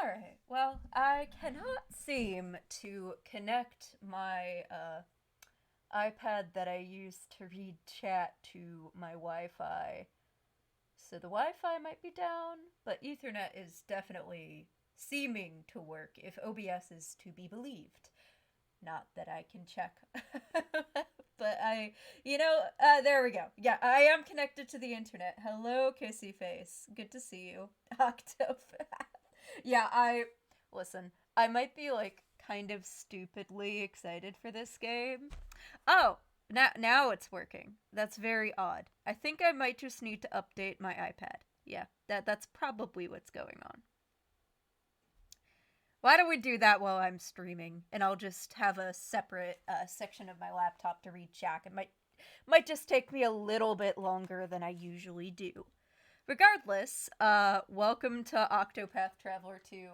Alright, well, I cannot seem to connect my iPad that I use to read chat to my Wi-Fi. So the Wi-Fi might be down, but Ethernet is definitely seeming to work if OBS is to be believed. Not that I can check. But there we go. Yeah, I am connected to the internet. Hello, Kissy Face. Good to see you. Octopath. Yeah, listen, I might be like kind of stupidly excited for this game. Oh, now it's working. That's very odd. I think I might just need to update my iPad. Yeah, that's probably what's going on. Why don't we do that while I'm streaming, and I'll just have a separate section of my laptop to read chat. It might just take me a little bit longer than I usually do. Regardless, welcome to Octopath Traveler 2.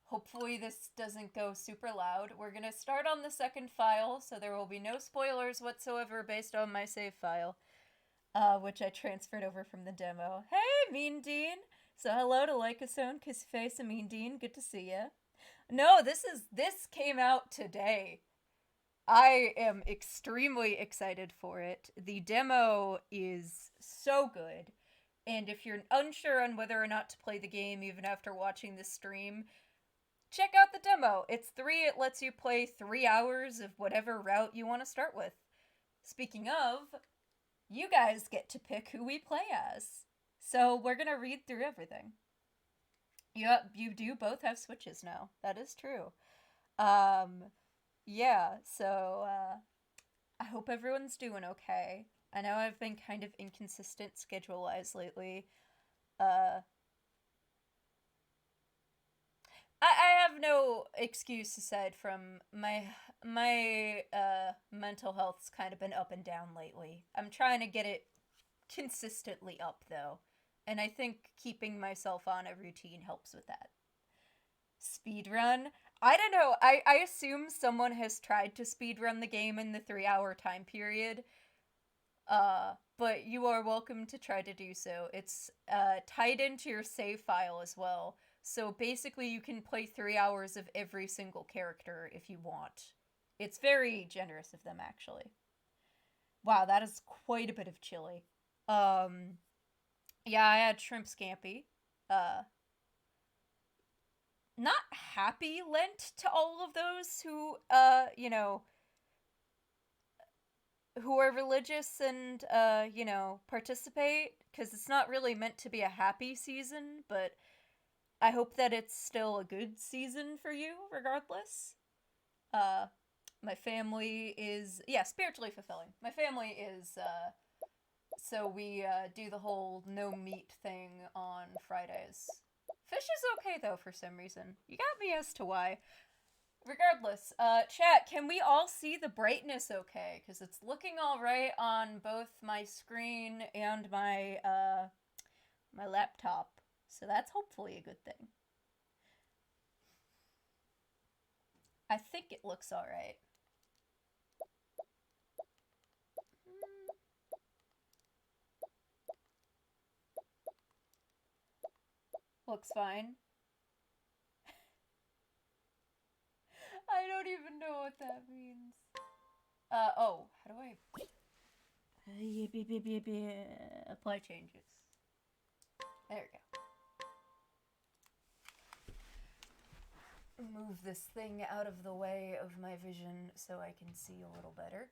Hopefully this doesn't go super loud. We're gonna start on the second file, so there will be no spoilers whatsoever based on my save file, which I transferred over from the demo. Hey, Mean Dean! So hello to Lycosone, Kissface, and Mean Dean. Good to see ya. No, this came out today. I am extremely excited for it. The demo is so good. And if you're unsure on whether or not to play the game even after watching this stream, check out the demo. It's free. It lets you play 3 hours of whatever route you want to start with. Speaking of, you guys get to pick who we play as. So we're going to read through everything. Yep, you do both have Switches now. That is true. Yeah, so I hope everyone's doing okay. I know I've been kind of inconsistent schedule-wise lately. I have no excuse aside from my mental health's kind of been up and down lately. I'm trying to get it consistently up though, and I think keeping myself on a routine helps with that. Speedrun? I don't know. I assume someone has tried to speedrun the game in the 3 hour time period. But you are welcome to try to do so. It's tied into your save file as well. So basically you can play 3 hours of every single character if you want. It's very generous of them, actually. Wow, that is quite a bit of chili. Yeah, I had shrimp scampi. Uh, Not happy Lent to all of those who, who are religious and, participate, because it's not really meant to be a happy season, but I hope that it's still a good season for you, regardless. Uh, my family is, yeah, spiritually fulfilling. My family is, so we, do the whole no meat thing on Fridays. Fish is okay, though, for some reason. You got me as to why. Regardless, chat, can we all see the brightness okay? Because it's looking alright on both my screen and my laptop. So that's hopefully a good thing. I think it looks alright. Looks fine. I don't even know what that means. Oh, how do I... Apply changes. There we go. Move this thing out of the way of my vision so I can see a little better.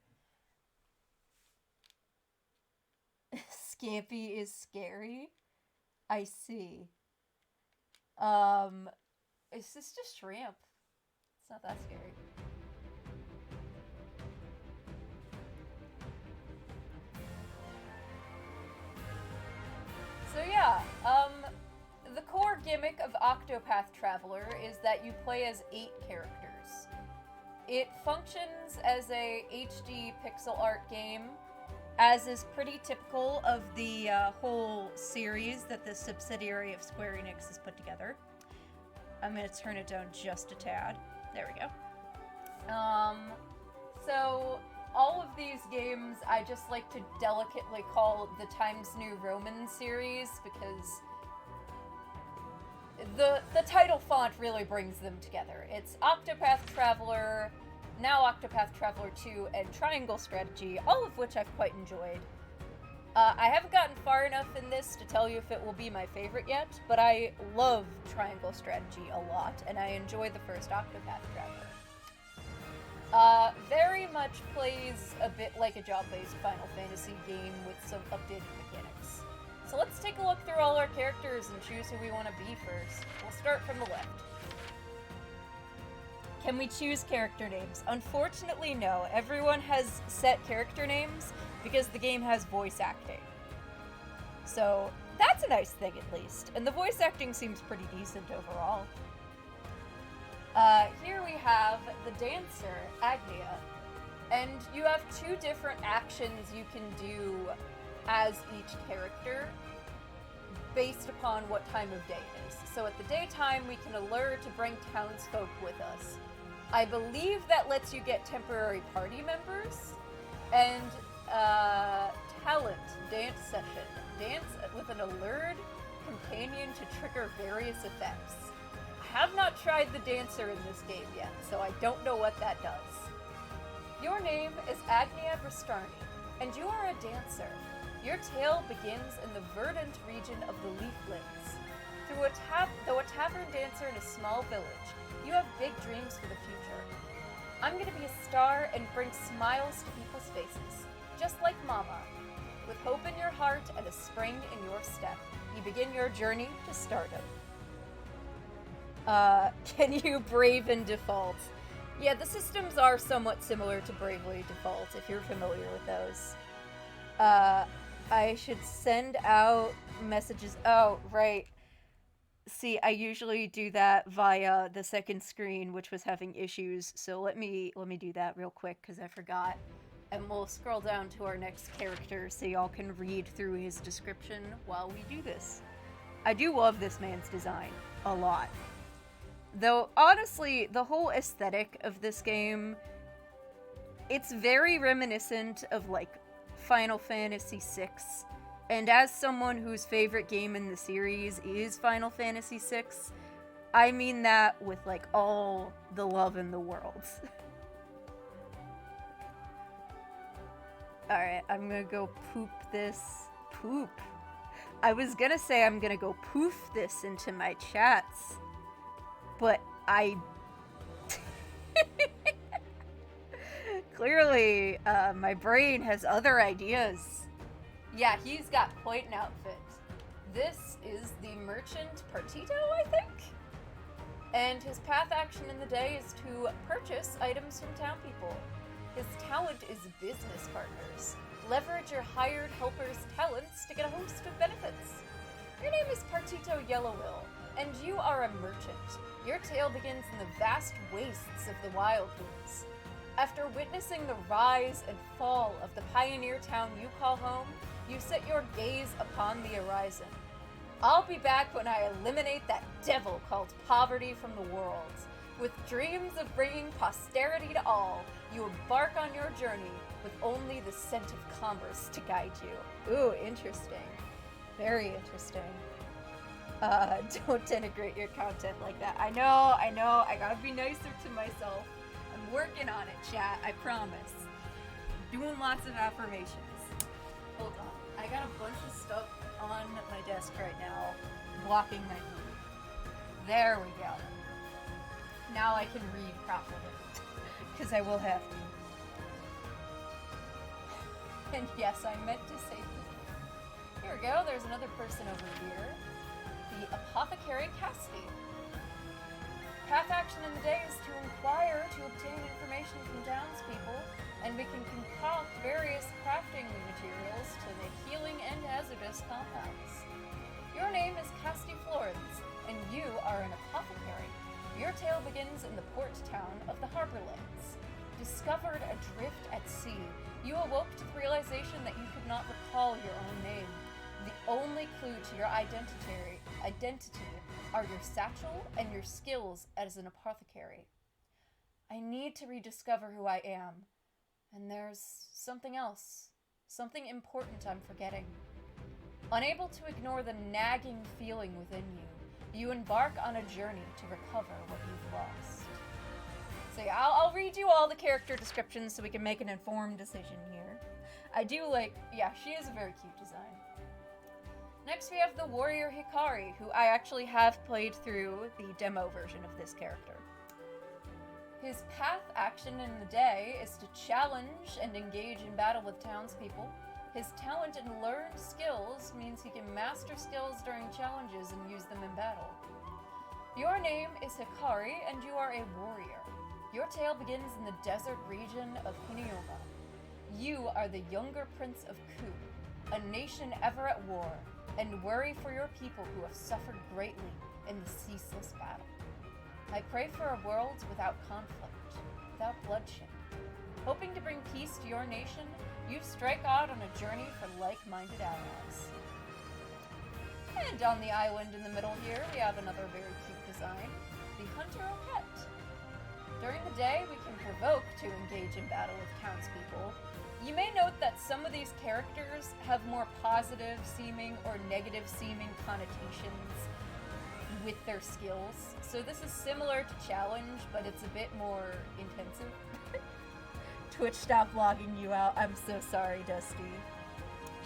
Scampy is scary? I see. Is this just shrimp? It's not that scary. So yeah, the core gimmick of Octopath Traveler is that you play as 8 characters. It functions as a HD pixel art game, as is pretty typical of the whole series that the subsidiary of Square Enix has put together. I'm gonna turn it down just a tad. There we go. So all of these games I just like to delicately call the Times New Roman series because the title font really brings them together. It's Octopath Traveler, now Octopath Traveler 2, and Triangle Strategy, all of which I've quite enjoyed. I haven't gotten far enough in this to tell you if it will be my favorite yet, but I love Triangle Strategy a lot, and I enjoy the first Octopath Traveler. Very much plays a bit like a job-based Final Fantasy game with some updated mechanics. So let's take a look through all our characters and choose who we want to be first. We'll start from the left. Can we choose character names? Unfortunately, no. Everyone has set character names because the game has voice acting. So that's a nice thing, at least. And the voice acting seems pretty decent overall. Here we have the dancer, Agnia. And you have two different actions you can do as each character based upon what time of day it is. So at the daytime, we can allure to bring townsfolk with us. I believe that lets you get temporary party members, and talent, dance session. Dance with an allured companion to trigger various effects. I have not tried the dancer in this game yet, so I don't know what that does. Your name is Agnia Bristarni, and you are a dancer. Your tale begins in the verdant region of the Leaflands. Though a tavern dancer in a small village, you have big dreams for the future. I'm going to be a star and bring smiles to people's faces, just like Mama. With hope in your heart and a spring in your step, you begin your journey to stardom. Can you brave in default? Yeah, the systems are somewhat similar to Bravely Default, if you're familiar with those. I should send out messages. Oh, right. See, I usually do that via the second screen, which was having issues. So let me do that real quick because I forgot. And we'll scroll down to our next character so y'all can read through his description while we do this. I do love this man's design a lot. Though, honestly, the whole aesthetic of this game, it's very reminiscent of, like, Final Fantasy VI. And as someone whose favorite game in the series is Final Fantasy VI, I mean that with, like, all the love in the world. Alright, I'm gonna go poop this. Poop. I was gonna say I'm gonna go poof this into my chats, but I... Clearly, my brain has other ideas. Yeah, he's got quite an outfit. This is the merchant Partito, I think? And his path action in the day is to purchase items from town people. His talent is business partners. Leverage your hired helper's talents to get a host of benefits. Your name is Partito Yellowwill, and you are a merchant. Your tale begins in the vast wastes of the Wildlands. After witnessing the rise and fall of the pioneer town you call home, you set your gaze upon the horizon. I'll be back when I eliminate that devil called poverty from the world. With dreams of bringing posterity to all, you embark on your journey with only the scent of commerce to guide you. Ooh, interesting. Very interesting. Don't denigrate your content like that. I know, I gotta be nicer to myself. I'm working on it, chat, I promise. Doing lots of affirmations. Hold on. I got a bunch of stuff on my desk right now, blocking my view. There we go. Now I can read properly, because I will have to. And yes, I meant to say that. Here we go, there's another person over here. The Apothecary Cassidy. Path action in the day is to inquire to obtain information from townspeople, and we can concoct various crafting materials to make healing and hazardous compounds. Your name is Cassidy Florence, and you are an apothecary. Your tale begins in the port town of the Harborlands. Discovered adrift at sea, you awoke to the realization that you could not recall your own name. The only clue to your identity are your satchel and your skills as an apothecary. I need to rediscover who I am. And there's something else. Something important I'm forgetting. Unable to ignore the nagging feeling within you, You embark on a journey to recover what you've lost. So yeah, I'll read you all the character descriptions so we can make an informed decision here. I do she is a very cute design. Next we have the warrior Hikari, who I actually have played through the demo version of this character. His path action in the day is to challenge and engage in battle with townspeople. His talent and learned skills means he can master skills during challenges and use them in battle. Your name is Hikari, and you are a warrior. Your tale begins in the desert region of Hinioma. You are the younger prince of Ku, a nation ever at war, and worry for your people who have suffered greatly in the ceaseless battle. I pray for a world without conflict, without bloodshed. Hoping to bring peace to your nation, you strike out on a journey for like-minded allies. And on the island in the middle here, we have another very cute design, the Hunter Oket. During the day, we can provoke to engage in battle with townspeople. You may note that some of these characters have more positive-seeming or negative-seeming connotations with their skills. So this is similar to Challenge, but it's a bit more intensive. Twitch stopped logging you out. I'm so sorry, Dusty.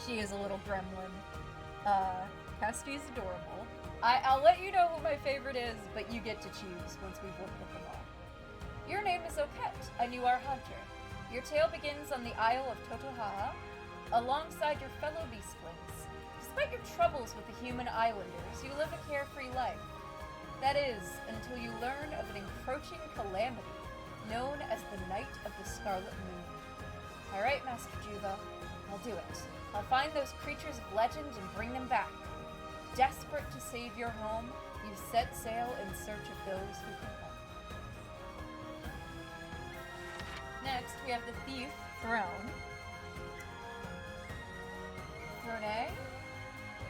She is a little gremlin. Casty's adorable. I'll let you know who my favorite is, but you get to choose once we've looked at them all. Your name is Oket, and you are Hunter. Your tale begins on the Isle of Totohaha, alongside your fellow beastlings. Despite your troubles with the human islanders, you live a carefree life. That is, until you learn of an encroaching calamity known as the Night of the Scarlet Moon. Alright, Master Juva, I'll do it. I'll find those creatures of legend and bring them back. Desperate to save your home, you set sail in search of those who can help. Next, we have the thief, Throne. Throne?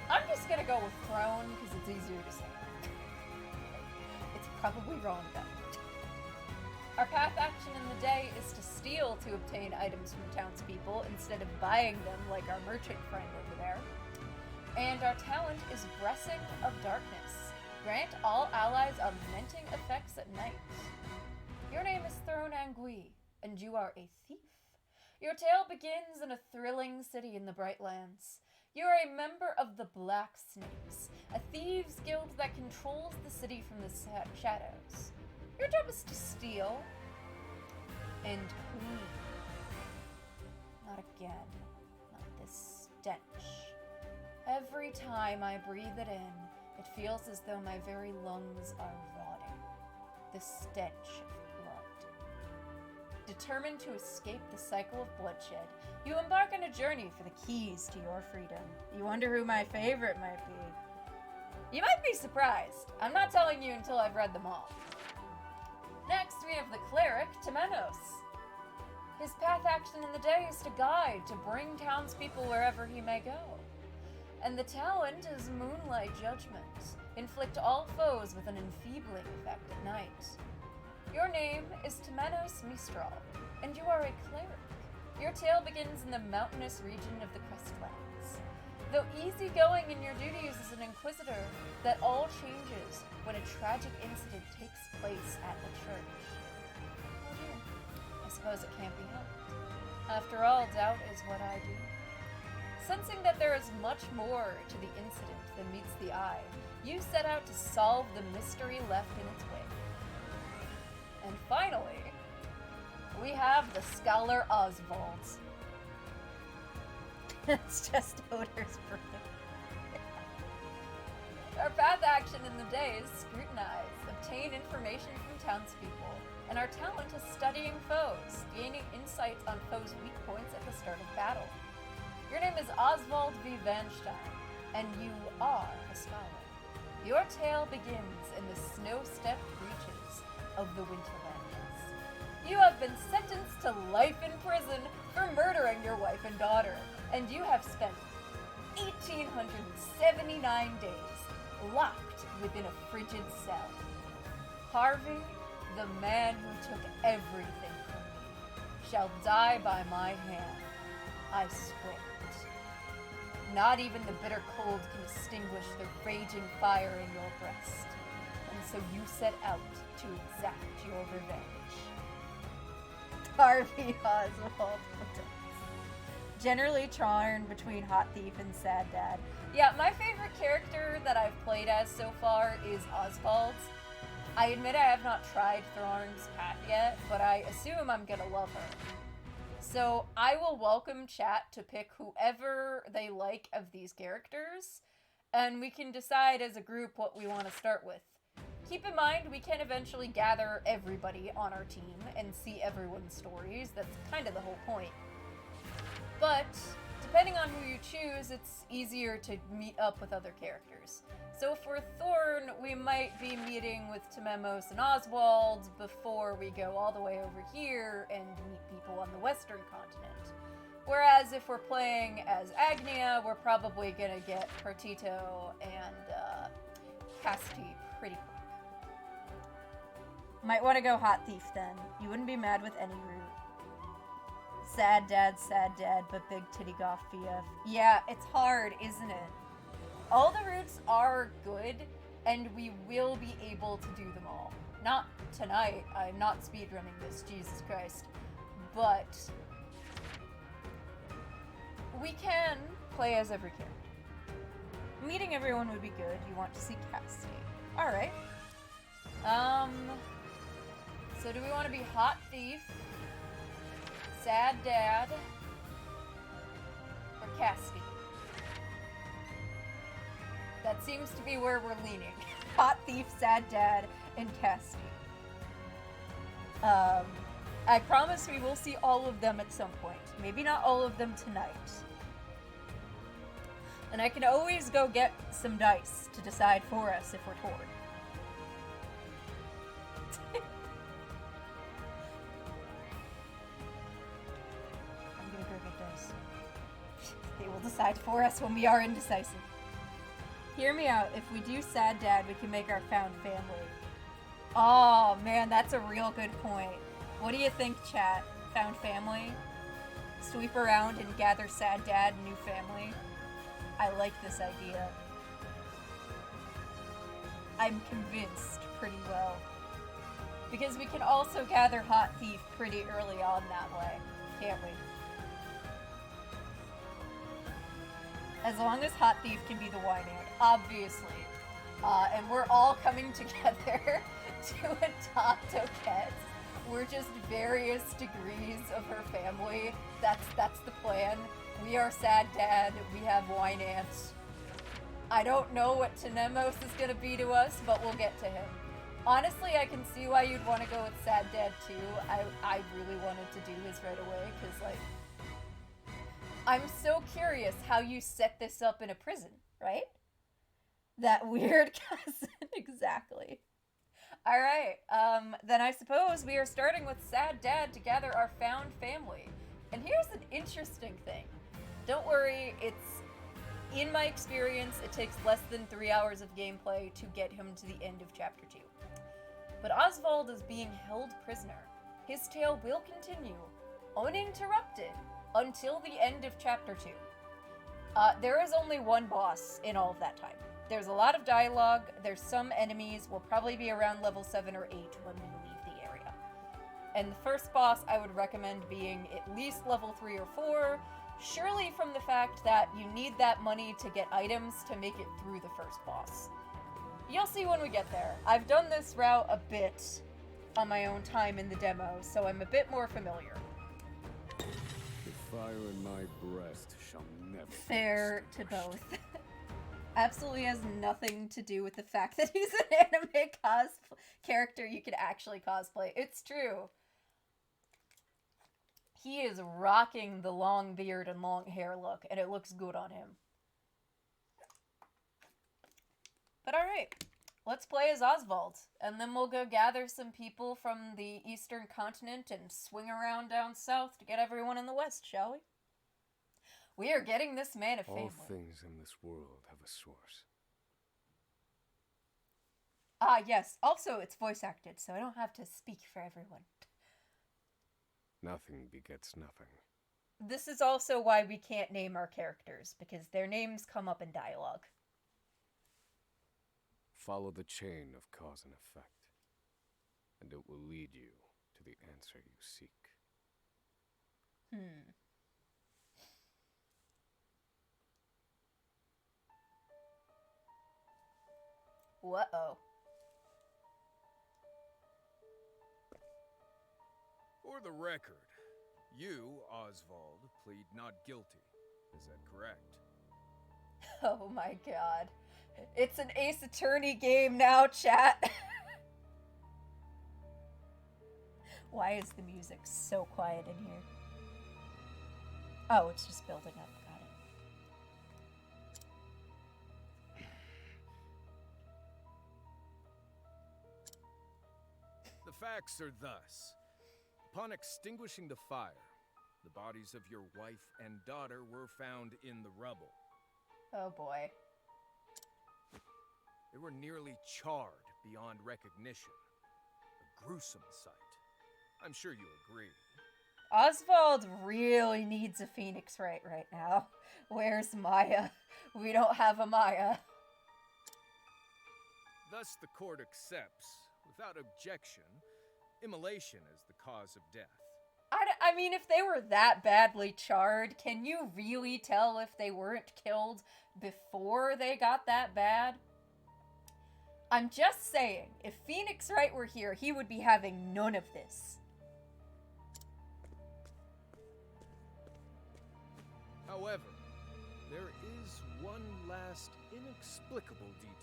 I'm just gonna go with Throne because it's easier to say. It's probably wrong though. Our path action in the day is to steal to obtain items from townspeople instead of buying them like our merchant friend over there. And our talent is Blessing of Darkness. Grant all allies augmenting effects at night. Your name is Throne Angui, and you are a thief. Your tale begins in a thrilling city in the Bright Lands. You are a member of the Black Snakes, a thieves' guild that controls the city from the shadows. Your job is to steal and clean. Not again. Not this stench. Every time I breathe it in, it feels as though my very lungs are rotting. The stench of blood. Determined to escape the cycle of bloodshed, you embark on a journey for the keys to your freedom. You wonder who my favorite might be. You might be surprised. I'm not telling you until I've read them all. Next, we have the cleric, Temenos. His path action in the day is to guide, to bring townspeople wherever he may go. And the talent is Moonlight Judgment. Inflict all foes with an enfeebling effect at night. Your name is Temenos Mistral, and you are a cleric. Your tale begins in the mountainous region of the Crestlands. Though easygoing in your duties as an inquisitor, that all changes when a tragic incident takes place at the church. Oh dear. I suppose it can't be helped. After all, doubt is what I do. Sensing that there is much more to the incident than meets the eye, you set out to solve the mystery left in its wake. And finally, we have the Scholar Oswald. It's just Odor's birthday. Our path action in the day is scrutinize, obtain information from townspeople, and our talent is studying foes, gaining insights on foes' weak points at the start of battle. Your name is Oswald V. Vanstein, and you are a scholar. Your tale begins in the snow-stepped reaches of the Winterlands. You have been sentenced to life in prison for murdering your wife and daughter, and you have spent 1,879 days locked within a frigid cell. Harvey, the man who took everything from me, shall die by my hand. I swear it. Not even the bitter cold can extinguish the raging fire in your breast. And so you set out to exact your revenge. Darby Oswald. Generally torn between Hot Thief and Sad Dad. Yeah, my favorite character that I've played as so far is Oswald. I admit I have not tried Thorn's Pat yet, but I assume I'm gonna love her. So I will welcome chat to pick whoever they like of these characters, and we can decide as a group what we want to start with. Keep in mind, we can eventually gather everybody on our team and see everyone's stories. That's kind of the whole point. But depending on who you choose, it's easier to meet up with other characters. So for Thorn, we might be meeting with Temenos and Oswald before we go all the way over here and meet people on the western continent. Whereas if we're playing as Agnia, we're probably gonna get Partito and Casti pretty quick. Might want to go Hot Thief then. You wouldn't be mad with any route. Sad dad, but big titty goth VF. Yeah, it's hard, isn't it? All the routes are good, and we will be able to do them all. Not tonight, I'm not speedrunning this, Jesus Christ. But we can play as every character. Meeting everyone would be good. You want to see Casti. Alright. So do we want to be Hot Thief, Sad Dad, or Casti? That seems to be where we're leaning. Hot Thief, Sad Dad, and Casti. I promise we will see all of them at some point. Maybe not all of them tonight. And I can always go get some dice to decide for us if we're torn. I'm gonna go get dice. They will decide for us when we are indecisive. Hear me out. If we do Sad Dad, we can make our found family. Oh, man, that's a real good point. What do you think, chat? Found family? Sweep around and gather Sad Dad, new family? I like this idea. I'm convinced pretty well. Because we can also gather Hot Thief pretty early on that way, can't we? As long as Hot Thief can be the wine ant, obviously. And we're all coming together to adopt Toquette. We're just various degrees of her family. That's the plan. We are Sad Dad, we have wine ants. I don't know what Temenos is gonna be to us, but we'll get to him. Honestly, I can see why you'd want to go with Sad Dad too. I really wanted to do his right away, because like, I'm so curious how you set this up in a prison, right? That weird cousin, exactly. Alright, then I suppose we are starting with Sad Dad to gather our found family. And here's an interesting thing. Don't worry, in my experience, it takes less than 3 hours of gameplay to get him to the end of Chapter 2. But Oswald is being held prisoner. His tale will continue, uninterrupted, until the end of Chapter 2. There is only one boss in all of that time. There's a lot of dialogue, there's some enemies, we'll probably be around level 7 or 8 when we leave the area. And the first boss I would recommend being at least level 3 or 4, surely from the fact that you need that money to get items to make it through the first boss. You'll see when we get there. I've done this route a bit on my own time in the demo, so I'm a bit more familiar. The fire in my breast shall never Fair to both. Absolutely has nothing to do with the fact that he's an anime character you can actually cosplay. It's true. He is rocking the long beard and long hair look, and it looks good on him. But alright, let's play as Oswald, and then we'll go gather some people from the eastern continent and swing around down south to get everyone in the west, shall we? We are getting this man a family. All things in this world have a source. Ah, yes. Also, it's voice acted, so I don't have to speak for everyone. Nothing begets nothing. This is also why we can't name our characters, because their names come up in dialogue. Follow the chain of cause and effect, and it will lead you to the answer you seek. Whoa. For the record, you, Oswald, plead not guilty. Is that correct? Oh my god. It's an Ace Attorney game now, chat. Why is the music so quiet in here? Oh, it's just building up. Got it. The facts are thus. Upon extinguishing the fire, the bodies of your wife and daughter were found in the rubble. Oh boy. They were nearly charred beyond recognition. A gruesome sight. I'm sure you agree. Oswald really needs a Phoenix right now. Where's Maya? We don't have a Maya. Thus the court accepts, without objection, immolation as the cause of death. I mean, if they were that badly charred, can you really tell if they weren't killed before they got that bad? I'm just saying, if Phoenix Wright were here, he would be having none of this. However, there is one last inexplicable detail.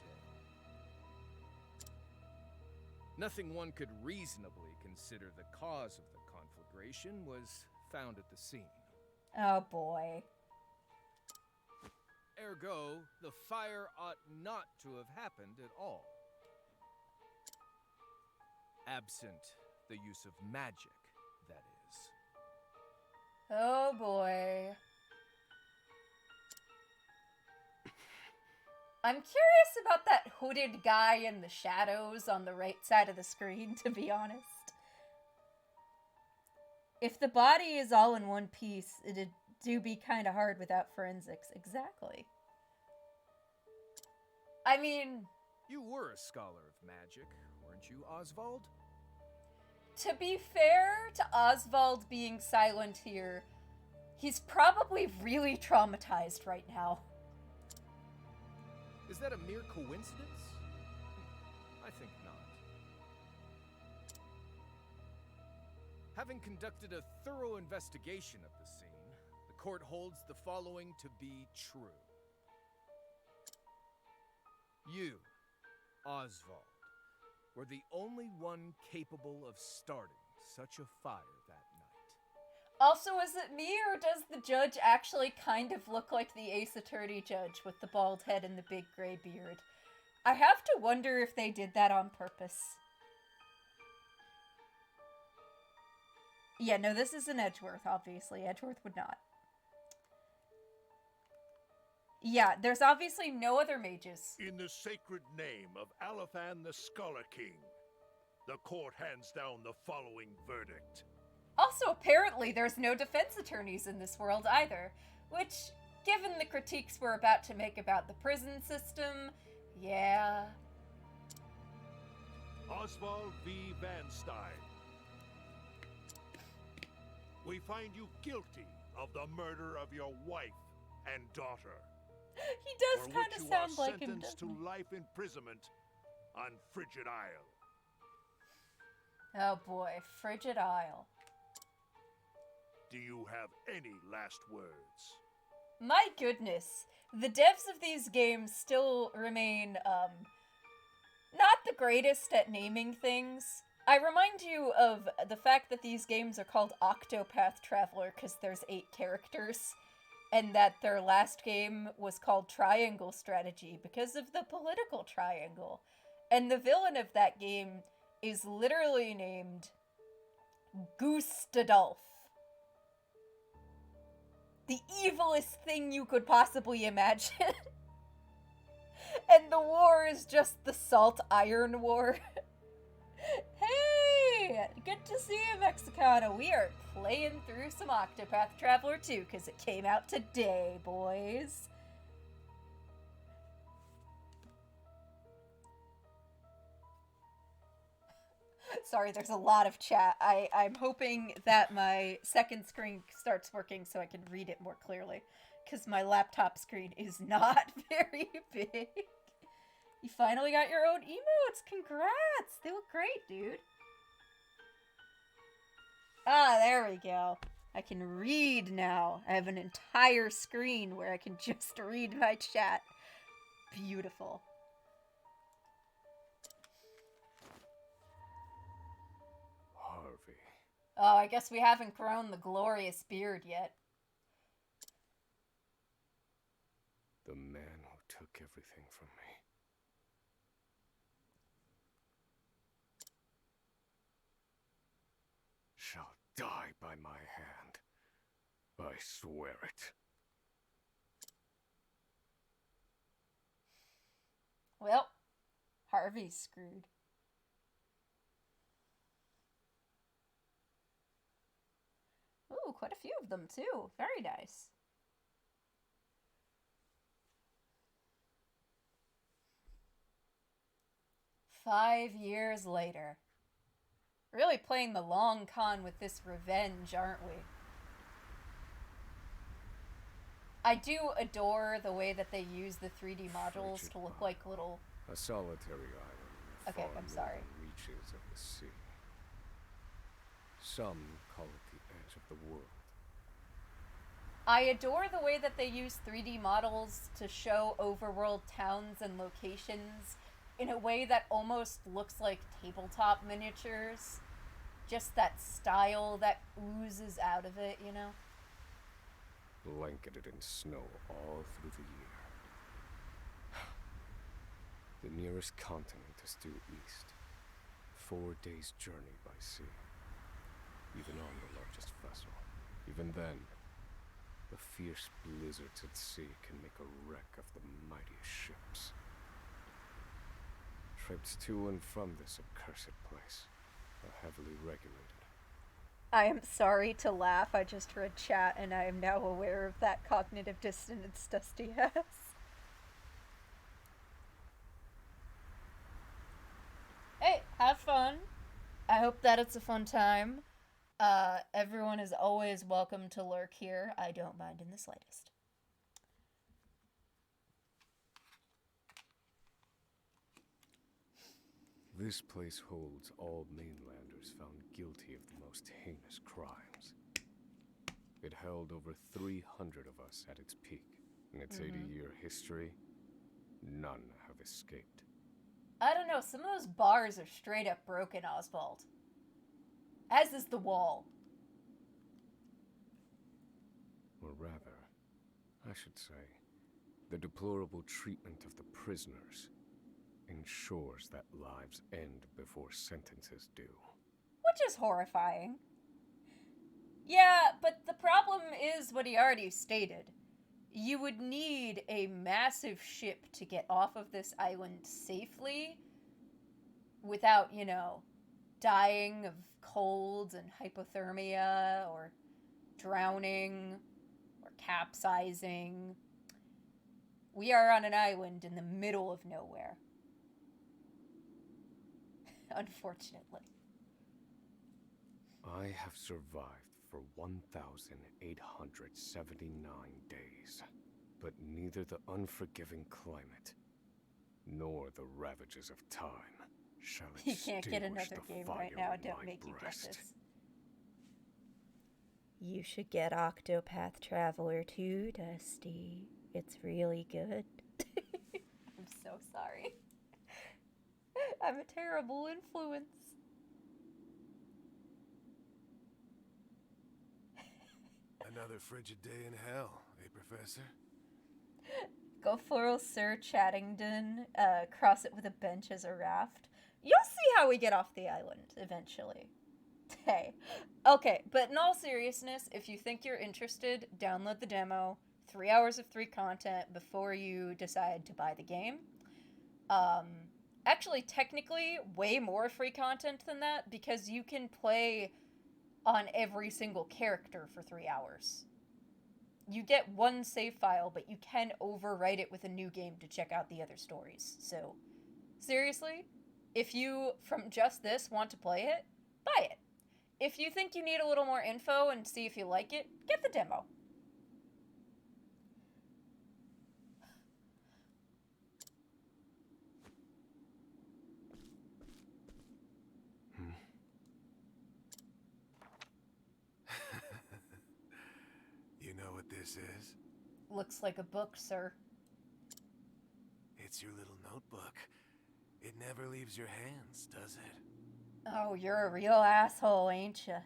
Nothing one could reasonably consider the cause of the conflagration was found at the scene. Oh boy. Ergo, the fire ought not to have happened at all. Absent the use of magic, that is. Oh boy. I'm curious about that hooded guy in the shadows on the right side of the screen, to be honest. If the body is all in one piece, it'd do be kind of hard without forensics. Exactly. I mean... You were a scholar of magic, weren't you, Oswald? To be fair to Oswald being silent here, he's probably really traumatized right now. Is that a mere coincidence? I think not. Having conducted a thorough investigation of the scene, the court holds the following to be true. You, Oswald, were the only one capable of starting such a fire that night. Also, is it me, or does the judge actually kind of look like the Ace Attorney judge with the bald head and the big gray beard? I have to wonder if they did that on purpose. Yeah, no, this isn't Edgeworth, obviously. Edgeworth would not. Yeah, there's obviously no other mages. In the sacred name of Alathan the Scholar King, the court hands down the following verdict. Also, apparently, there's no defense attorneys in this world either, which, given the critiques we're about to make about the prison system, yeah. Oswald V. Van Stein, we find you guilty of the murder of your wife and daughter. He does kind of sound like him, sentenced to life imprisonment on Frigid Isle. Oh boy, Frigid Isle. Do you have any last words? My goodness, the devs of these games still remain, not the greatest at naming things. I remind you of the fact that these games are called Octopath Traveler because there's 8 characters, and that their last game was called Triangle Strategy because of the political triangle. And the villain of that game is literally named Gustadolf. The evilest thing you could possibly imagine. And the war is just the Salt Iron War. Hey! Hi! Good to see you, Mexicana. We are playing through some Octopath Traveler 2 because it came out today, boys. Sorry, there's a lot of chat. I'm hoping that my second screen starts working so I can read it more clearly, because my laptop screen is not very big. You finally got your own emotes. Congrats. They look great, dude. Ah, there we go. I can read now. I have an entire screen where I can just read my chat. Beautiful. Harvey. Oh, I guess we haven't grown the glorious beard yet. The man who took everything from me. Shall die by my hand. I swear it. Well, Harvey's screwed. Ooh, quite a few of them, too. Very nice. "5 years later. Really playing the long con with this revenge, aren't we? I do adore the way that they use the 3D modules Frigit to look like little... A solitary island in the Okay, far I'm sorry. northern reaches of the sea. Some call it the edge of the world. I adore the way that they use 3D models to show overworld towns and locations in a way that almost looks like tabletop miniatures. Just that style that oozes out of it, you know? Blanketed in snow all through the year. The nearest continent is due east. 4 days' journey by sea. Even on the largest vessel. Even then, the fierce blizzards at sea can make a wreck of the mightiest ships. Trips to and from this accursed place are heavily regulated. I am sorry to laugh, I just read chat and I am now aware of that cognitive dissonance Dusty has. Hey, have fun. I hope that it's a fun time. Everyone is always welcome to lurk here. I don't mind in the slightest. This place holds all mainlanders found guilty of the most heinous crimes. It held over 300 of us at its peak. In its 80-year history, none have escaped. I don't know, some of those bars are straight up broken, Oswald. As is the wall. Or rather, I should say, the deplorable treatment of the prisoners ensures that lives end before sentences do. Which is horrifying. Yeah, but the problem is what he already stated. You would need a massive ship to get off of this island safely without, you know, dying of cold and hypothermia or drowning or capsizing. We are on an island in the middle of nowhere. Unfortunately. I have survived for 1,879 days, but neither the unforgiving climate nor the ravages of time shall You extinguish can't get another the game fire right now, in don't my make you get breast. this. You should get Octopath Traveler 2, Dusty. It's really good. I'm so sorry. I'm a terrible influence. Another frigid day in hell, eh, Professor? Go for Sir Chattington, cross it with a bench as a raft. You'll see how we get off the island, eventually. Hey. Okay, but in all seriousness, if you think you're interested, download the demo. 3 hours of free content before you decide to buy the game. Actually, technically, way more free content than that, because you can play on every single character for 3 hours. You get one save file, but you can overwrite it with a new game to check out the other stories. So, seriously, if you, from just this, want to play it, buy it. If you think you need a little more info and see if you like it, get the demo. You know what this is? Looks like a book, sir. It's your little notebook. It never leaves your hands, does it? Oh, you're a real asshole, ain't ya?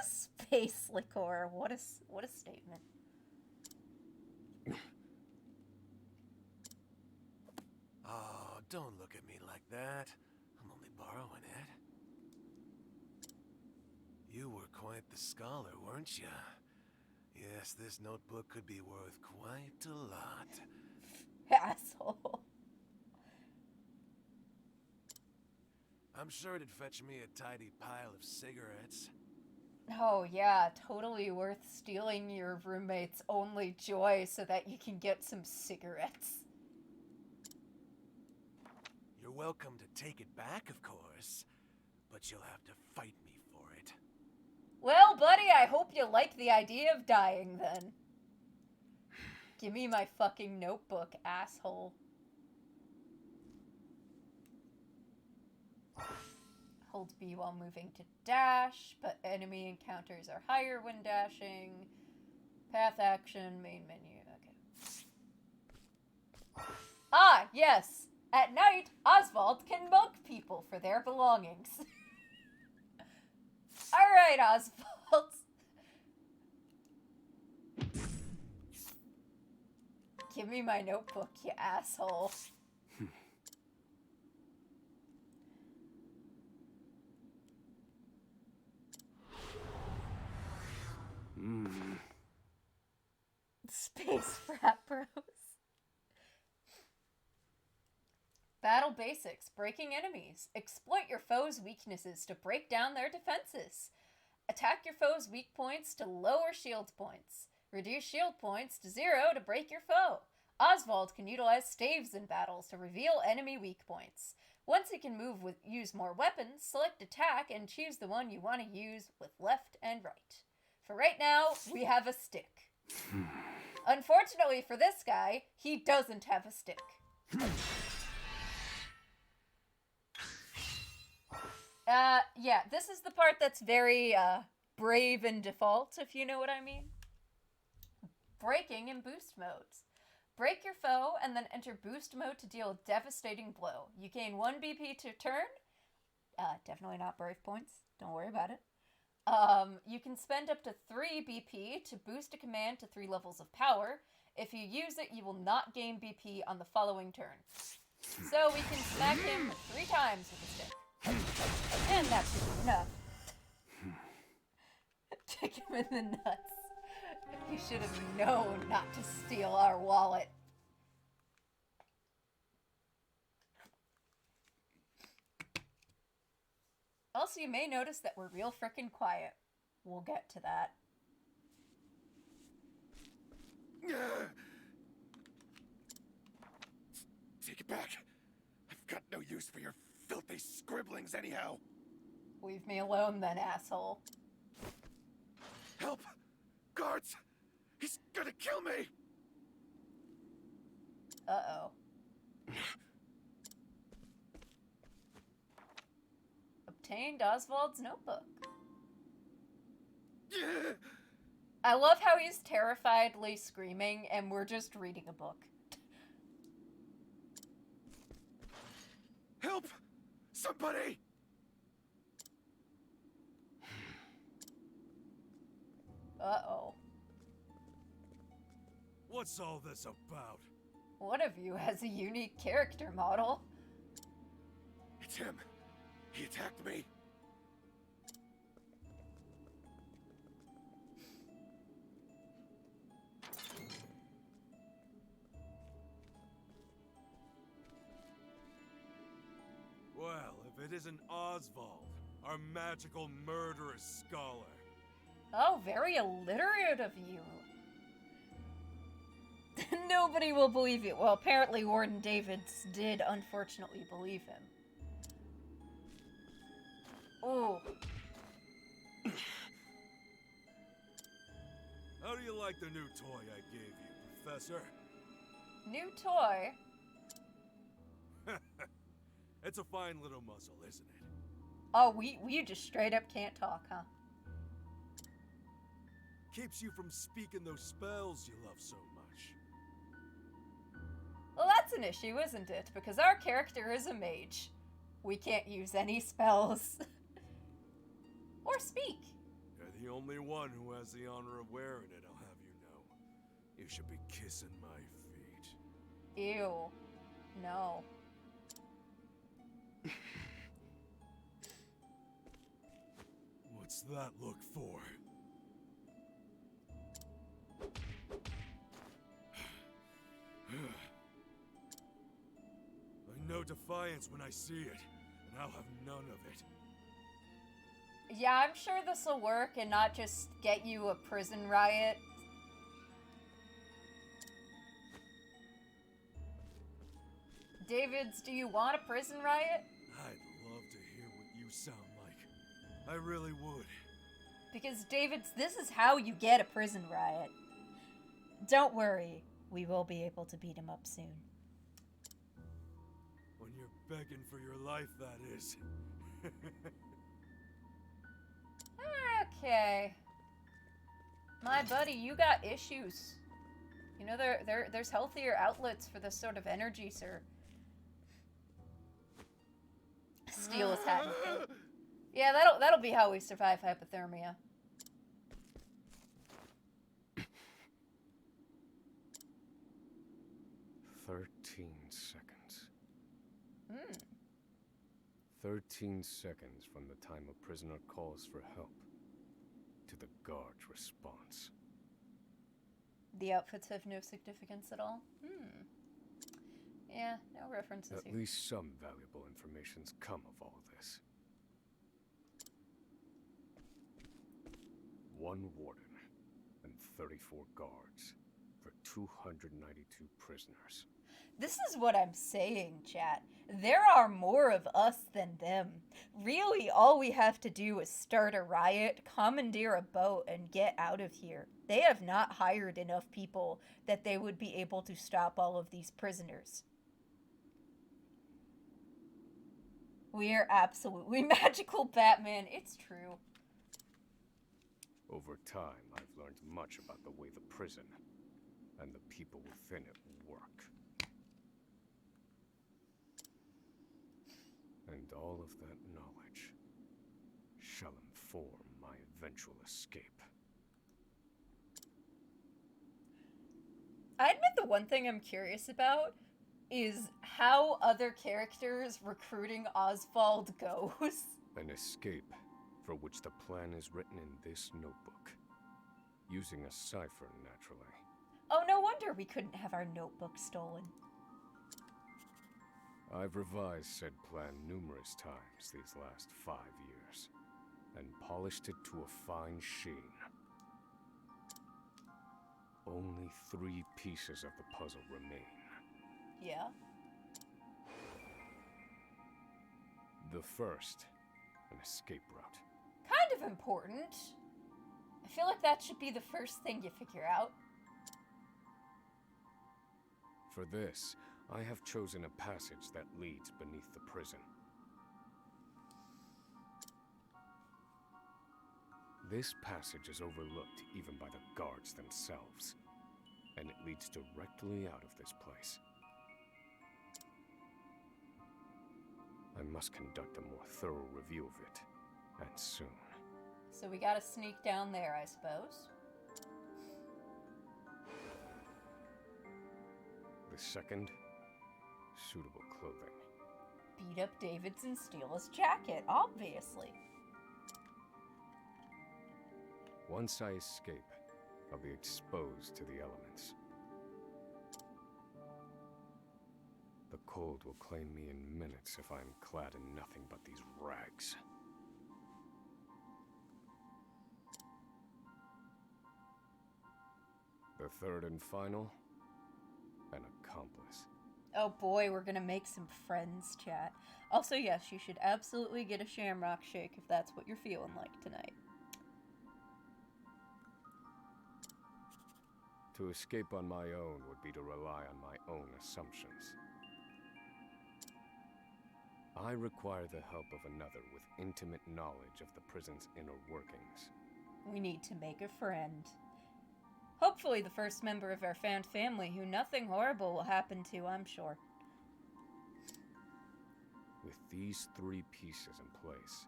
Space liquor. What a statement. Oh, don't look at me like that. I'm only borrowing it. You were quite the scholar, weren't you? Yes, this notebook could be worth quite a lot. Asshole. I'm sure it'd fetch me a tidy pile of cigarettes. Oh, yeah, totally worth stealing your roommate's only joy so that you can get some cigarettes. You're welcome to take it back, of course, but you'll have to fight me for it. Well, buddy, I hope you like the idea of dying, then. Give me my fucking notebook, asshole. Hold B while moving to dash, but enemy encounters are higher when dashing. Path action, main menu, okay. Ah, yes! At night, Oswald can mug people for their belongings. Alright, Oswald. Give me my notebook, you asshole. Space frat bros. Battle basics. Breaking enemies. Exploit your foe's weaknesses to break down their defenses. Attack your foe's weak points to lower shield points. Reduce shield points to 0 to break your foe. Oswald can utilize staves in battles to reveal enemy weak points. Once he can use more weapons, select attack and choose the one you want to use with left and right. For right now, we have a stick. Unfortunately for this guy, he doesn't have a stick. Yeah, this is the part that's very, brave and default, if you know what I mean. Breaking in boost modes. Break your foe and then enter boost mode to deal a devastating blow. You gain 1 BP to turn. Definitely not brave points. Don't worry about it. You can spend up to 3 BP to boost a command to 3 levels of power. If you use it, you will not gain BP on the following turn. So we can smack him 3 times with a stick. And that should be enough. Kick him in the nuts. You should have known not to steal our wallet. Also, you may notice that we're real frickin' quiet. We'll get to that. Take it back. I've got no use for your filthy scribblings anyhow. Leave me alone then, asshole. Help! Guards! He's gonna kill me! Uh-oh. Obtained Oswald's notebook. I love how he's terrifiedly screaming and we're just reading a book. Help! Somebody! Uh-oh. What's all this about? One of you has a unique character model. It's him. He attacked me. it isn't Oswald, our magical murderous scholar. Oh, very illiterate of you. Nobody will believe you. Well, apparently Warden Davids did unfortunately believe him. Ooh. How do you like the new toy I gave you, Professor? New toy? It's a fine little muzzle, isn't it? Oh, we just straight up can't talk, huh? Keeps you from speaking those spells you love so much. Well, that's an issue, isn't it? Because our character is a mage. We can't use any spells. Or speak. You're the only one who has the honor of wearing it, I'll have you know. You should be kissing my feet. Ew. No. What's that look for? I know defiance when I see it, and I'll have none of it. Yeah, I'm sure this will work and not just get you a prison riot. Davids, do you want a prison riot? I'd love to hear what you sound like. I really would. Because, Davids, this is how you get a prison riot. Don't worry, we will be able to beat him up soon. When you're begging for your life, that is. Okay. My buddy, you got issues. You know, there's healthier outlets for this sort of energy, sir. Steal his hat. Yeah, that'll be how we survive hypothermia. Seconds. 13 seconds from the time a prisoner calls for help to the guard's response. The outfits have no significance at all? Yeah, no references At here. least some valuable information's come of all this. One warden and 34 guards for 292 prisoners. This is what I'm saying, chat. There are more of us than them. Really, all we have to do is start a riot, commandeer a boat, and get out of here. They have not hired enough people that they would be able to stop all of these prisoners. We are absolutely magical, Batman. It's true. Over time, I've learned much about the way the prison and the people within it work. And all of that knowledge shall inform my eventual escape. I admit the one thing I'm curious about is how other characters recruiting Oswald goes. An escape for which the plan is written in this notebook. Using a cipher, naturally. Oh, no wonder we couldn't have our notebook stolen. I've revised said plan numerous times these last 5 years, and polished it to a fine sheen. Only 3 pieces of the puzzle remain. Yeah? The first, an escape route. Kind of important. I feel like that should be the first thing you figure out. For this, I have chosen a passage that leads beneath the prison. This passage is overlooked even by the guards themselves, and it leads directly out of this place. I must conduct a more thorough review of it, and soon. So we gotta sneak down there, I suppose. The second, suitable clothing. Beat up David's and steal his jacket, obviously. Once I escape, I'll be exposed to the elements. The cold will claim me in minutes if I am clad in nothing but these rags. The third and final, an accomplice. Oh boy, we're gonna make some friends, chat. Also, yes, you should absolutely get a shamrock shake if that's what you're feeling like tonight. To escape on my own would be to rely on my own assumptions. I require the help of another with intimate knowledge of the prison's inner workings. We need to make a friend. Hopefully the first member of our found family who nothing horrible will happen to, I'm sure. With these 3 pieces in place,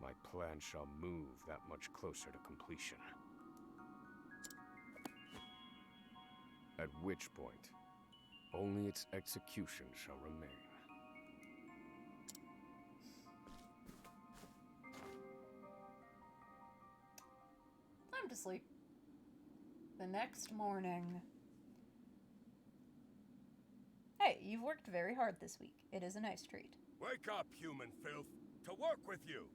my plan shall move that much closer to completion. At which point, only its execution shall remain. Time to sleep. The next morning. Hey, you've worked very hard this week. It is a nice treat. Wake up, human filth, to work with you.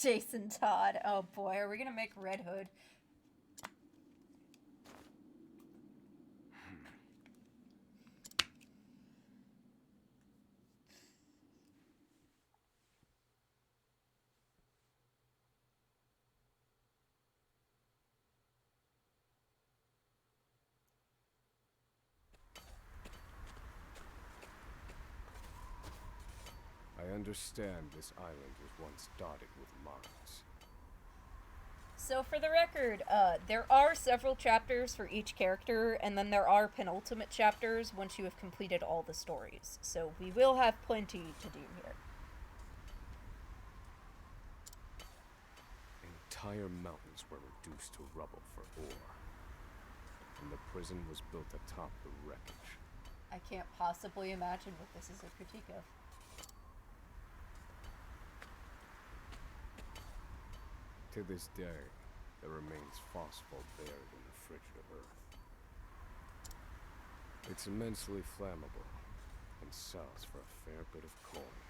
Jason Todd. Oh boy, are we gonna make Red Hood? I understand this island was once dotted with mines. So for the record, there are several chapters for each character, and then there are penultimate chapters once you have completed all the stories. So we will have plenty to do here. Entire mountains were reduced to rubble for ore, and the prison was built atop the wreckage. I can't possibly imagine what this is a critique of. To this day, there remains phosphor buried in the frigid earth. It's immensely flammable and sells for a fair bit of coin.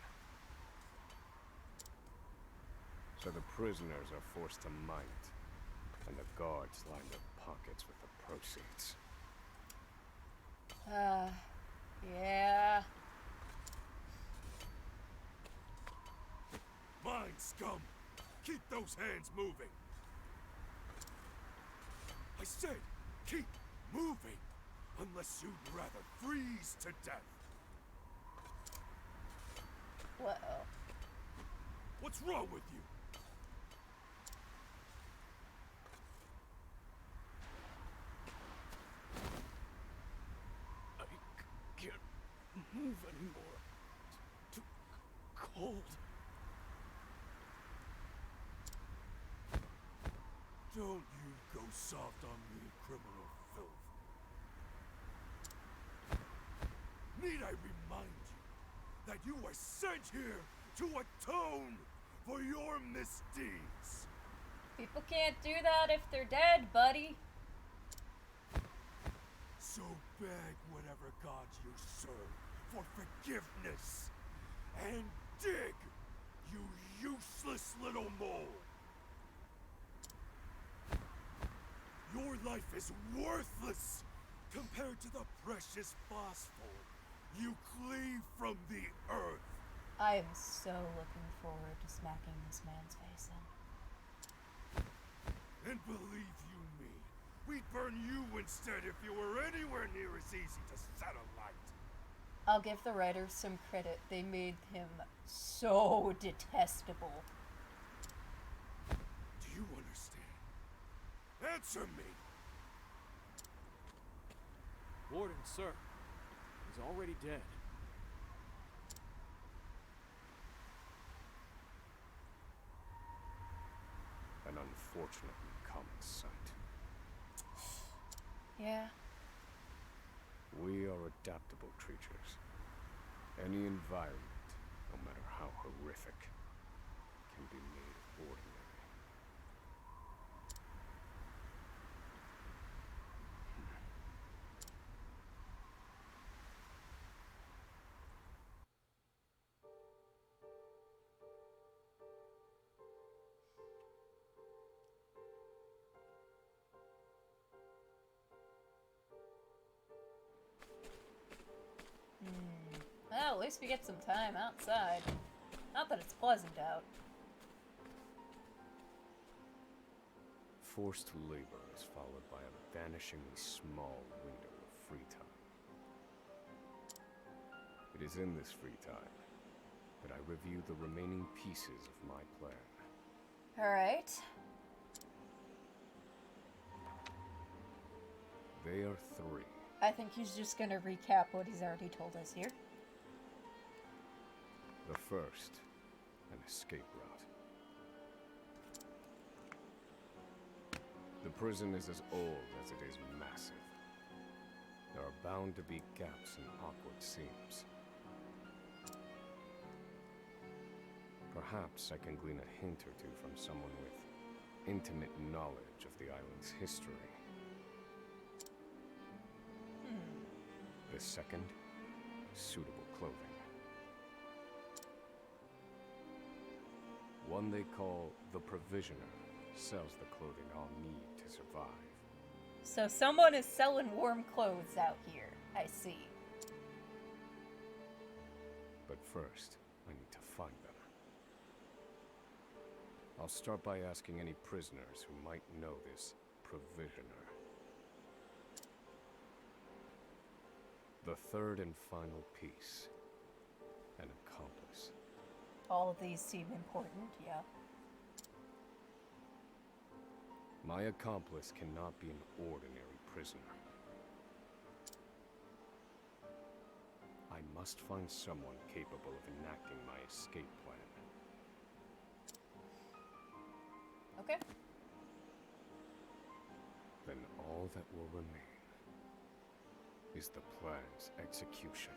So the prisoners are forced to mine it, and the guards line their pockets with the proceeds. Yeah. Mine scum! Keep those hands moving! I said, keep moving! Unless you'd rather freeze to death! Uh-oh. What's wrong with you? I can't move anymore. Too cold. Don't you go soft on me, criminal filth. Need I remind you that you were sent here to atone for your misdeeds? People can't do that if they're dead, buddy. So beg whatever gods you serve for forgiveness. And dig, you useless little mole. Your life is worthless compared to the precious phosphor you cleave from the earth. I am so looking forward to smacking this man's face in. And believe you me, we'd burn you instead if you were anywhere near as easy to set alight. I'll give the writers some credit. They made him so detestable. Do you understand? Answer me! Warden, sir. He's already dead. An unfortunately common sight. Yeah. We are adaptable creatures. Any environment, no matter how horrific, can be made ordinary. at least we get some time outside. Not that it's pleasant out. Forced labor is followed by a vanishingly small window of free time. It is in this free time that I review the remaining pieces of my plan. Alright. They are 3. I think he's just gonna recap what he's already told us here. The first, an escape route. The prison is as old as it is massive. There are bound to be gaps and awkward seams. Perhaps I can glean a hint or two from someone with intimate knowledge of the island's history. The second, suitable clothing. One they call the Provisioner sells the clothing I'll need to survive. So someone is selling warm clothes out here. I see. But first, I need to find them. I'll start by asking any prisoners who might know this Provisioner. The third and final piece, an accomplice. All of these seem important, yeah. My accomplice cannot be an ordinary prisoner. I must find someone capable of enacting my escape plan. Okay. Then all that will remain is the plan's execution.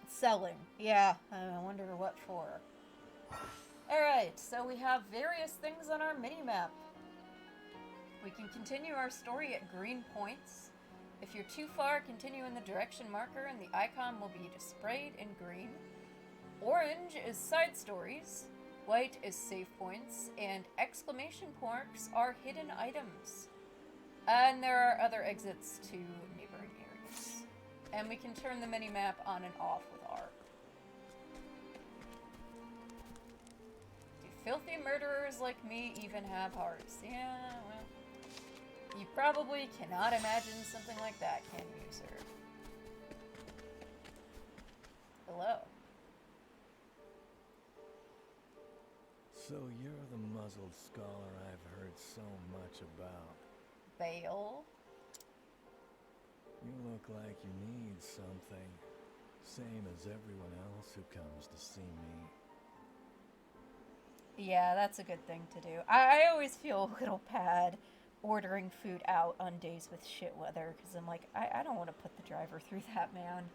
Selling. Yeah, I wonder what for. Alright, so we have various things on our mini-map. We can continue our story at green points. If you're too far, continue in the direction marker and the icon will be displayed in green. Orange is side stories. White is save points, and exclamation marks are hidden items. And there are other exits to neighboring areas. And we can turn the mini-map on and off with R. Do filthy murderers like me even have hearts? Yeah, well, you probably cannot imagine something like that, can you, sir? Hello. So you're the muzzled scholar I've heard so much about. Bale. You look like you need something. Same as everyone else who comes to see me. Yeah, that's a good thing to do. I always feel a little bad ordering food out on days with shit weather, because I'm like, I don't want to put the driver through that, man.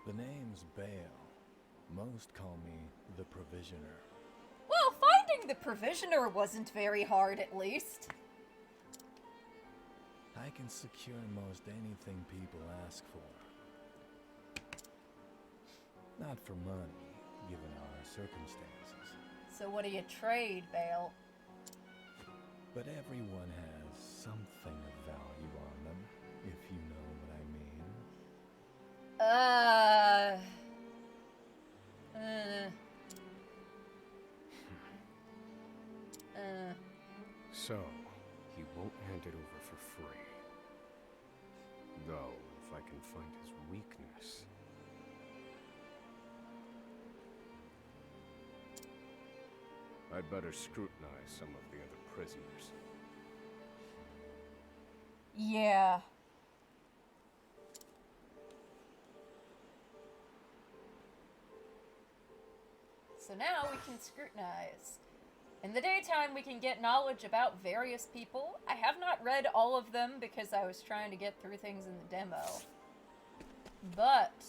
The name's Bale. Most call me the Provisioner. Well, finding the Provisioner wasn't very hard, at least. I can secure most anything people ask for. Not for money, given our circumstances. So what do you trade, Bale? But everyone has something of value on them, if you know what I mean. So, he won't hand it over for free. Though, if I can find his weakness... I'd better scrutinize some of the other prisoners. Yeah. So now we can scrutinize. In the daytime, we can get knowledge about various people. I have not read all of them because I was trying to get through things in the demo. But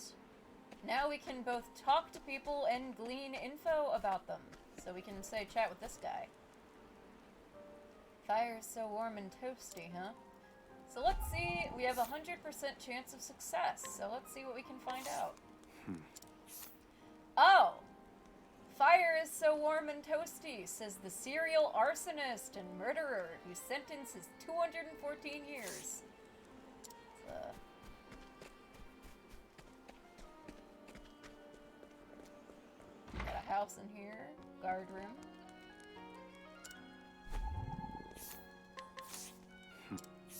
now we can both talk to people and glean info about them. So we can, say, chat with this guy. Fire is so warm and toasty, huh? So let's see. We have a 100% chance of success. So let's see what we can find out. Oh! Fire is so warm and toasty, says the serial arsonist and murderer whose sentence is 214 years. Got a house in here. Guard room.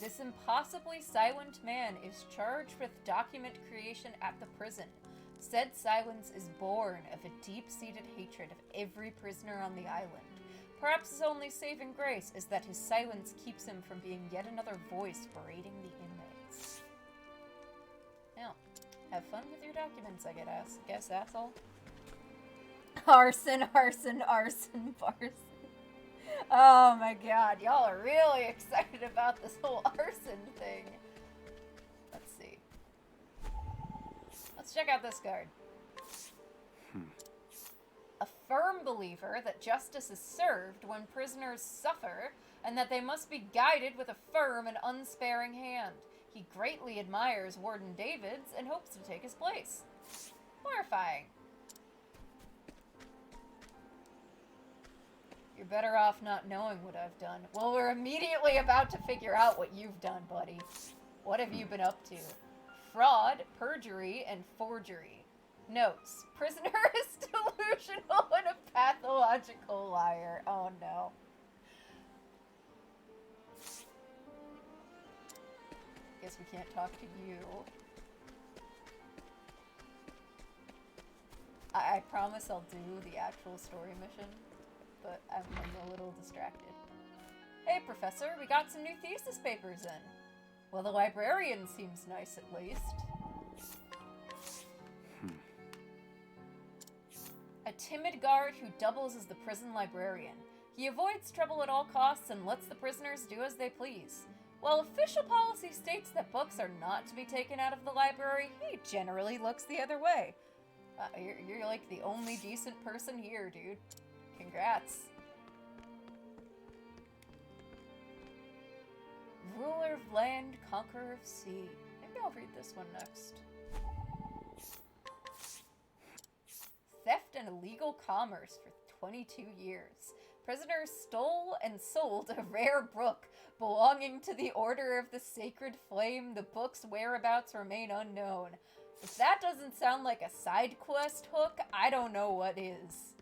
This impossibly silent man is charged with document creation at the prison. Said silence is born of a deep-seated hatred of every prisoner on the island. Perhaps his only saving grace is that his silence keeps him from being yet another voice berating the inmates. Now, have fun with your documents, I guess, asshole. Arson, arson, arson, arson. Oh my god, y'all are really excited about this whole arson thing. Let's see. Let's check out this card. A firm believer that justice is served when prisoners suffer, and that they must be guided with a firm and unsparing hand. He greatly admires Warden Davids and hopes to take his place. Horrifying. You're better off not knowing what I've done. Well, we're immediately about to figure out what you've done, buddy. What have you been up to? Fraud, perjury, and forgery. Notes. Prisoner is delusional and a pathological liar. Oh, no. Guess we can't talk to you. I promise I'll do the actual story mission, but I'm a little distracted. Hey, Professor, we got some new thesis papers in. Well, the librarian seems nice at least. A timid guard who doubles as the prison librarian. He avoids trouble at all costs and lets the prisoners do as they please. While official policy states that books are not to be taken out of the library, he generally looks the other way. You're like the only decent person here, dude. Congrats. Ruler of land, conqueror of sea. Maybe I'll read this one next. Theft and illegal commerce for 22 years. Prisoners stole and sold a rare book belonging to the Order of the Sacred Flame. The book's whereabouts remain unknown. If that doesn't sound like a side quest hook, I don't know what is.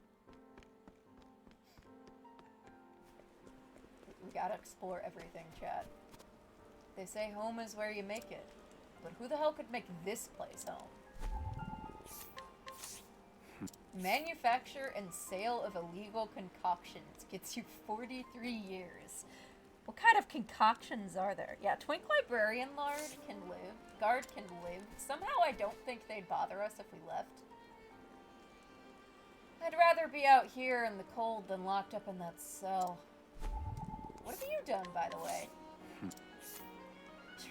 We gotta explore everything, chat. They say home is where you make it. But who the hell could make this place home? Manufacture and sale of illegal concoctions gets you 43 years. What kind of concoctions are there? Yeah, Twink Librarian Guard can live. Somehow I don't think they'd bother us if we left. I'd rather be out here in the cold than locked up in that cell. What have you done, by the way?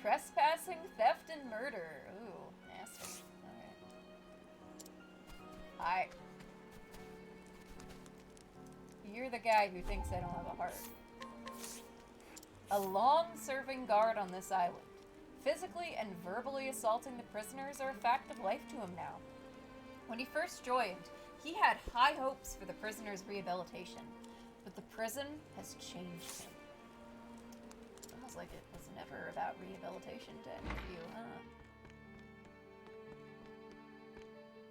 Trespassing, theft, and murder. Ooh, nasty. Alright. Hi. You're the guy who thinks I don't have a heart. A long-serving guard on this island. Physically and verbally assaulting the prisoners are a fact of life to him now. When he first joined, he had high hopes for the prisoners' rehabilitation, but the prison has changed him. Almost like it was never about rehabilitation to any of you, huh?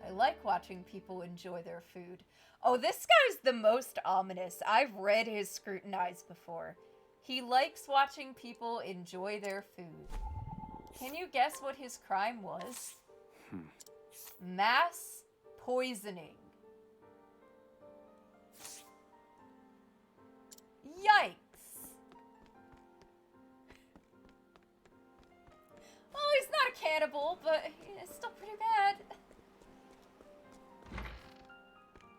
I like watching people enjoy their food. Oh, this guy's the most ominous. I've read his scrutinized before. He likes watching people enjoy their food. Can you guess what his crime was? Mass poisoning. Yikes. Well, he's not a cannibal, but it's still pretty bad.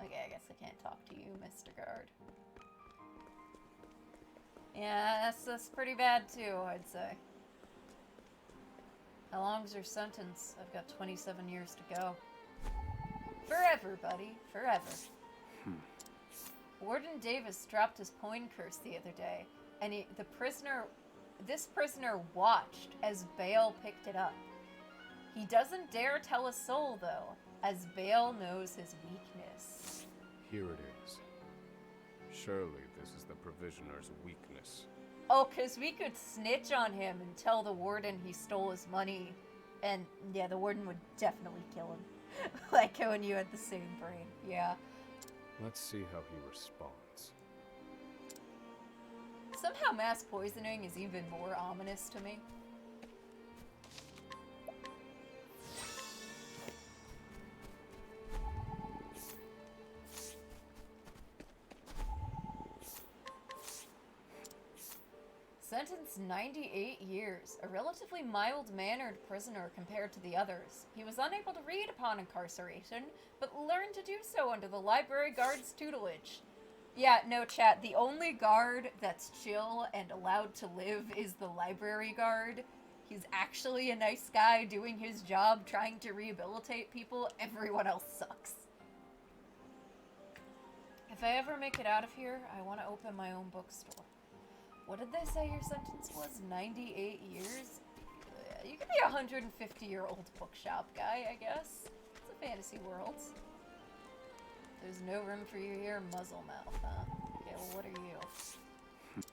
Okay, I guess I can't talk to you, Mr. Guard. Yeah, that's pretty bad too, I'd say. How long's your sentence? I've got 27 years to go. Forever, buddy. Forever. Warden Davis dropped his coin curse the other day, and this prisoner watched as Bale picked it up. He doesn't dare tell a soul, though, as Bale knows his weakness. Here it is. Surely this is the provisioner's weakness. Oh, because we could snitch on him and tell the warden he stole his money. And, yeah, the warden would definitely kill him. Like when you had the same brain. Yeah. Let's see how he responds. Somehow mass poisoning is even more ominous to me. Sentenced 98 years, a relatively mild-mannered prisoner compared to the others. He was unable to read upon incarceration, but learned to do so under the library guard's tutelage. Yeah, no, chat, the only guard that's chill and allowed to live is the library guard. He's actually a nice guy doing his job, trying to rehabilitate people. Everyone else sucks. If I ever make it out of here, I want to open my own bookstore. What did they say your sentence was? 98 years? You could be a 150-year-old bookshop guy, I guess. It's a fantasy world. There's no room for you here, muzzle mouth, huh? Okay, well, what are you?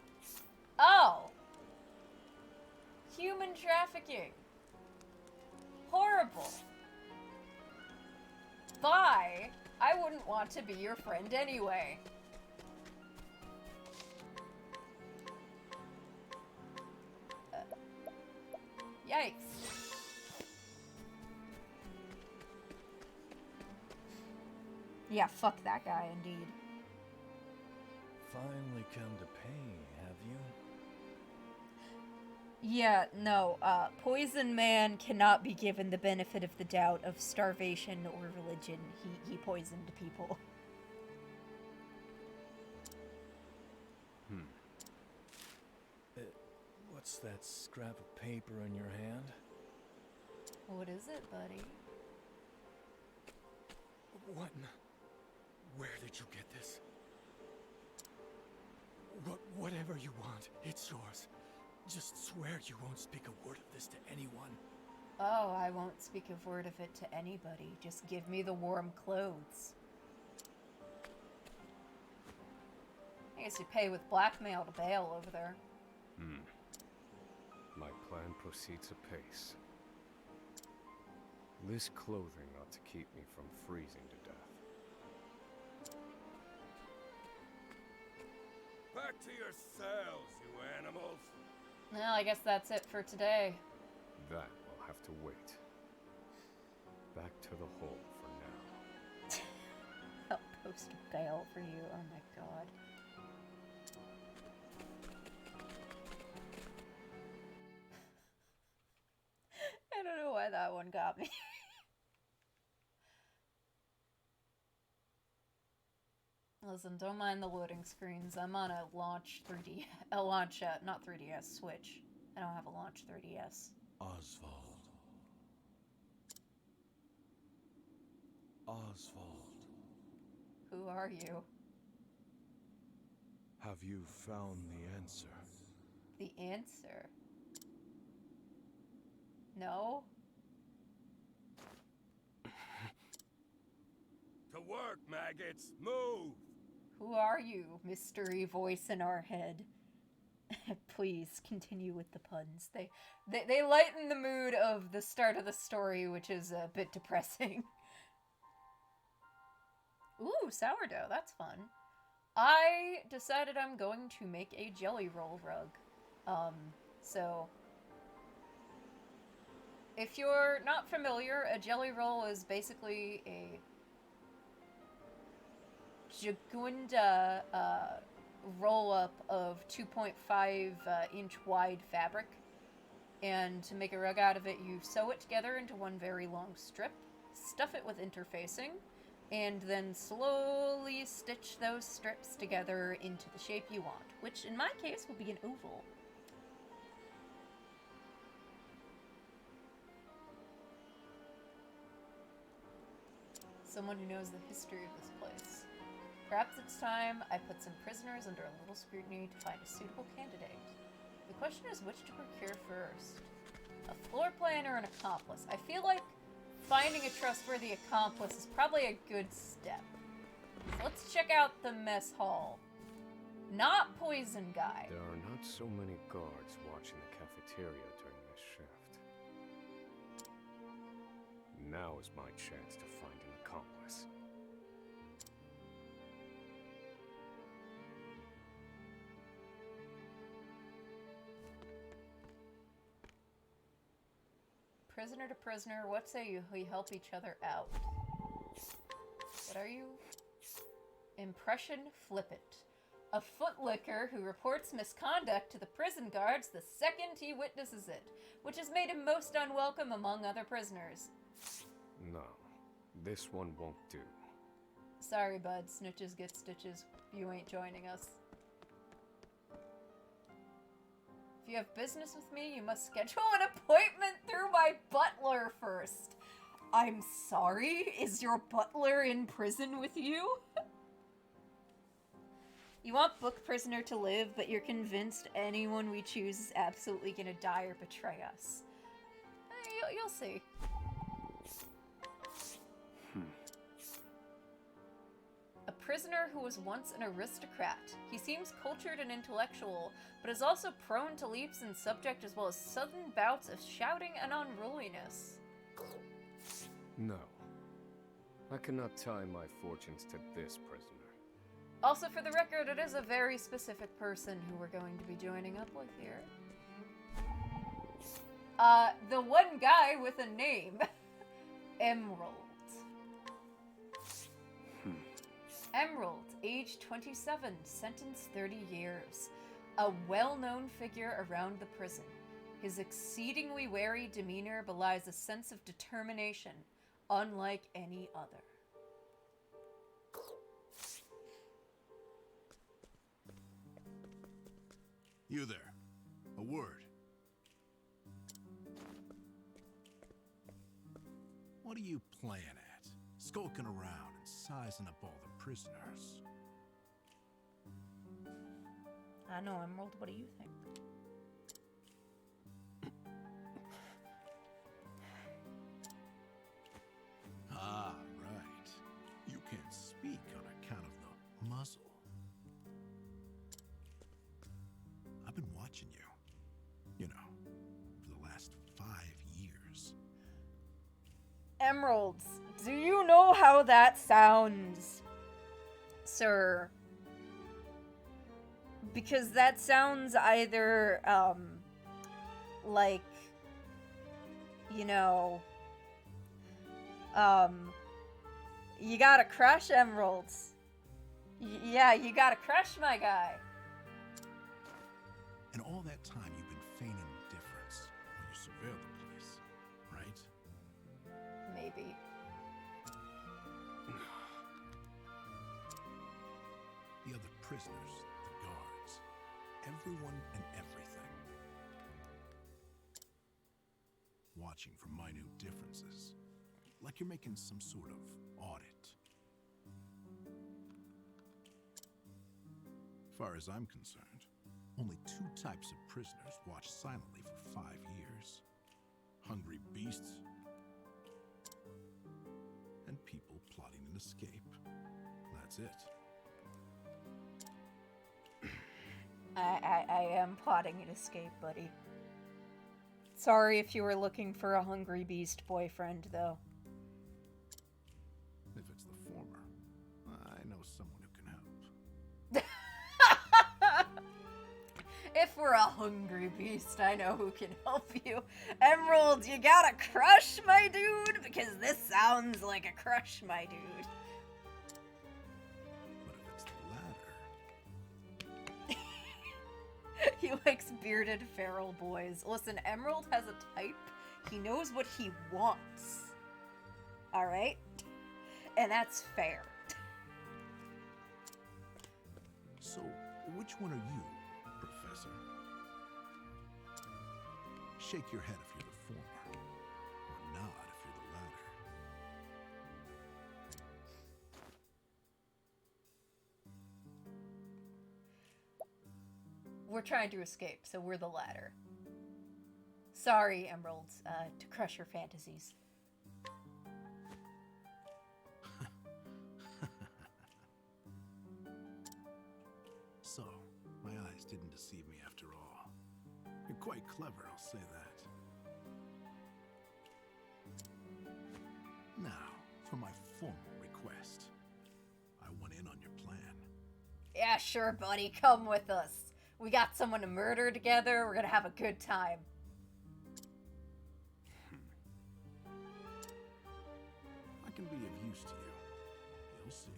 Oh! Human trafficking. Horrible. Bye. I wouldn't want to be your friend anyway. Yikes. Yeah, fuck that guy, indeed. Finally come to pay, have you? Yeah, no, Poison Man cannot be given the benefit of the doubt of starvation or religion. He poisoned people. What's that scrap of paper in your hand? What is it, buddy? What? Where did you get this? Whatever you want, it's yours. Just swear you won't speak a word of this to anyone. Oh, I won't speak a word of it to anybody. Just give me the warm clothes. I guess you pay with blackmail to bail over there. My plan proceeds apace. This clothing ought to keep me from freezing to death. Back to your cells, you animals. Well, I guess that's it for today. That will have to wait. Back to the hole for now. I'll post bail for you. Oh my god. I don't know why that one got me. Listen, don't mind the loading screens. I'm on a launch 3D, not 3DS, Switch. I don't have a launch 3DS. Oswald. Oswald. Who are you? Have you found the answer? The answer? No? To work, maggots! Move! Who are you, mystery voice in our head? Please continue with the puns. They lighten the mood of the start of the story, which is a bit depressing. Ooh, sourdough. That's fun. I decided I'm going to make a jelly roll rug. So if you're not familiar, a jelly roll is basically a Jagunda roll-up of 2.5 inch wide fabric. And to make a rug out of it, you sew it together into one very long strip, stuff it with interfacing, and then slowly stitch those strips together into the shape you want, which in my case will be an oval. Someone who knows the history of this place. Perhaps it's time I put some prisoners under a little scrutiny to find a suitable candidate. The question is which to procure first. A floor plan or an accomplice? I feel like finding a trustworthy accomplice is probably a good step. So let's check out the mess hall. Not Poison Guy. There are not so many guards watching the cafeteria during this shift. Now is my chance to find an accomplice. Prisoner to prisoner, what say you we help each other out? What are you? Impression Flippant. A footlicker who reports misconduct to the prison guards the second he witnesses it, which has made him most unwelcome among other prisoners. No, this one won't do. Sorry, bud. Snitches get stitches. You ain't joining us. If you have business with me, you must schedule an appointment through my butler first. I'm sorry? Is your butler in prison with you? You want book prisoner to live, but you're convinced anyone we choose is absolutely gonna die or betray us. You'll see. A prisoner who was once an aristocrat. He seems cultured and intellectual, but is also prone to leaps in subject as well as sudden bouts of shouting and unruliness. No. I cannot tie my fortunes to this prisoner. Also, for the record, it is a very specific person who we're going to be joining up with here. The one guy with a name. Emerald. Emerald, age 27, sentence 30 years. A well-known figure around the prison. His exceedingly wary demeanor belies a sense of determination, unlike any other. You there. A word. What are you playing at? Skulking around and sizing up all the prisoners. I know, Emerald. What do you think? Ah, right. You can't speak on account of the muzzle. I've been watching you. You know, for the last 5 years. Emeralds, do you know how that sounds, sir? Because that sounds either, like, you know, you gotta crush Emeralds. Yeah, you gotta crush my guy. And all that time you've been feigning indifference when you surveilled the place, right? Maybe. The other prisoners, the guards, everyone and everything. Watching for minute differences, like you're making some sort of audit. Far as I'm concerned, only 2 types of prisoners watch silently for 5 years. Hungry beasts and people plotting an escape. That's it. I am plotting an escape, buddy. Sorry if you were looking for a hungry beast boyfriend, though. If it's the former, I know someone who can help. If we're a hungry beast, I know who can help you. Emerald, you gotta crush my dude, because this sounds like a crush my dude. But if it's the latter, He likes bearded feral boys. Listen, Emerald has a type. He knows what he wants. Alright? And that's fair. so which one are you, Professor? Shake your head if you're the former, or nod if you're the latter. We're trying to escape, so we're the latter. Sorry, Emeralds, to crush your fantasies. So, my eyes didn't deceive me after all. You're quite clever, I'll say that. Now, for my formal request. I want in on your plan. Yeah, sure, buddy. Come with us. We got someone to murder together. We're gonna have a good time. I can be of use to you. You'll see.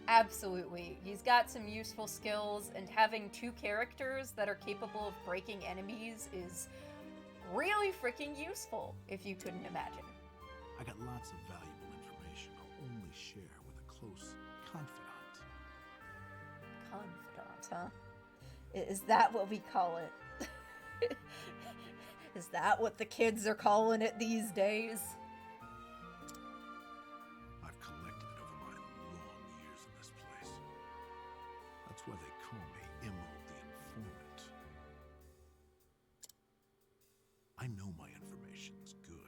Absolutely. He's got some useful skills, and having two characters that are capable of breaking enemies is really freaking useful, if you couldn't imagine. I got lots of valuable information I'll only share with a close confidant. Confidant, huh? Is that what we call it? Is that what the kids are calling it these days? I've collected it over my long years in this place. That's why they call me Emerald the Informant. I know my information's good.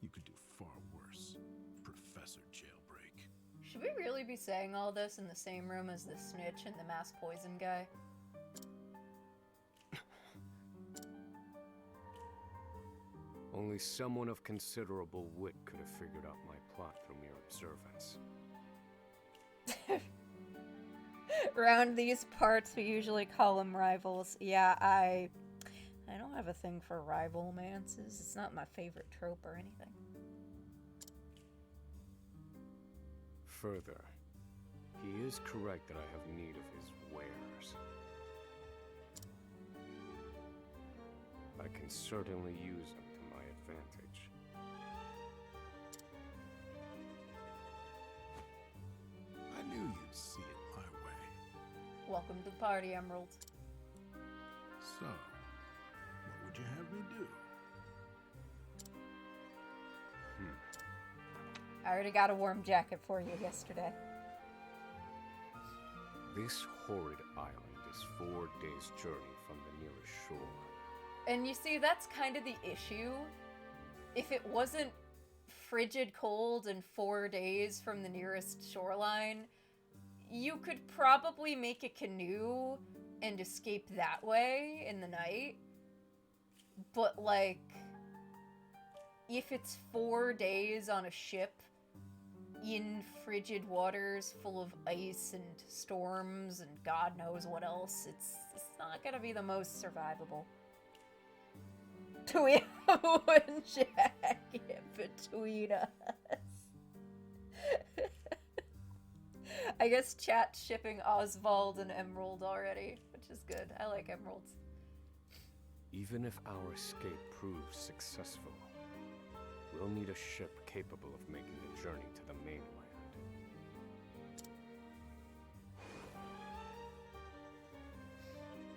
You could do far worse, Professor Jailbreak. Should we really be saying all this in the same room as the snitch and the mass poison guy? Only someone of considerable wit could have figured out my plot through mere observance. Around these parts, we usually call them rivals. Yeah, I don't have a thing for rivalmances. It's not my favorite trope or anything. Further, he is correct that I have need of his wares. I can certainly use them to my advantage. I knew you'd see it my way. Welcome to the party, Emerald. So, what would you have me do? I already got a warm jacket for you yesterday. This horrid island is 4 days' journey from the nearest shore. And you see, that's kind of the issue. If it wasn't frigid cold and 4 days from the nearest shoreline, you could probably make a canoe and escape that way in the night. But, like, if it's 4 days on a ship in frigid waters full of ice and storms and God knows what else, it's not gonna be the most survivable. Do we have one jacket between us? I guess chat's shipping Oswald and Emerald already, which is good. I like Emeralds. Even if our escape proves successful, we'll need a ship capable of making the journey to the mainland.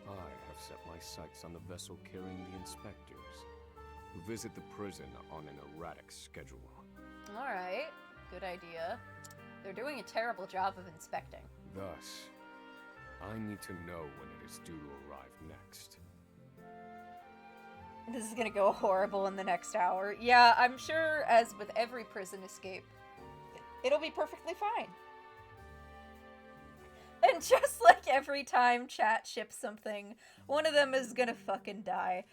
I have set my sights on the vessel carrying the inspectors, who visit the prison on an erratic schedule. Alright, good idea. They're doing a terrible job of inspecting. Thus, I need to know when it is due to arrive next. This is gonna go horrible in the next hour. Yeah, I'm sure, as with every prison escape, it'll be perfectly fine. And just like every time chat ships something, one of them is gonna fucking die.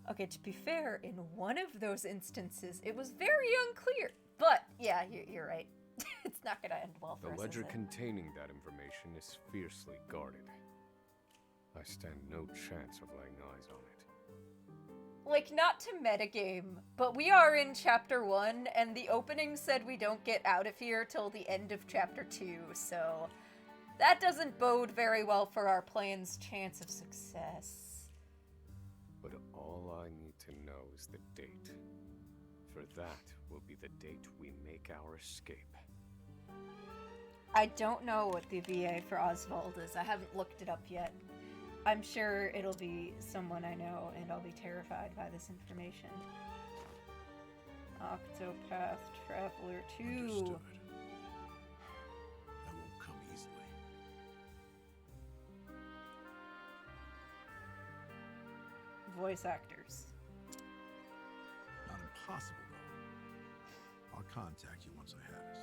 Okay, to be fair, in one of those instances, it was very unclear. But, yeah, you're right. It's not gonna end well for us, The ledger is it? containing that information is fiercely guarded. I stand no chance of laying eyes on it. Like, not to metagame, but we are in Chapter 1, and the opening said we don't get out of here till the end of Chapter 2, so that doesn't bode very well for our plan's chance of success. But all I need to know is the date. For that will be the date we make our escape. I don't know what the VA for Oswald is. I haven't looked it up yet. I'm sure it'll be someone I know, and I'll be terrified by this information. Octopath Traveler II. Understood. That won't come easily. Voice actors. Not impossible, though. I'll contact you once I have it.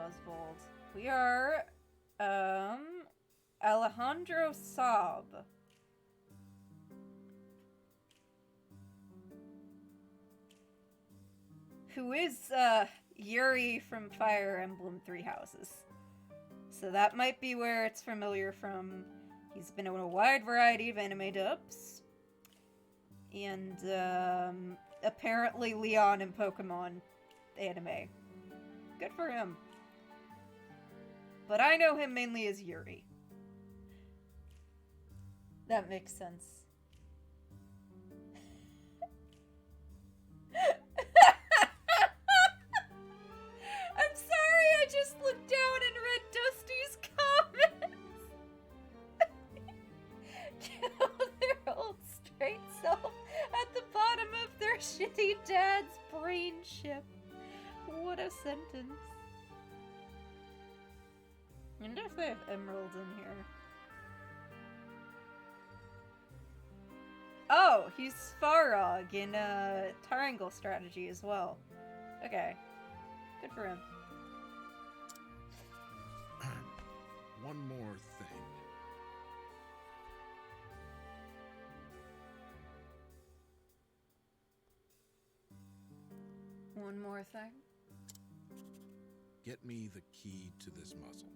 Oswald. We are, Alejandro Saab. Who is, Yuri from Fire Emblem Three Houses. So that might be where it's familiar from. He's been in a wide variety of anime dubs. And, apparently Leon in Pokemon anime. Good for him. But I know him mainly as Yuri. That makes sense. I'm sorry, I just looked down and read Dusty's comments. Kill their old straight self at the bottom of their shitty dad's brain ship. What a sentence. I wonder if they have emeralds in here. Oh, he's Farog in Triangle Strategy as well. Okay. Good for him. One more thing. One more thing. Get me the key to this muzzle.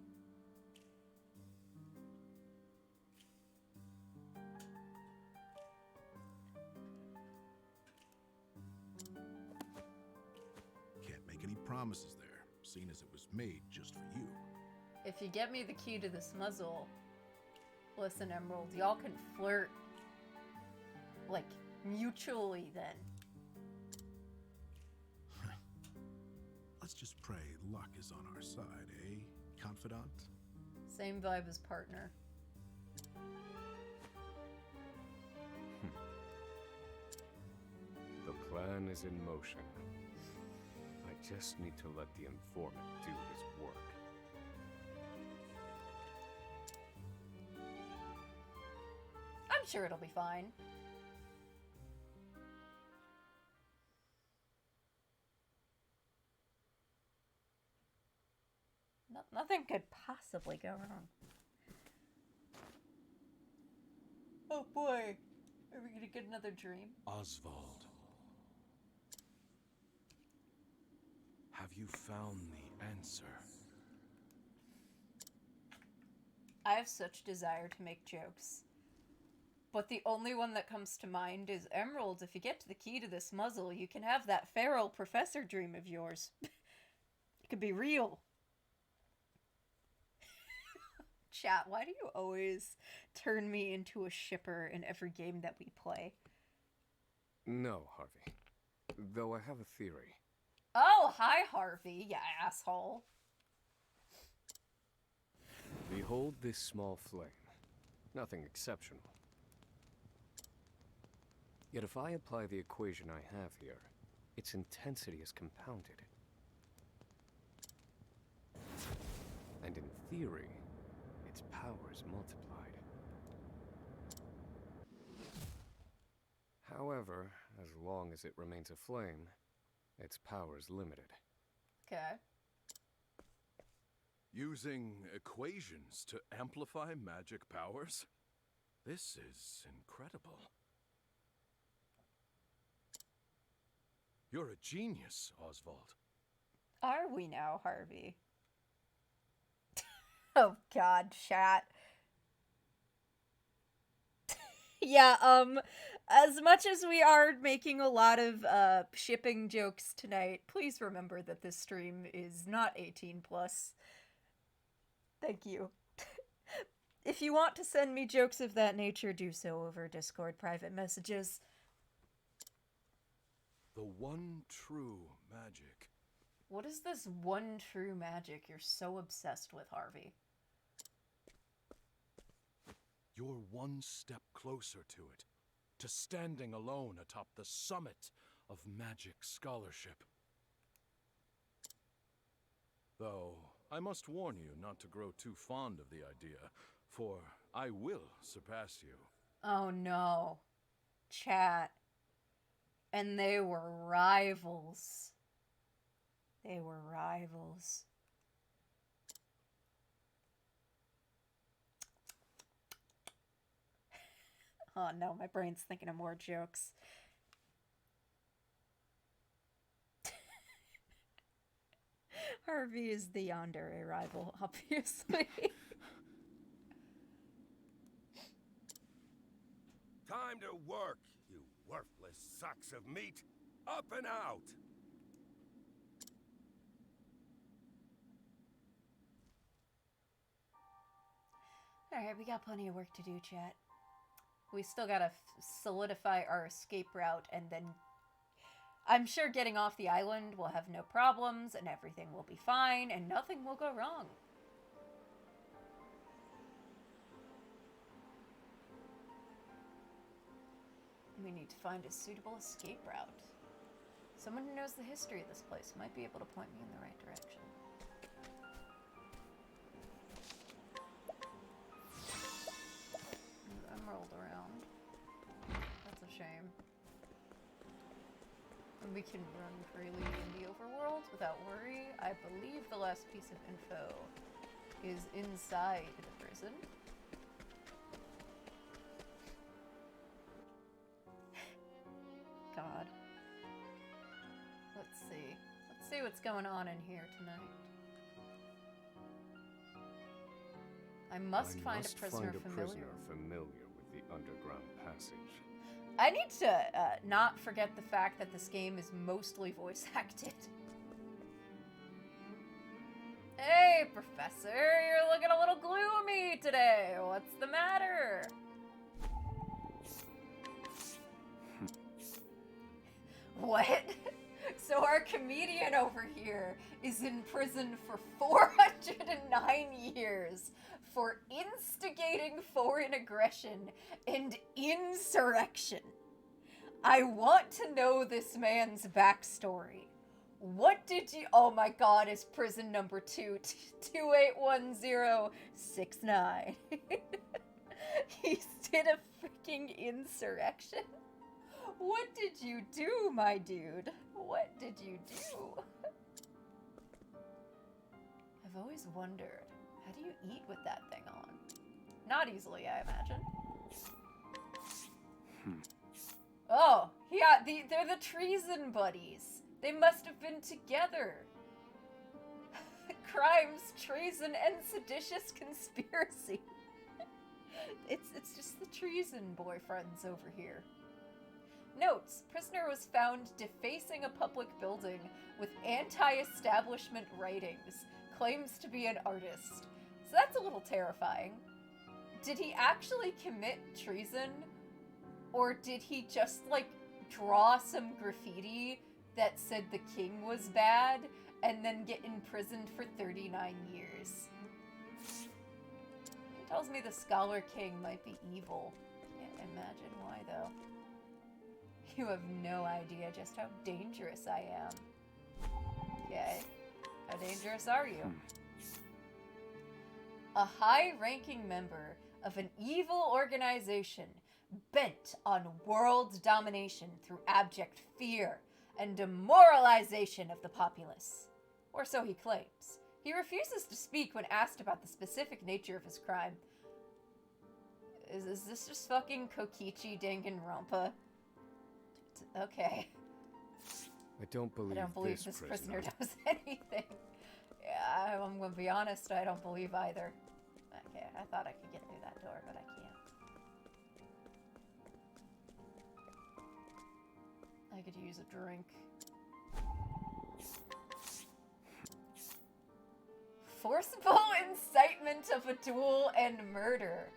Can't make any promises there, seeing as it was made just for you. If you get me the key to this muzzle, listen, Emerald, y'all can flirt, like, mutually then. Let's just pray luck is on our side, eh, confidant? Same vibe as partner. The plan is in motion. I just need to let the informant do his work. I'm sure it'll be fine. Nothing could possibly go wrong. Oh boy. Are we gonna get another dream? Oswald. Have you found the answer? I have such desire to make jokes. But the only one that comes to mind is Emerald. If you get to the key to this muzzle, you can have that feral professor dream of yours. It could be real. Chat, why do you always turn me into a shipper in every game that we play? No, Harvey. Though I have a theory. Oh, hi, Harvey, you asshole. Behold this small flame. Nothing exceptional. Yet if I apply the equation I have here, its intensity is compounded. And in theory, its power is multiplied. However, as long as it remains a flame, its power is limited. Okay. Using equations to amplify magic powers? This is incredible. You're a genius, Oswald. Are we now, Harvey? Oh god, chat. Yeah, as much as we are making a lot of shipping jokes tonight, please remember that this stream is not 18 plus. Thank you. If you want to send me jokes of that nature, do so over Discord private messages. The one true magic. What is this one true magic you're so obsessed with, Harvey? You're one step closer to it, to standing alone atop the summit of magic scholarship. Though, I must warn you not to grow too fond of the idea, for I will surpass you. Oh no. Chat. And they were rivals. They were rivals. Oh no, my brain's thinking of more jokes. Harvey is the yandere rival, obviously. Time to work, you worthless sacks of meat. Up and out! Alright, we got plenty of work to do, chat. We still gotta solidify our escape route, and then I'm sure getting off the island will have no problems, and everything will be fine, and nothing will go wrong. We need to find a suitable escape route. Someone who knows the history of this place might be able to point me in the right direction. There's emerald around. That's a shame. And we can run freely in the overworld without worry. I believe the last piece of info is inside the prison. God. Let's see. Let's see what's going on in here tonight. I must find a prisoner familiar with the underground passage. I need to not forget the fact that this game is mostly voice acted. Hey, Professor, you're looking a little gloomy today. What's the matter? What? So our comedian over here is in prison for 409 years for instigating foreign aggression and insurrection. I want to know this man's backstory. What did you... Oh my god, is prison number 281069. He did a freaking insurrection? What did you do, my dude? What did you do? I've always wondered, how do you eat with that thing on? Not easily, I imagine. Oh, yeah, they're the treason buddies. They must have been together. Crimes, treason, and seditious conspiracy. It's just the treason boyfriends over here. Notes, prisoner was found defacing a public building with anti-establishment writings. Claims to be an artist. So that's a little terrifying. Did he actually commit treason? Or did he just, like, draw some graffiti that said the king was bad and then get imprisoned for 39 years? It tells me the Scholar King might be evil. Can't imagine why, though. You have no idea just how dangerous I am. Okay. How dangerous are you? A high-ranking member of an evil organization bent on world domination through abject fear and demoralization of the populace. Or so he claims. He refuses to speak when asked about the specific nature of his crime. Is this just fucking Kokichi Danganronpa? Okay. I don't believe this prisoner knows anything. Yeah, I'm gonna be honest, I don't believe either. Okay, I thought I could get through that door, but I can't. I could use a drink. Forcible incitement of a duel and murder.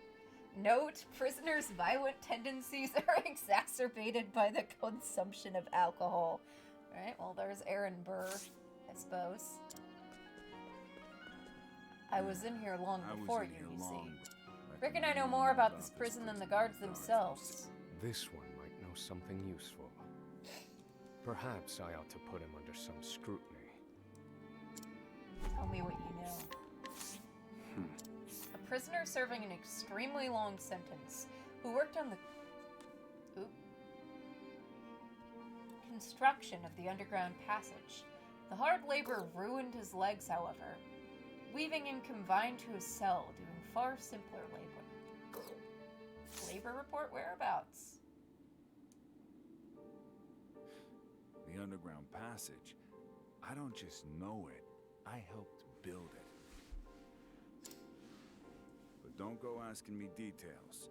Note, prisoners' violent tendencies are exacerbated by the consumption of alcohol. Alright, well, there's Aaron Burr, I suppose. I was in here long before you see. Rick and I know more about this prison than the guards themselves. This one might know something useful. Perhaps I ought to put him under some scrutiny. Tell me what you know. A prisoner serving an extremely long sentence who worked on the construction of the underground passage. The hard labor ruined his legs, however, leaving him confined to his cell doing far simpler labor. labor report whereabouts? The underground passage. I don't just know it. I helped build it. But don't go asking me details.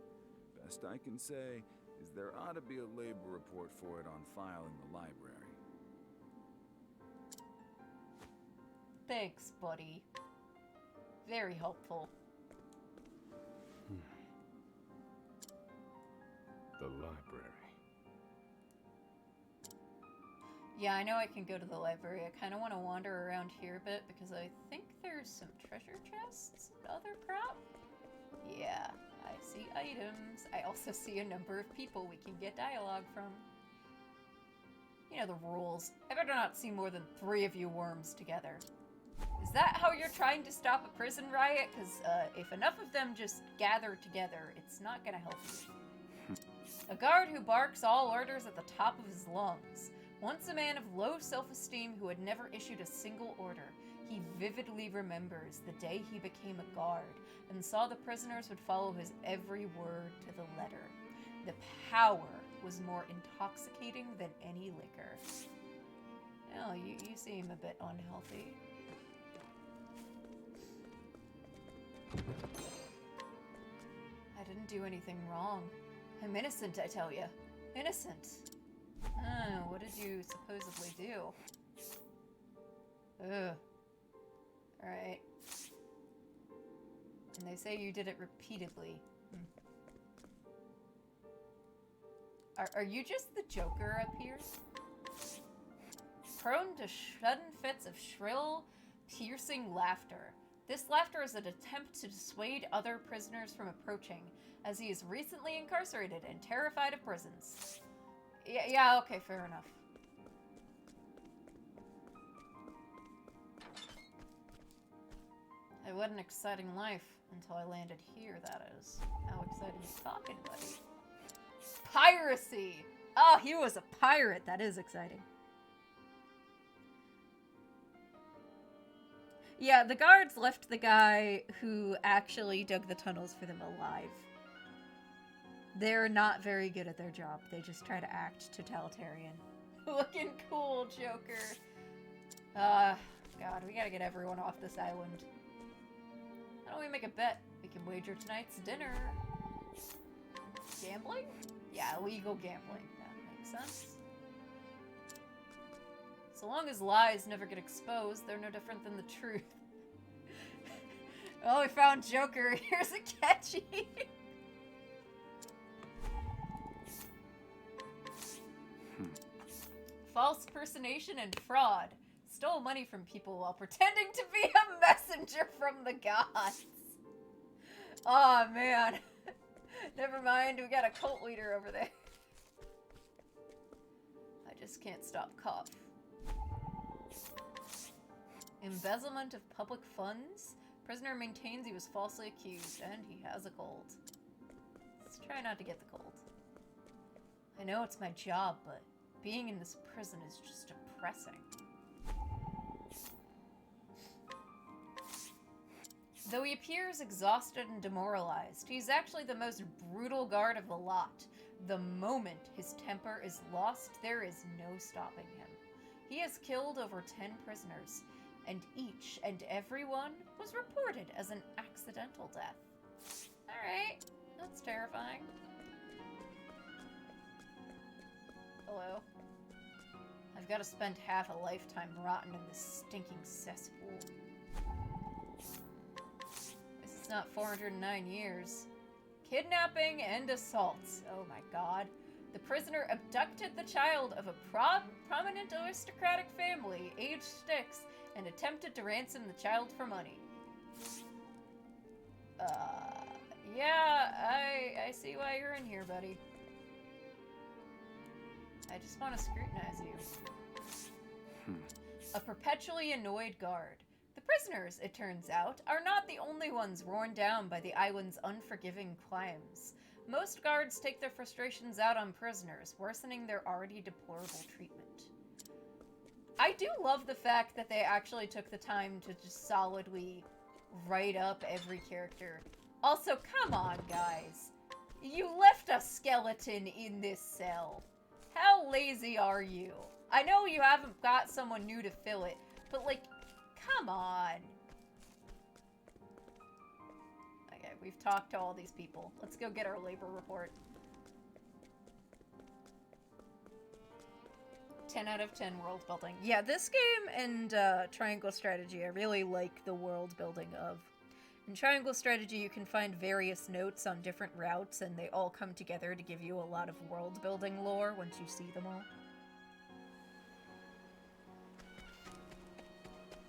Best I can say is there ought to be a labor report for it on file in the library. Thanks, buddy. Very helpful. The library. Yeah, I know I can go to the library. I kind of want to wander around here a bit because I think there's some treasure chests and other crap. Yeah, I see items. I also see a number of people we can get dialogue from. You know the rules. I better not see more than 3 of you worms together. Is that how you're trying to stop a prison riot? Because if enough of them just gather together, it's not going to help you. A guard who barks all orders at the top of his lungs. Once a man of low self-esteem who had never issued a single order, he vividly remembers the day he became a guard and saw the prisoners would follow his every word to the letter. The power was more intoxicating than any liquor. Well, you seem a bit unhealthy. I didn't do anything wrong. I'm innocent, I tell you. Innocent. What did you supposedly do? Ugh. Alright. And they say you did it repeatedly. Are you just the Joker up here? Prone to sudden fits of shrill, piercing laughter. This laughter is an attempt to dissuade other prisoners from approaching, as he is recently incarcerated and terrified of prisons. Yeah, okay, fair enough. I led an exciting life until I landed here, that is. How exciting is talking, buddy? Piracy! Oh, he was a pirate. That is exciting. Yeah, the guards left the guy who actually dug the tunnels for them alive. They're not very good at their job. They just try to act totalitarian. Looking cool, Joker. God, we gotta get everyone off this island. Why don't we make a bet? We can wager tonight's dinner. Gambling? Yeah, illegal gambling. That makes sense. So long as lies never get exposed, they're no different than the truth. Oh, we found Joker. Here's a catchy. False personation and fraud. Stole money from people while pretending to be a messenger from the gods. Oh, man. Never mind, we got a cult leader over there. I just can't stop cough. Embezzlement of public funds? Prisoner maintains he was falsely accused, and he has a cold. Let's try not to get the cold. I know it's my job, but being in this prison is just depressing. Though he appears exhausted and demoralized, he's actually the most brutal guard of the lot. The moment his temper is lost, there is no stopping him. He has killed over 10 prisoners, and each and every one was reported as an accidental death. Alright, that's terrifying. Hello. I've got to spend half a lifetime rotten in this stinking cesspool. This is not 409 years. Kidnapping and assaults. Oh my god. The prisoner abducted the child of a prominent aristocratic family, aged 6, and attempted to ransom the child for money. Yeah, I see why you're in here, buddy. I just want to scrutinize you. A perpetually annoyed guard. The prisoners, it turns out, are not the only ones worn down by the island's unforgiving crimes. Most guards take their frustrations out on prisoners, worsening their already deplorable treatment. I do love the fact that they actually took the time to just solidly write up every character. Also, come on, guys. You left a skeleton in this cell. How lazy are you? I know you haven't got someone new to fill it, but like, come on. Okay, we've talked to all these people. Let's go get our labor report. 10 out of 10 world building. Yeah, this game and Triangle Strategy, I really like the world building of. In Triangle Strategy, you can find various notes on different routes, and they all come together to give you a lot of world building lore once you see them all.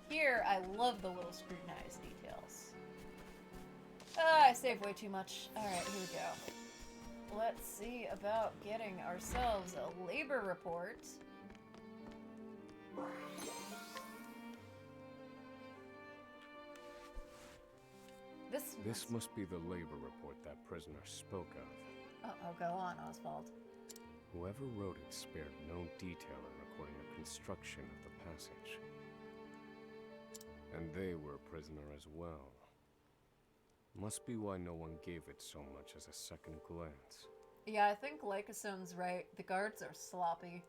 Here, I love the little scrutinized details. I saved way too much. Alright, here we go. Let's see about getting ourselves a labor report. This must be the labor report that prisoner spoke of. Oh, go on, Oswald. Whoever wrote it spared no detail in recording the construction of the passage. And they were a prisoner as well. Must be why no one gave it so much as a second glance. Yeah, I think Lycosone's right. The guards are sloppy.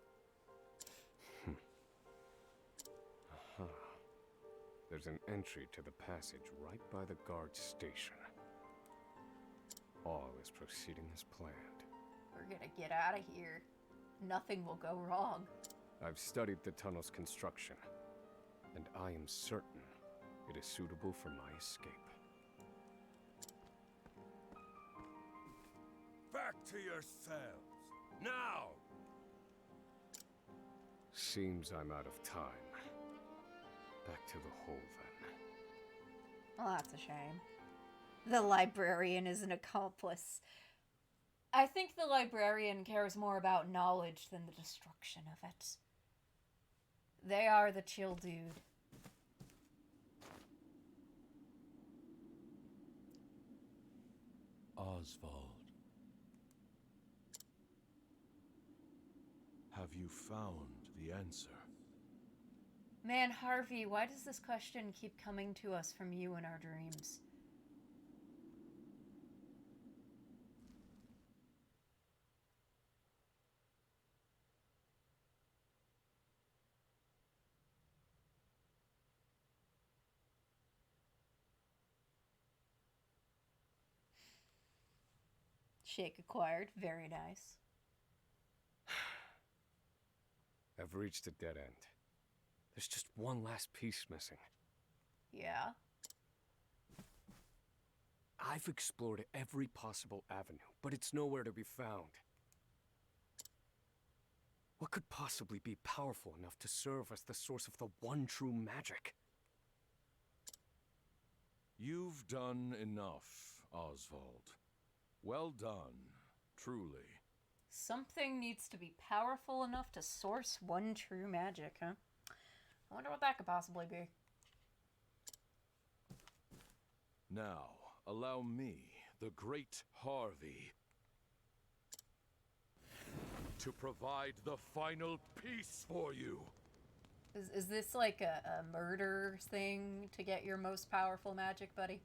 Aha. There's an entry to the passage right by the guard station. All is proceeding as planned. We're gonna get out of here. Nothing will go wrong. I've studied the tunnel's construction, and I am certain it is suitable for my escape. Back to yourselves, now! Seems I'm out of time. Back to the hole, then. Well, that's a shame. The librarian is an accomplice. I think the librarian cares more about knowledge than the destruction of it. They are the chill dude. Oswald. Have you found the answer? Man, Harvey, why does this question keep coming to us from you in our dreams? Shake acquired. Very nice. I've reached a dead end. There's just one last piece missing. Yeah? I've explored every possible avenue, but it's nowhere to be found. What could possibly be powerful enough to serve as the source of the one true magic? You've done enough, Oswald. Well done, truly. Something needs to be powerful enough to source one true magic, huh? I wonder what that could possibly be. Now, allow me, the great Harvey, to provide the final piece for you. Is this like a murder thing to get your most powerful magic, buddy?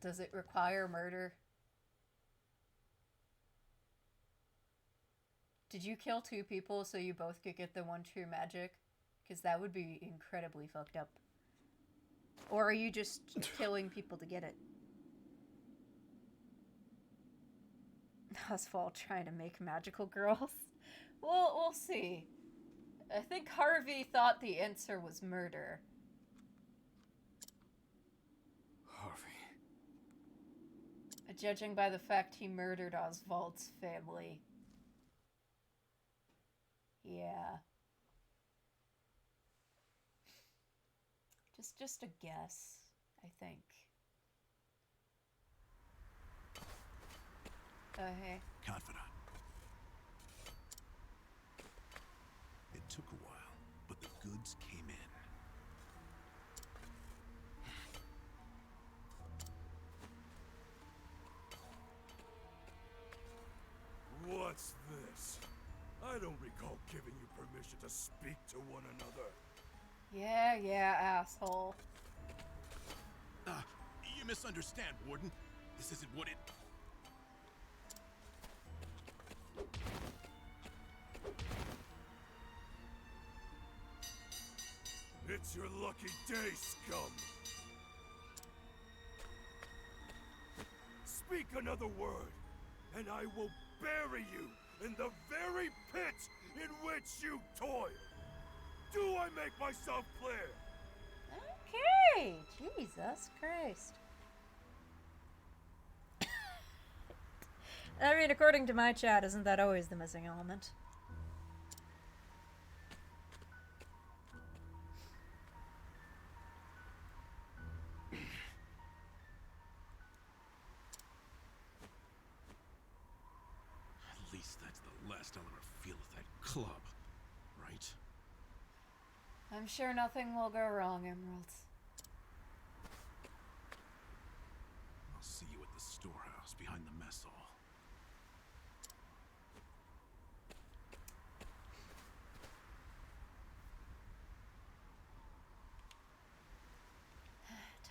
Does it require murder? Did you kill two people so you both could get the one true magic? Because that would be incredibly fucked up. Or are you just killing people to get it? Oswald trying to make magical girls? Well, we'll see. I think Harvey thought the answer was murder. Harvey. Judging by the fact he murdered Oswald's family. Yeah. Just a guess, I think. Oh, hey. Confidant. It took a while, but the goods came in. What's this? I don't recall giving you permission to speak to one another. Yeah, asshole. You misunderstand, Warden. This isn't what it... It's your lucky day, scum! Speak another word, and I will bury you in the very pit in which you toil! Do I make myself clear? Okay, Jesus Christ. I mean, according to my chat, isn't that always the missing element? At least that's the last I'll ever feel with that club, right? I'm sure nothing will go wrong, Emeralds. I'll see you at the storehouse behind the mess hall.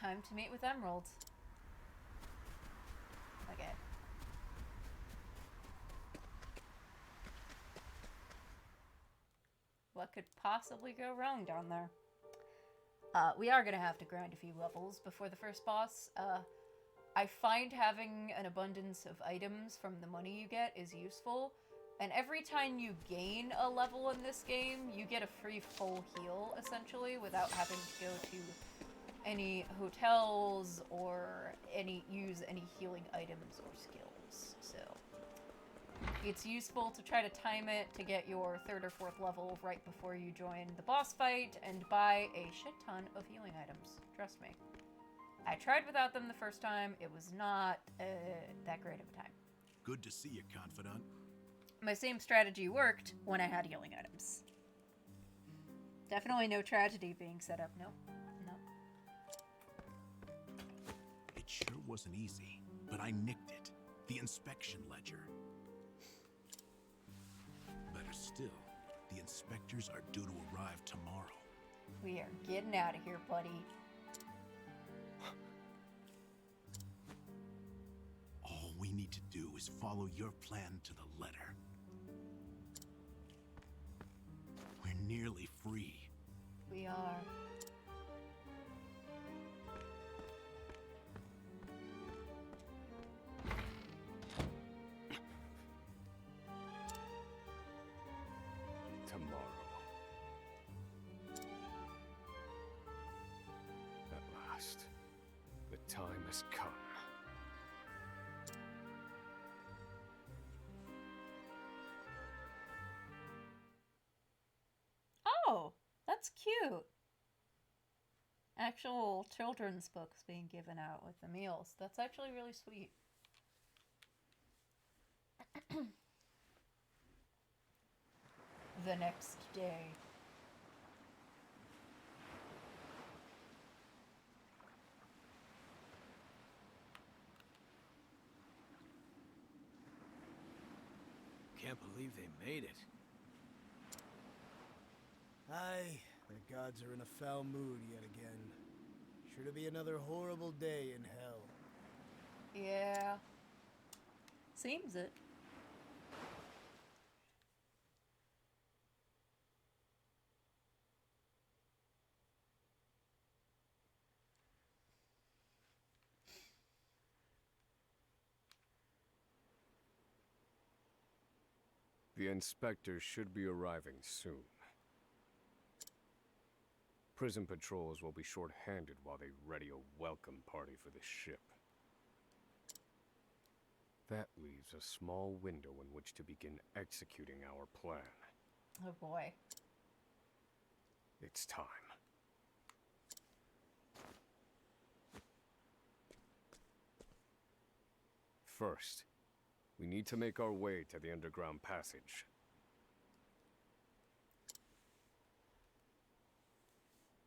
Time to meet with Emeralds. Okay. What could possibly go wrong down there? We are gonna have to grind a few levels before the first boss. I find having an abundance of items from the money you get is useful, and every time you gain a level in this game, you get a free full heal, essentially, without having to go to any hotels or use any healing items or skills. So it's useful to try to time it to get your 3rd or 4th level right before you join the boss fight and buy a shit ton of healing items. Trust me. I tried without them the first time. It was not that great of a time. Good to see you, Confidant. My same strategy worked when I had healing items. Definitely no tragedy being set up. Nope. It sure wasn't easy, but I nicked it. The inspection ledger. Better still, the inspectors are due to arrive tomorrow. We are getting out of here, buddy. All we need to do is follow your plan to the letter. We're nearly free. We are. Tomorrow. At last, the time has come. Oh, that's cute. Actual children's books being given out with the meals. That's actually really sweet. The next day. Can't believe they made it. Aye, the gods are in a foul mood yet again. Sure to be another horrible day in hell. Yeah. Seems it. The inspectors should be arriving soon. Prison patrols will be short-handed while they ready a welcome party for the ship. That leaves a small window in which to begin executing our plan. Oh boy. It's time. First, we need to make our way to the underground passage.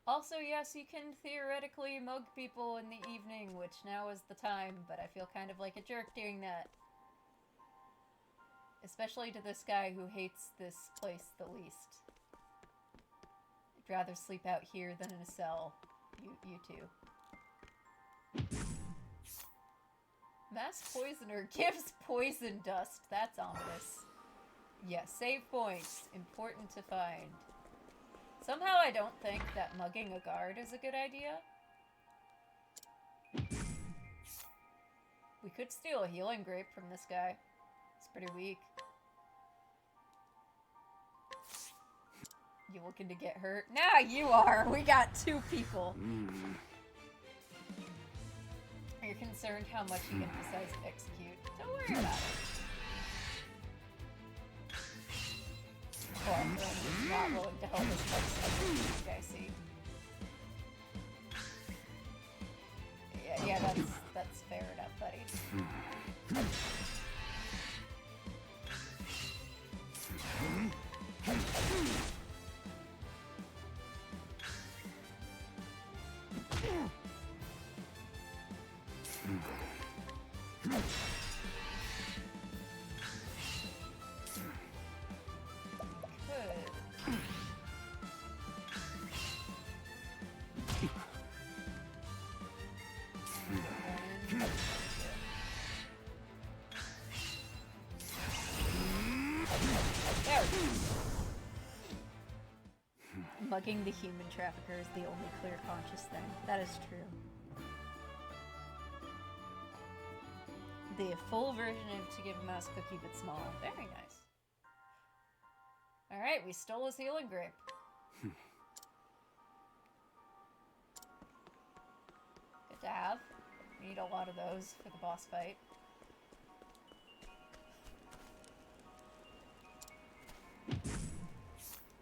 Also, yes, you can theoretically mug people in the evening, which now is the time, but I feel kind of like a jerk doing that. Especially to this guy who hates this place the least. I'd rather sleep out here than in a cell. You too. Mass poisoner gives poison dust. That's ominous. Yes, save points. Important to find. Somehow I don't think that mugging a guard is a good idea. We could steal a healing grape from this guy. It's pretty weak. You looking to get hurt? Nah, you are! We got 2 people. You're concerned how much you emphasize execute. Don't worry about it. Well, he's not willing to help as much as I see. Yeah, that's fair enough, buddy. Mugging the human trafficker is the only clear conscious thing. That is true. The full version of To Give a Mouse Cookie but small. Very nice. Alright, we stole his healing grape. Good to have. We need a lot of those for the boss fight.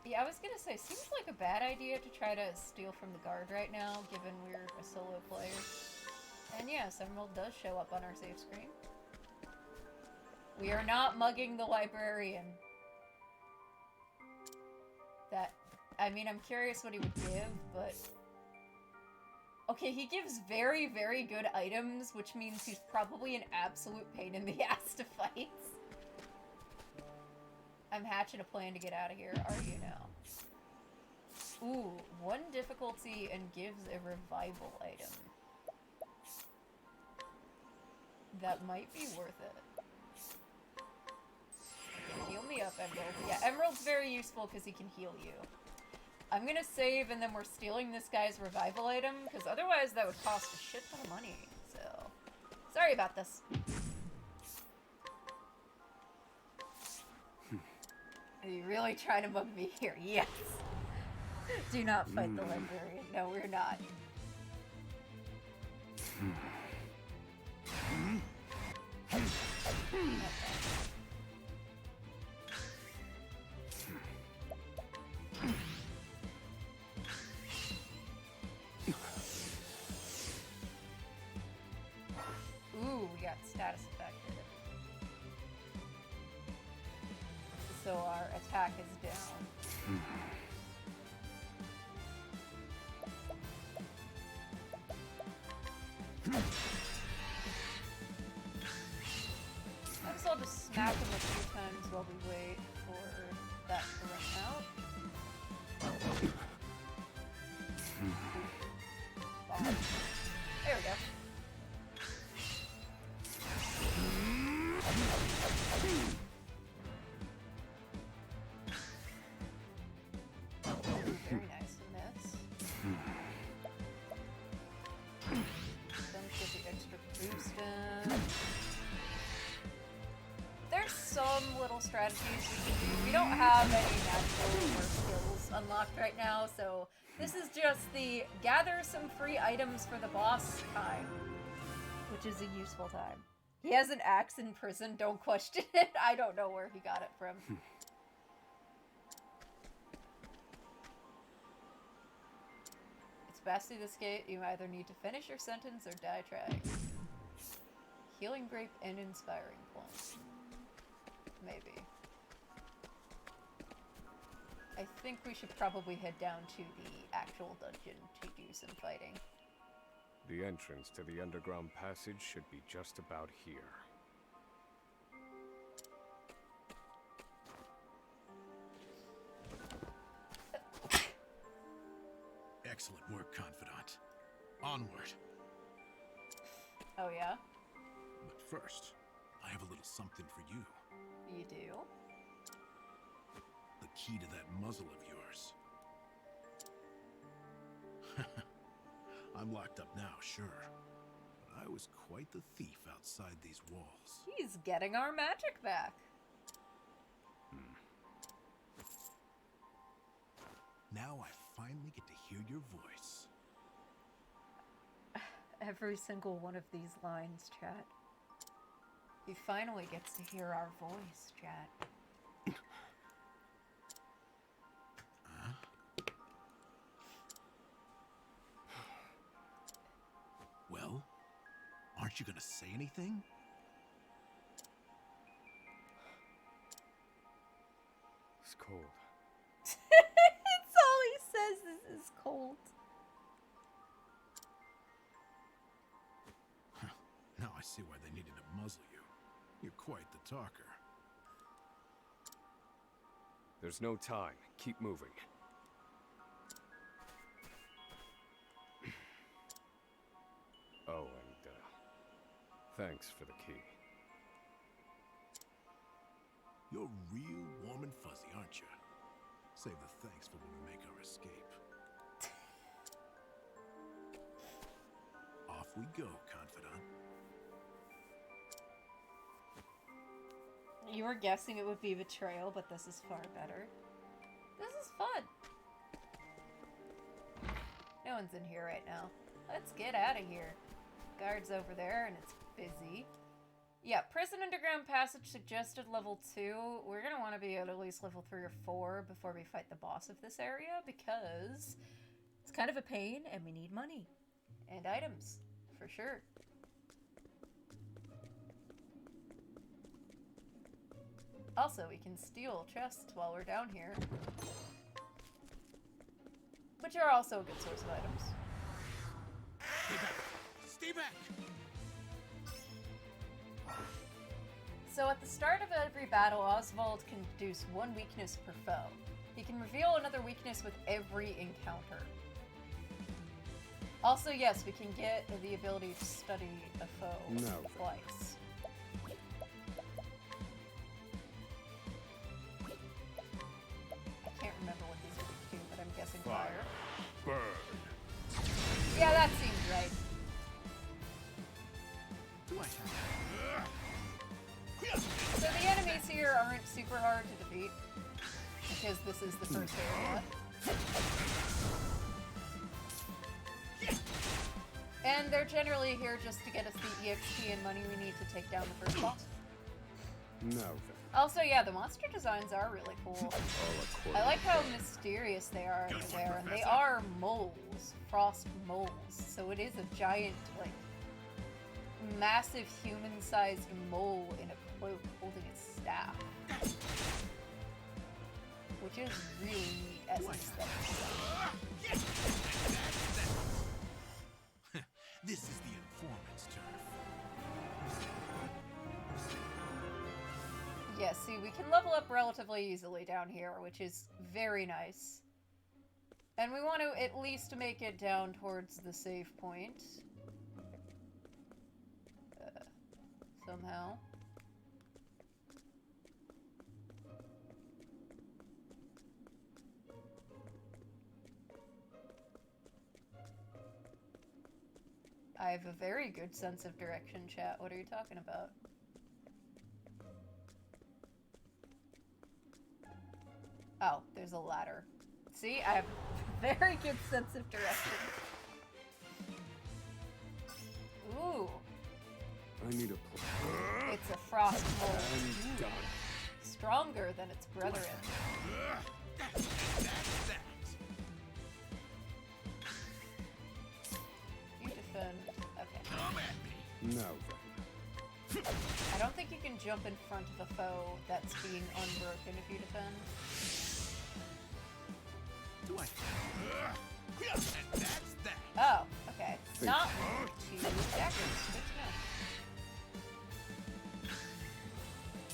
Yeah, I was gonna say, seems like a bad idea to try to steal from the guard right now, given we're a solo player. And yes, Emerald does show up on our save screen. We are not mugging the librarian. I mean, I'm curious what he would give, but... Okay, he gives very, very good items, which means he's probably an absolute pain in the ass to fight. I'm hatching a plan to get out of here. Are you now? Ooh, 1 difficulty and gives a revival item. That might be worth it. Okay, heal me up, Emerald. Yeah, Emerald's very useful because he can heal you. I'm gonna save and then we're stealing this guy's revival item, because otherwise that would cost a shit ton of money. So, sorry about this. Are you really trying to mug me here? Yes. Do not fight the librarian. No, we're not. Ooh, we got status affected. So our attack is down. I guess I'll just smack him a few times while we wait for that to run out. There we go. Very nice miss. Then get the extra boost in. There's some little strategies we can do. We don't have any natural or skills unlocked right now, so this is just the gather some free items for the boss time, which is a useful time. He has an axe in prison, don't question it. I don't know where he got it from. It's best to this gate, you either need to finish your sentence or die trying. Healing grape and inspiring points. Maybe. I think we should probably head down to the actual dungeon to do some fighting. The entrance to the underground passage should be just about here. Excellent work, Confidant. Onward. Oh yeah? But first, I have a little something for you. You do? The key to that muzzle of yours. I'm locked up now, sure. But I was quite the thief outside these walls. He's getting our magic back. Now I finally get to hear your voice. Every single one of these lines, chat. He finally gets to hear our voice, chat. Well, aren't you gonna say anything? It's cold. It's all he says is cold. Now I see why they needed to muzzle you. You're quite the talker. There's no time. Keep moving. Oh, and thanks for the key. You're real warm and fuzzy, aren't you? Save the thanks for when we make our escape. Off we go, confidant. You were guessing it would be betrayal, but this is far better. This is fun. No one's in here right now. Let's get out of here. Guard's over there, and it's busy. Yeah, Prison Underground Passage suggested level 2. We're going to want to be at least level 3 or 4 before we fight the boss of this area, because it's kind of a pain, and we need money. And items, for sure. Also, we can steal chests while we're down here, which are also a good source of items. Stay back! Stay back! So at the start of every battle, Oswald can deduce one weakness per foe. He can reveal another weakness with every encounter. Also, yes, we can get the ability to study a foe twice. I can't remember what these are weak to, but I'm guessing fire. Burn. Yeah, that seems right. Do I So the enemies here aren't super hard to defeat, because this is the first area. And they're generally here just to get us the EXP and money we need to take down the first boss. Now then. Also, yeah, the monster designs are really cool. I like how mysterious they are there, and they are moles, frost moles. So it is a giant, like, massive human-sized mole in a cloak holding its staff. Which is really neat as an aesthetic. This is the informant's turf. Yeah, see, we can level up relatively easily down here, which is very nice. And we want to at least make it down towards the save point. Somehow. I have a very good sense of direction, chat. What are you talking about? Oh, there's a ladder. See, I have a very good sense of direction. Ooh. I need a plan. It's a frost mole. I'm done. Stronger than its brethren. You defend. Okay. Come at me. Now then. I don't think you can jump in front of a foe that's being unbroken if you defend. Do I? And that's that. Oh, okay. Not two daggers. Good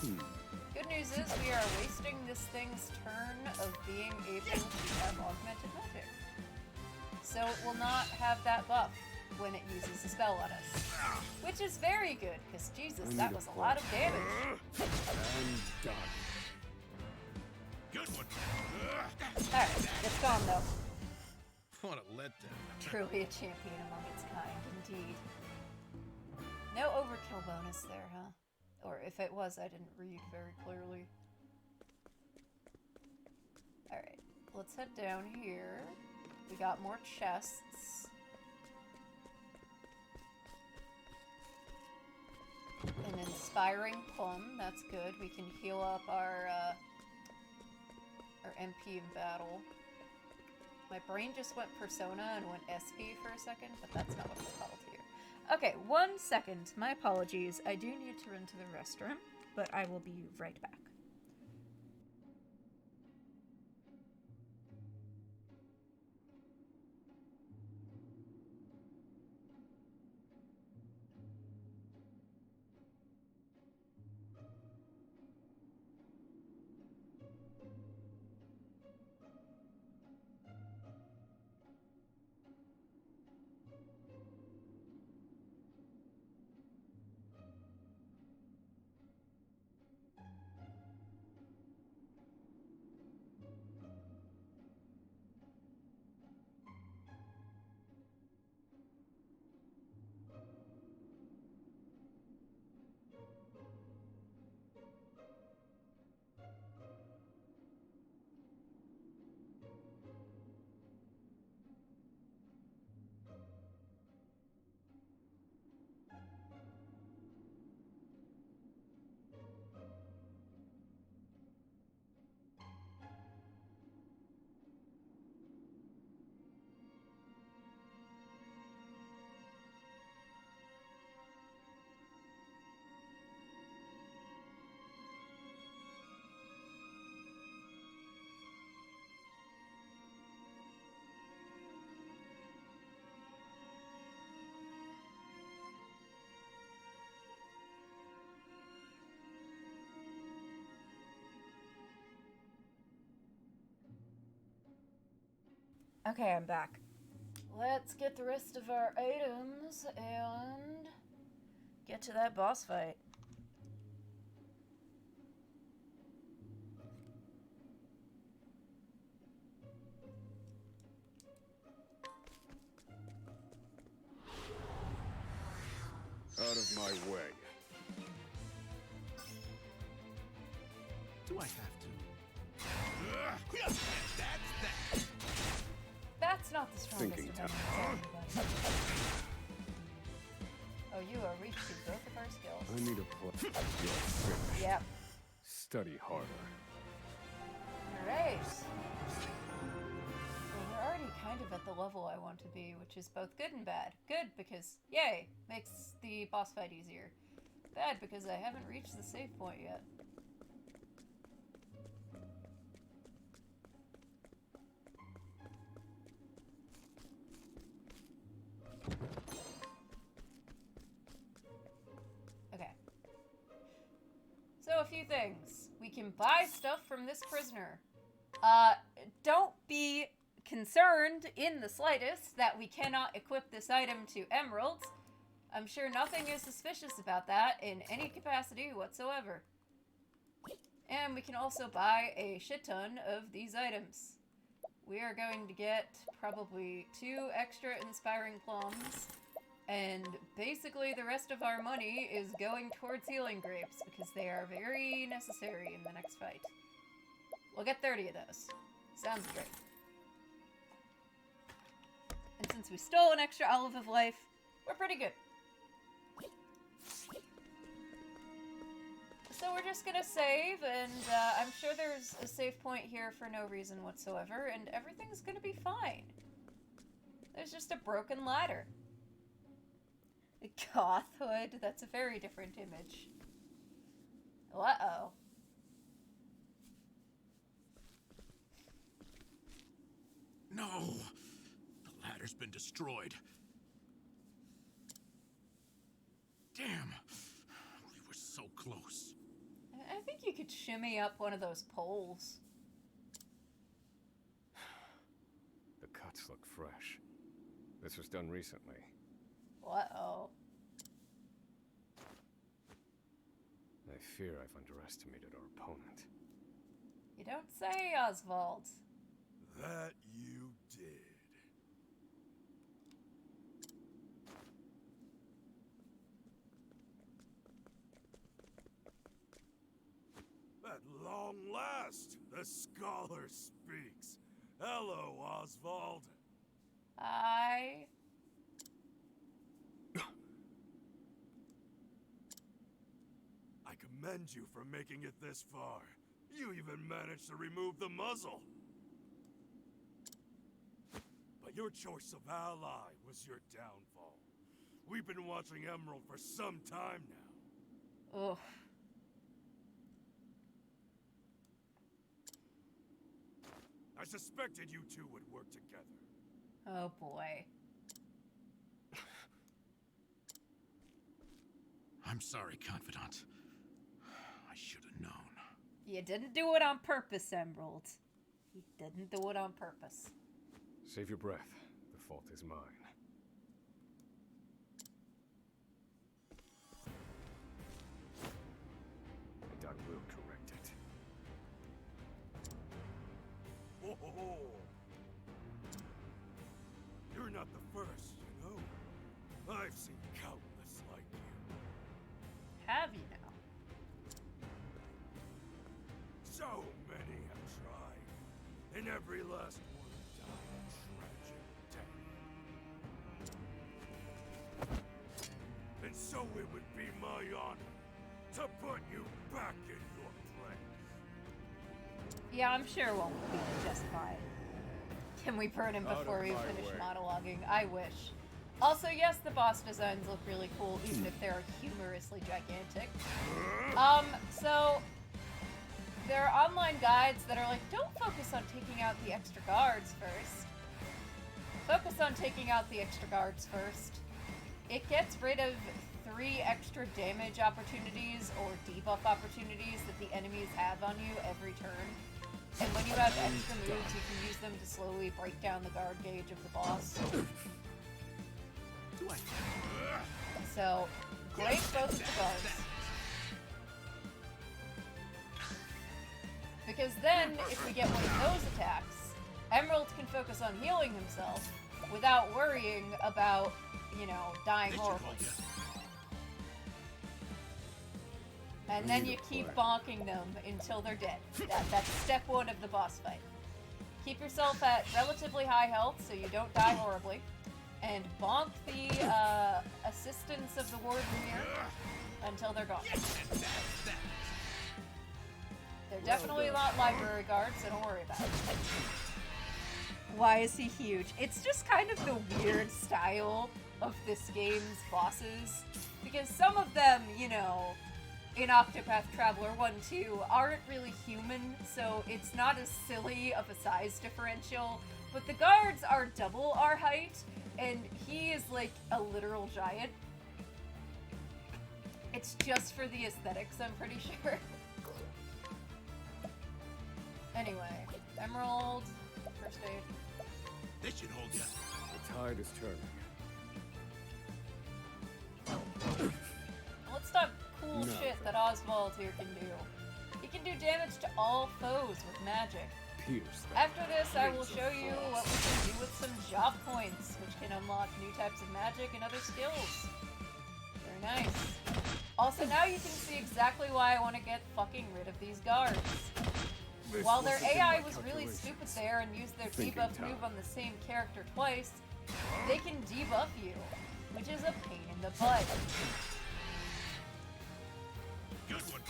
to know. Good news is we are wasting this thing's turn of being able to have augmented magic. So it will not have that buff when it uses a spell on us. Which is very good, because Jesus, I that need a was a lot of damage. I'm done. Good one. Alright, it's gone though. What a letdown. Truly a champion among its kind, indeed. No overkill bonus there, huh? Or if it was, I didn't read very clearly. Alright, let's head down here. We got more chests. An inspiring plum, that's good. We can heal up our MP in battle. My brain just went Persona and went SP for a second, but that's not what it's called here. Okay, 1 second. My apologies. I do need to run to the restroom, but I will be right back. Okay, I'm back. Let's get the rest of our items and get to that boss fight. Out of my way. Do I have to? That's not the strongest Thinking of time. Oh, you are weak to both of our skills. I need a plus. You're finished. Yep. Study harder. Alright. Well, we're already kind of at the level I want to be, which is both good and bad. Good because, yay, makes the boss fight easier. Bad because I haven't reached the save point yet. Okay. So a few things. We can buy stuff from this prisoner. Don't be concerned in the slightest that we cannot equip this item to emeralds. I'm sure nothing is suspicious about that in any capacity whatsoever. And we can also buy a shit ton of these items. We are going to get probably 2 extra inspiring plums, and basically the rest of our money is going towards healing grapes because they are very necessary in the next fight. We'll get 30 of those. Sounds great. And since we stole an extra olive of life, we're pretty good. So we're just gonna save, and I'm sure there's a save point here for no reason whatsoever, and everything's gonna be fine. There's just a broken ladder. A goth hood, that's a very different image. Uh-oh. No! The ladder's been destroyed. Damn! We were so close. I think you could shimmy up one of those poles. The cuts look fresh. This was done recently. Uh-oh. I fear I've underestimated our opponent. You don't say, Oswald. That you did. At long last, the scholar speaks. Hello, Oswald. I... I commend you for making it this far. You even managed to remove the muzzle. But your choice of ally was your downfall. We've been watching Emerald for some time now. Ugh. I suspected you two would work together. Oh boy. I'm sorry, Confidant. I should have known. You didn't do it on purpose, Emerald. You didn't do it on purpose. Save your breath. The fault is mine. And I will correct it. Oh, you're not the first, you know. I've seen countless like you. Have you now? So many have tried, and every last one died a tragic death. And so it would be my honor to put you back in your place. Yeah, I'm sure it won't be just fine. Can we burn him Out of before we my finish way. monologuing? I wish. Also, yes, the boss designs look really cool, even if they're humorously gigantic. So there are online guides that are like, don't focus on taking out the extra guards first. Focus on taking out the extra guards first. It gets rid of 3 extra damage opportunities or debuff opportunities that the enemies have on you every turn. And when you have extra moves, you can use them to slowly break down the guard gauge of the boss. So, great focus the guards. Because then, if we get one of those attacks, Emerald can focus on healing himself without worrying about, you know, dying horribly. And then you keep bonking them until they're dead. That's step 1 of the boss fight. Keep yourself at relatively high health so you don't die horribly. And bonk the assistants of the warden here until they're gone. They're definitely not library guards, so don't worry about it. Why is he huge? It's just kind of the weird style of this game's bosses. Because some of them, you know, in Octopath Traveler 1 2 aren't really human, so it's not as silly of a size differential. But the guards are double our height, and he is like a literal giant. It's just for the aesthetics, I'm pretty sure. Anyway, Emerald, first aid. This should hold you. The tide is turning. Let's talk cool shit that Oswald here can do. He can do damage to all foes with magic. Pierce them. After this, I will show you what we can do with some job points, which can unlock new types of magic and other skills. Very nice. Also, now you can see exactly why I want to get fucking rid of these guards. While their AI was really stupid there and used their debuff move on the same character twice, they can debuff you, which is a pain in the butt. Good one.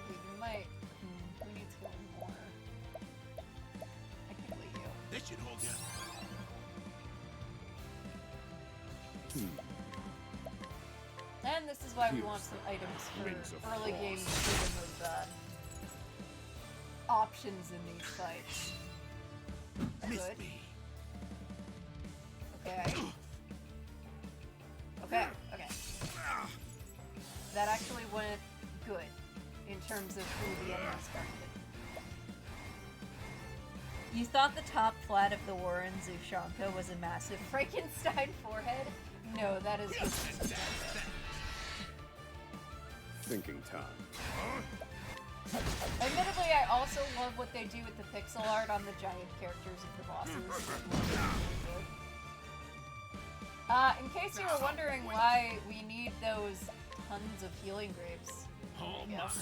You might. Who needs healing more? I can heal you. This should hold you. And this is why we want some items Rings of for early game frost. freedom of options in these fights. Miss Good. me. Okay. Okay, okay. That actually went good in terms of who the enemies targeted. You thought the top flat of the Warren Zushanka was a massive Frankenstein forehead? No, that is just Thinking time. Admittedly, I also love what they do with the pixel art on the giant characters of the bosses. In case you were wondering why we need those tons of healing grapes, Oh I guess.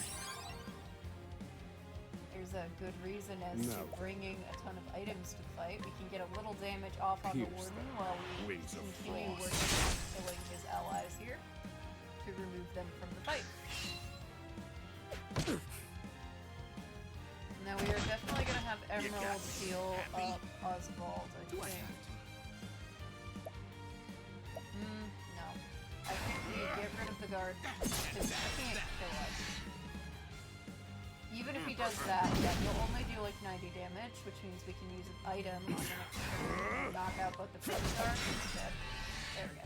There's a good reason as to bringing a ton of items to the fight. We can get a little damage off on the Warden while we Wings of continue frost. working on killing his allies here to remove them from the fight. Now we are definitely going to have Emerald heal up Oswald, I think. No. I think we get rid of the guard, because he can't kill us. Even if he does that, yeah, he'll only do like 90 damage, which means we can use an item on the next turn to knock out both the prison guards instead. There we go.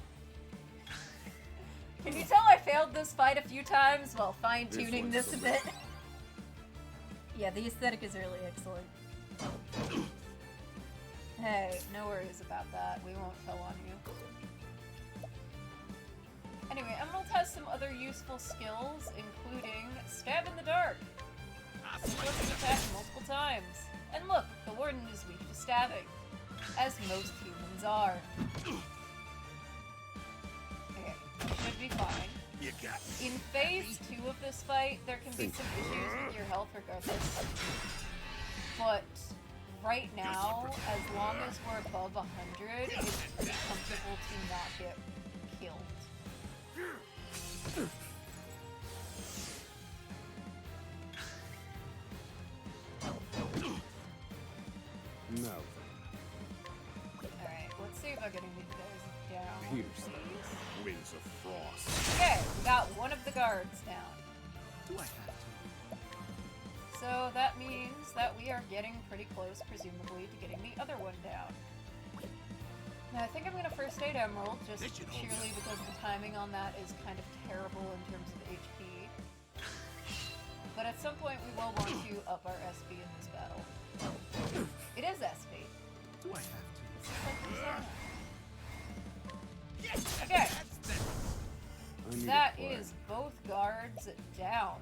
Can you tell I failed this fight a few times while fine-tuning this a bit? Yeah, the aesthetic is really excellent. Hey, no worries about that. We won't tell on you. Anyway, Emerald has some other useful skills, including Stab in the Dark. This weapon attacks multiple times. And look, the Warden is weak to stabbing, as most humans are. Okay, should be fine. You got me. In phase 2 of this fight, there can be some issues with your health regardless. But right now, as long as we're above 100, it's pretty comfortable to not get killed. Now Alright, let's see about getting these guys down. Pierce them. please. Wings of frost. Okay, we got one of the guards down. Do I have to? So that means that we are getting pretty close, presumably, to getting the other one down. Now, I think I'm going to first aid Emerald, just This should hold purely you. because the timing on that is kind of terrible in terms of HP. But at some point, we will want to up our SP in this battle. It is SP. Do I have to? It's just like Persona. Okay, I need that a plan. is both guards down.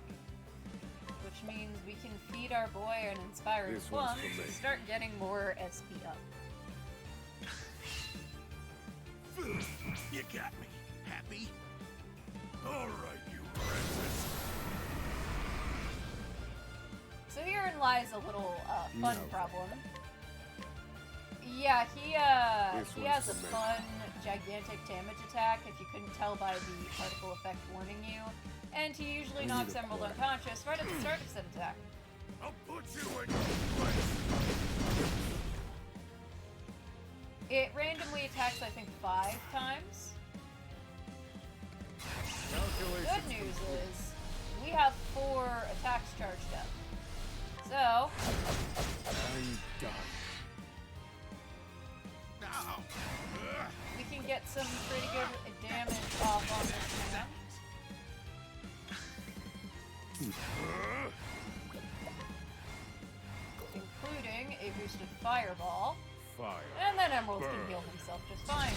Which means we can feed our boy an inspired This one's plum for to me. start getting more SP up. You got me. Happy? Alright, you princess. So herein lies a little fun No. problem. Yeah, he This has one's a for me. fun, gigantic damage attack, if you couldn't tell by the particle effect warning you. And he usually I need knocks a Emerald plan. unconscious right at the start of said attack. I'll put you in your place. It randomly attacks, I think, 5 times. Good news is, we have 4 attacks charged up. So, I'm done. Now. we can get some pretty good damage off on this man. Including a boosted fireball. Fire. And then Emerald can heal himself just fine.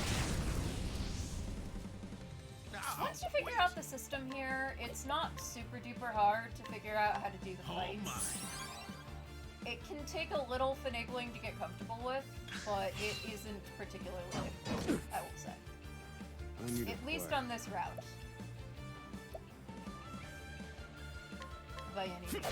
Once you figure out the system here, it's not super duper hard to figure out how to do the Oh fights. my. It can take a little finagling to get comfortable with, but it isn't particularly difficult, I will say. I need At a least plan. on this route. By any means.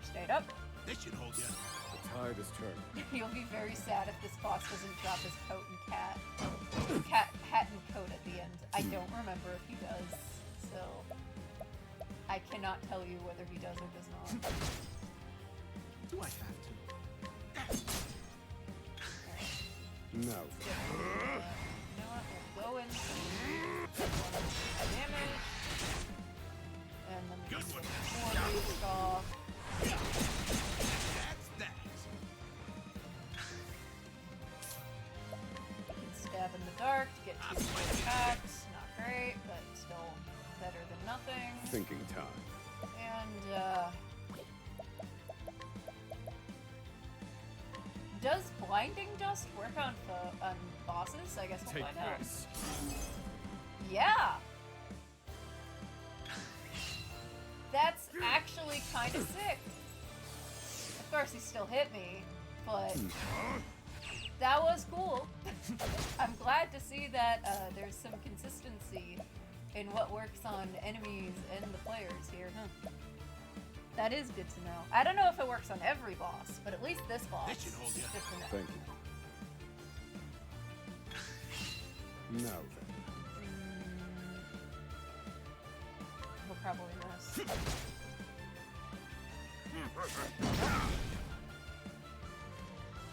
First aid up. This should hold you. The tide is turning. You'll be very sad if this boss doesn't drop his coat and hat and coat at the end. I don't remember if he does, so I cannot tell you whether he does or does not. Do I have to? No. You know what? We'll go in some damage, and then we can Good get one. 4 boost off. That's that. nothing. Thinking time. And, does blinding dust work on bosses? I guess we'll Take find out. this. Yeah! That's actually kind of sick. Of course, he still hit me, but that was cool. I'm glad to see that there's some consistency in what works on enemies and the players here. That is good to know. I don't know if it works on every boss, but at least this boss. That should hold ya. Good to know. Thank you. Now then. We'll probably miss.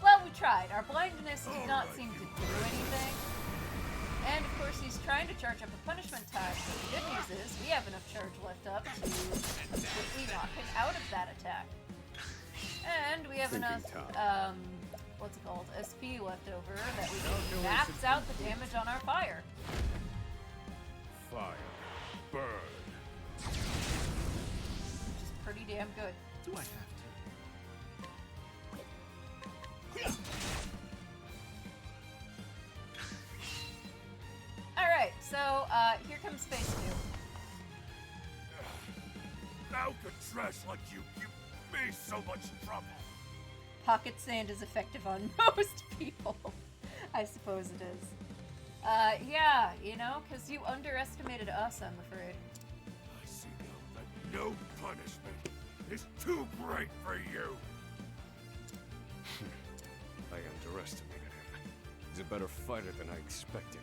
Well, we tried. Our blindness did not seem to do anything. And of course, he's trying to charge up a punishment tag. But the good news is we have enough charge left up to quickly knock him out of that attack. And we have enough, what's it called? SP left over that we can max out the damage on our fire. Fire. Burn. Which is pretty damn good. Do I have Alright, so, here comes phase 2. Alcatraz like you give me so much trouble. Pocket sand is effective on most people. I suppose it is. Yeah, you know, because you underestimated us, I'm afraid. I see now that no punishment is too great for you. I underestimated him. He's a better fighter than I expected.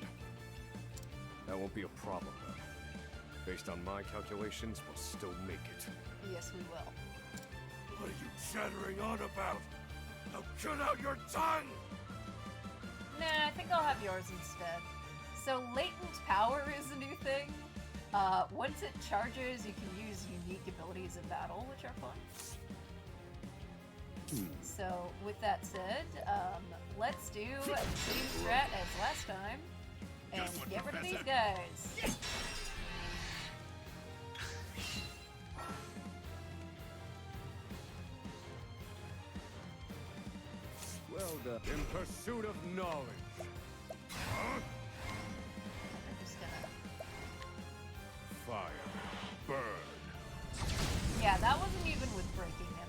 That won't be a problem, though. Based on my calculations, we'll still make it. Yes, we will. What are you chattering on about? Now cut out your tongue! Nah, I think I'll have yours instead. So latent power is a new thing. Once it charges, you can use unique abilities in battle, which are fun. So with that said, let's do the same strat as last time and get rid of these guys. Well done. In pursuit of knowledge. I'm just gonna... Fire. Burn. Yeah, that wasn't even with breaking him.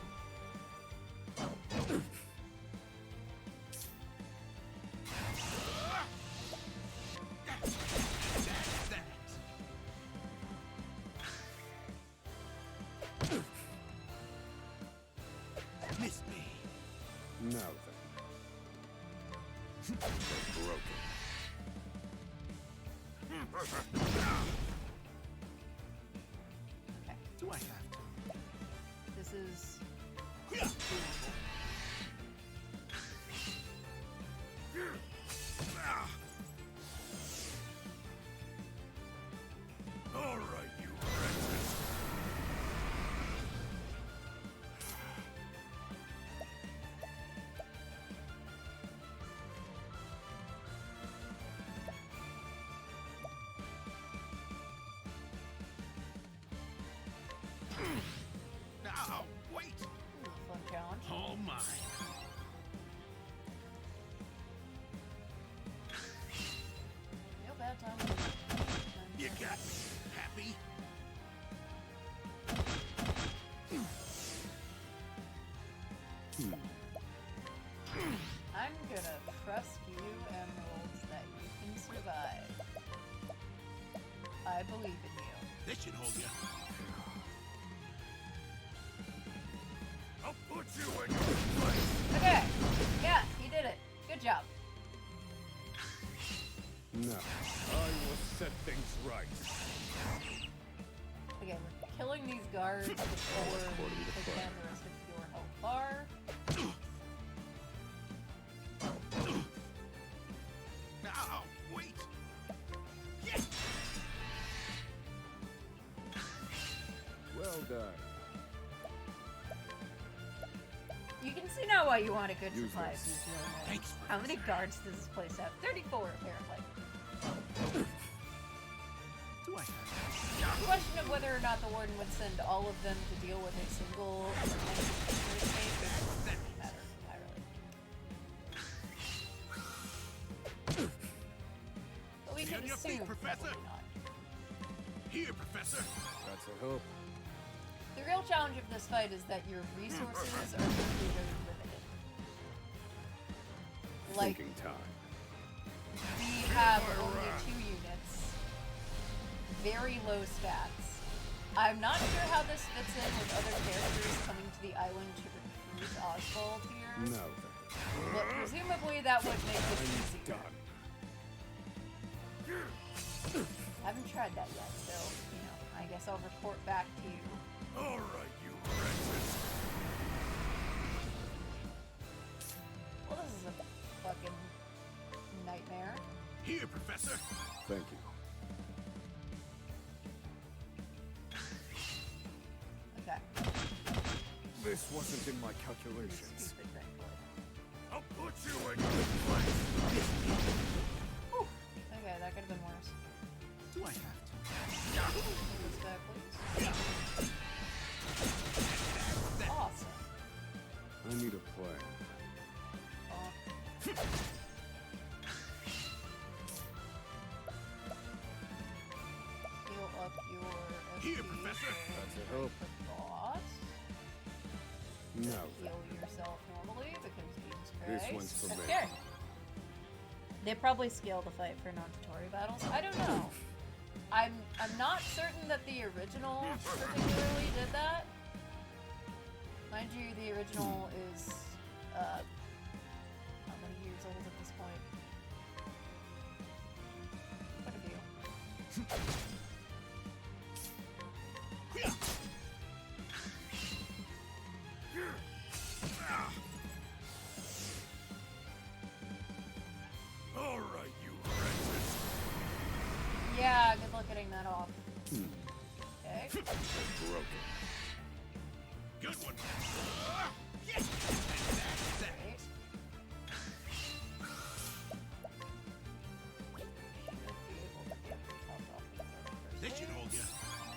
Miss me. Now then. Broken. Okay, Do I have to? this is... All right, you wretches. Now, wait. Fun challenge. All mine. No bad time. You got me. Happy? I'm gonna trust you, Emeralds, that you can survive. I believe in you. This should hold you. I'll put you in your place. Okay. Yeah, he did it. Good job. No. I will set things right. Okay, we're killing these guards before we take down the rest of your health bar. Now, wait. Yeah. Well done. You can see now why you want a good Use supply of this. these real men. Thanks for How many guards does this place have? 34, apparently. Do I have to? Question of whether or not the warden would send all of them to deal with a single escape. It doesn't matter entirely. But we Stay can on your feet, assume Professor. probably not. Here, Professor. That's a hope. The real challenge of this fight is that your resources are going to be very limited. Like, Thinking time. we have only 2 units, very low stats. I'm not sure how this fits in with other characters coming to the island to recruit Oswald here, No, then. but presumably that would make this easier. Done. I haven't tried that yet, so, you know, I guess I'll report back to you. All right, you wretches. Well, this is a fucking nightmare. Here, Professor. Thank you. Okay. This wasn't in my calculations. Stupid, thankfully. I'll put you in your place. Whew. Okay, that could have been worse. Do I have to? Move this back, please. Awesome. I need a plan. Heal up your SP Here, Professor. That's a hope. for the boss. No, Heal yourself normally because Jesus This Christ. one's for me. Okay. They probably scale the fight for non-tutorial battles. I don't know. I'm not certain that the original particularly did that. Mind you, the original is how many years old at this point? Quite a few. All right, you wretches. Yeah, good luck getting that off. Okay. broken. Good one. Great. This should hold you.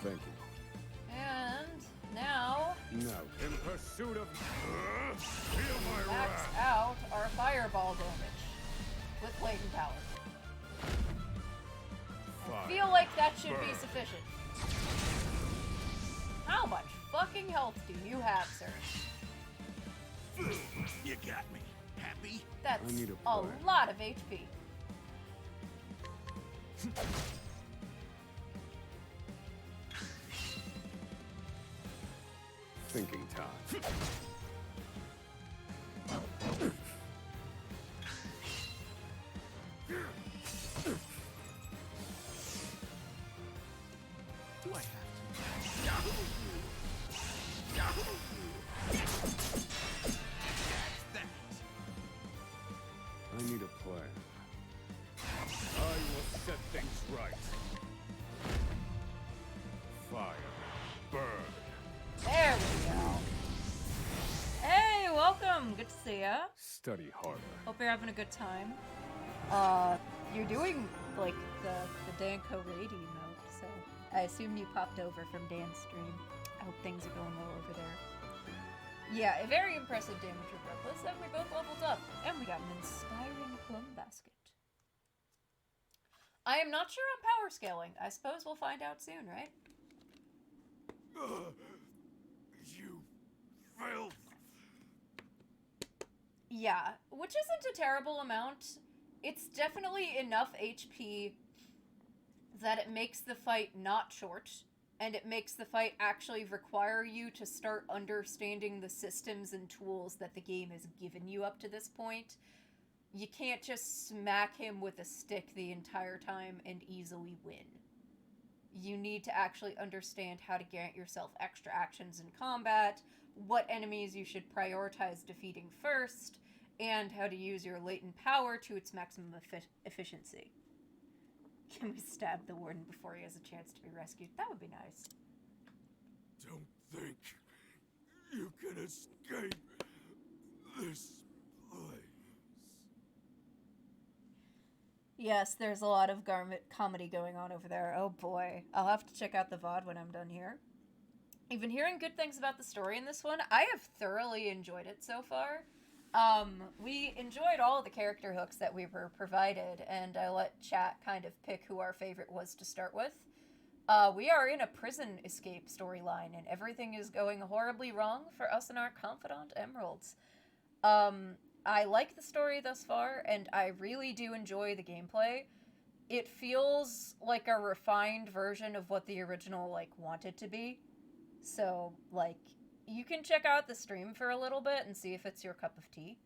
Thank you. And now, No. In pursuit of... Feel my max wrath. out our fireball damage with latent power. I Fire. feel like that should be sufficient. How much fucking health do you have, sir? You got me. Happy? That's I need a a plan. lot of HP. Thinking time. Do I have I need a plan. I will set things right. Fire. Burn. There we go. Hey, welcome. Good to see ya. Study harder. Hope you're having a good time. You're doing like the Danko raid emote, so I assume you popped over from Dan's stream. I hope things are going well over there. Yeah, a very impressive damage regardless, and we both leveled up, and we got an inspiring plum basket. I am not sure on power scaling. I suppose we'll find out soon, right? You filth. Yeah, which isn't a terrible amount. It's definitely enough HP that it makes the fight not short, and it makes the fight actually require you to start understanding the systems and tools that the game has given you up to this point. You can't just smack him with a stick the entire time and easily win. You need to actually understand how to grant yourself extra actions in combat, what enemies you should prioritize defeating first, and how to use your latent power to its maximum efficiency. Can we stab the warden before he has a chance to be rescued? That would be nice. Don't think you can escape this place. Yes, there's a lot of comedy going on over there. Oh boy. I'll have to check out the VOD when I'm done here. I've been hearing good things about the story in this one. I have thoroughly enjoyed it so far. We enjoyed all the character hooks that we were provided, and I let chat kind of pick who our favorite was to start with. We are in a prison escape storyline, and everything is going horribly wrong for us and our confidant emeralds. I like the story thus far, and I really do enjoy the gameplay. It feels like a refined version of what the original, like, wanted to be. So, like, you can check out the stream for a little bit and see if it's your cup of tea.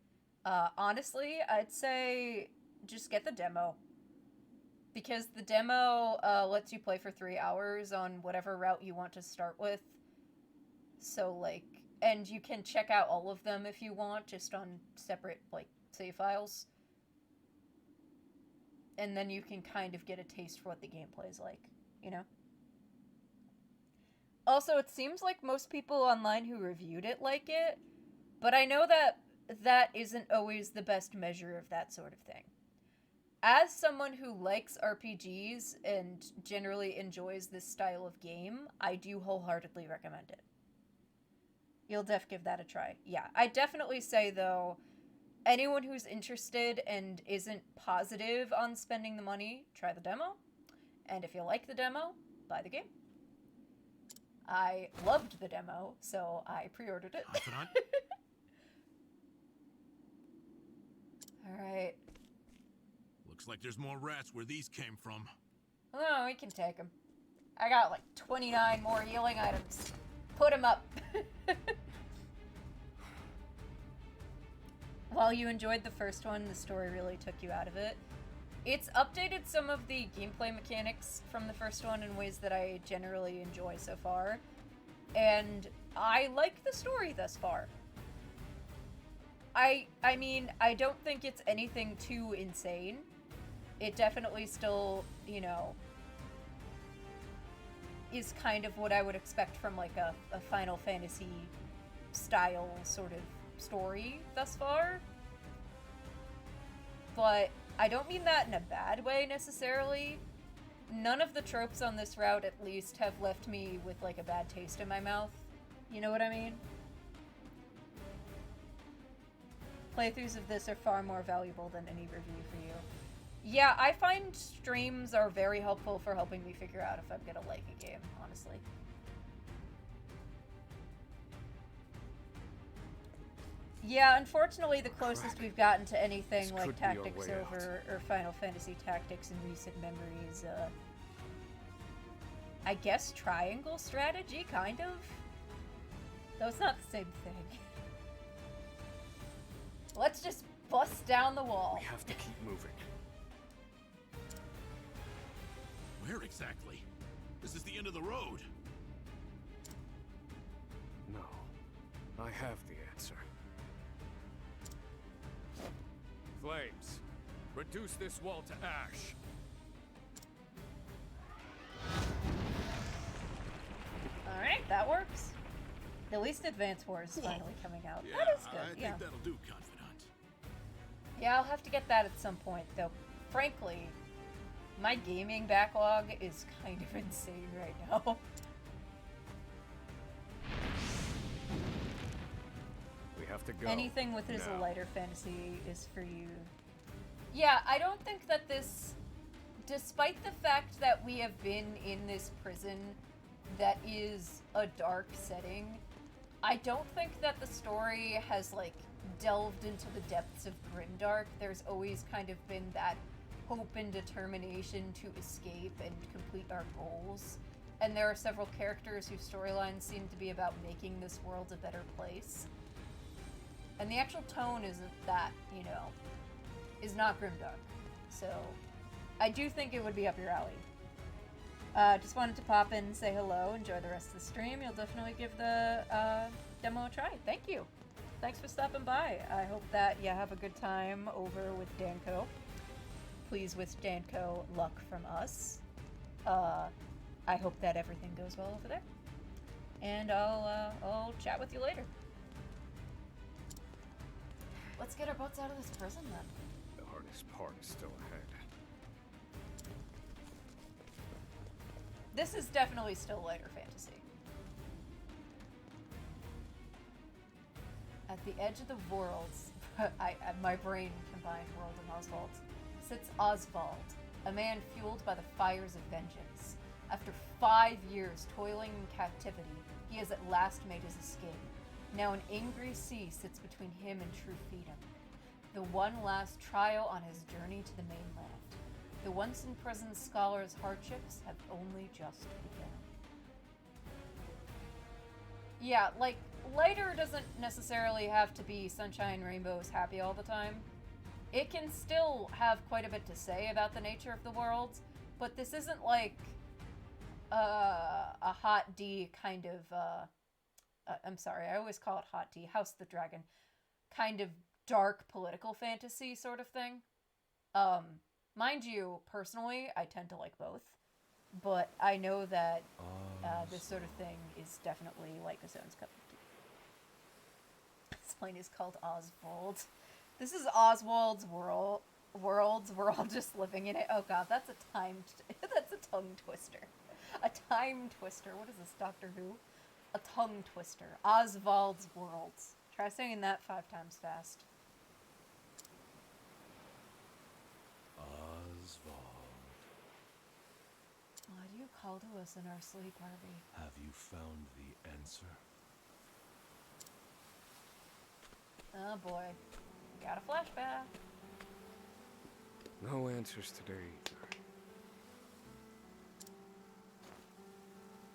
Honestly, I'd say just get the demo. Because the demo lets you play for 3 hours on whatever route you want to start with. So, like, and you can check out all of them if you want, just on separate, like, save files. And then you can kind of get a taste for what the gameplay is like, you know? Also, it seems like most people online who reviewed it like it, but I know that that isn't always the best measure of that sort of thing. As someone who likes RPGs and generally enjoys this style of game, I do wholeheartedly recommend it. You'll give that a try. Yeah, I definitely say, though, anyone who's interested and isn't positive on spending the money, try the demo. And if you like the demo, buy the game. I loved the demo, so I pre-ordered it. Alright. Looks like there's more rats where these came from. Oh, we can take them. I got like 29 more healing items. Put them up. While you enjoyed the first one, the story really took you out of it. It's updated some of the gameplay mechanics from the first one in ways that I generally enjoy so far. And I like the story thus far. I mean, I don't think it's anything too insane. It definitely still, you know, is kind of what I would expect from like a Final Fantasy style sort of story thus far. But I don't mean that in a bad way necessarily. None of the tropes on this route at least have left me with like a bad taste in my mouth. You know what I mean? Playthroughs of this are far more valuable than any review for you. Yeah, I find streams are very helpful for helping me figure out if I'm gonna like a game, honestly. Yeah, unfortunately the closest we've gotten to anything This like could be our Tactics way Over or Final Fantasy Tactics in recent memories, I guess triangle strategy, kind of? Though it's not the same thing. Let's just bust down the wall. We have to keep moving. Where exactly? This is the end of the road. No. I have the answer. Flames, reduce this wall to ash. Alright, that works. At least Advance Wars is finally coming out. Yeah, That is good, I think yeah. that'll do, Confidant. Yeah, I'll have to get that at some point, though. Frankly, my gaming backlog is kind of insane right now. We have to go. Anything with is a now. lighter fantasy is for you. Yeah, I don't think that this, despite the fact that we have been in this prison that is a dark setting, I don't think that the story has, like, delved into the depths of grimdark. There's always kind of been that hope and determination to escape and complete our goals. And there are several characters whose storylines seem to be about making this world a better place. And the actual tone isn't that, you know, is not grimdark. So, I do think it would be up your alley. Just wanted to pop in and say hello, enjoy the rest of the stream. You'll definitely give the demo a try. Thank you. Thanks for stopping by. I hope that you have a good time over with Danco. Please wish Danco luck from us. I hope that everything goes well over there. And I'll chat with you later. Let's get our butts out of this prison then. The hardest part is still ahead. This is definitely still lighter fantasy. At the edge of the worlds, my brain combined world and Oswald, sits Oswald, a man fueled by the fires of vengeance. After 5 years toiling in captivity, he has at last made his escape. Now an angry sea sits between him and true freedom. The one last trial on his journey to the mainland. The once imprisoned scholar's hardships have only just begun. Yeah, like, lighter doesn't necessarily have to be sunshine, rainbows, happy all the time. It can still have quite a bit to say about the nature of the world, but this isn't like a hot D kind of, I'm sorry, I always call it hot D, House of the Dragon, kind of dark political fantasy sort of thing. Mind you, personally, I tend to like both, but I know that this sort of thing is definitely like a Zone's cup of tea. This plane is called Oswald. This is Oswald's worlds. We're all just living in it. Oh god, that's a that's a tongue twister. A time twister. What is this, Doctor Who? A tongue twister. Oswald's worlds. Try saying that 5 times fast. Oswald, Why do you call to us in our sleep, Harvey? have you found the answer? Oh boy. Got a flashback. No answers today either.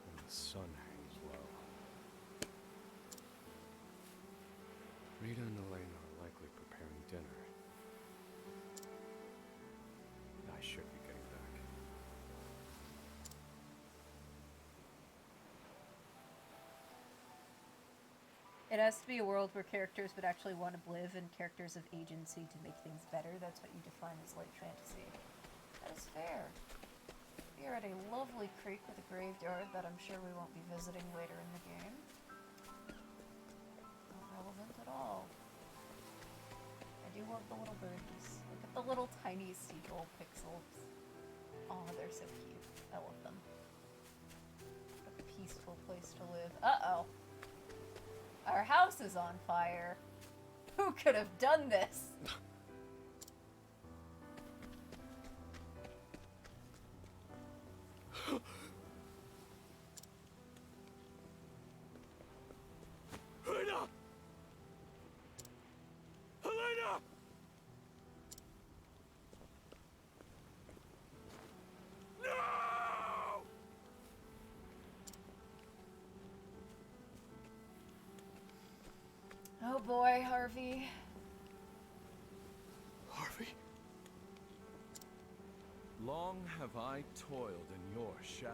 And the sun hangs low. Rita and Elena are likely preparing dinner. I should be getting back. It has to be a world where characters would actually want to live and characters of agency to make things better. That's what you define as light fantasy. That is fair. We are at a lovely creek with a graveyard that I'm sure we won't be visiting later in the game. Not relevant at all. I do love the little birdies. Look at the little tiny seagull pixels. Oh, they're so cute. I love them. What a peaceful place to live. Uh-oh. Our house is on fire. Who could have done this? Helena! Helena! No! Oh boy, Harvey. Harvey? Long have I toiled in your shadow.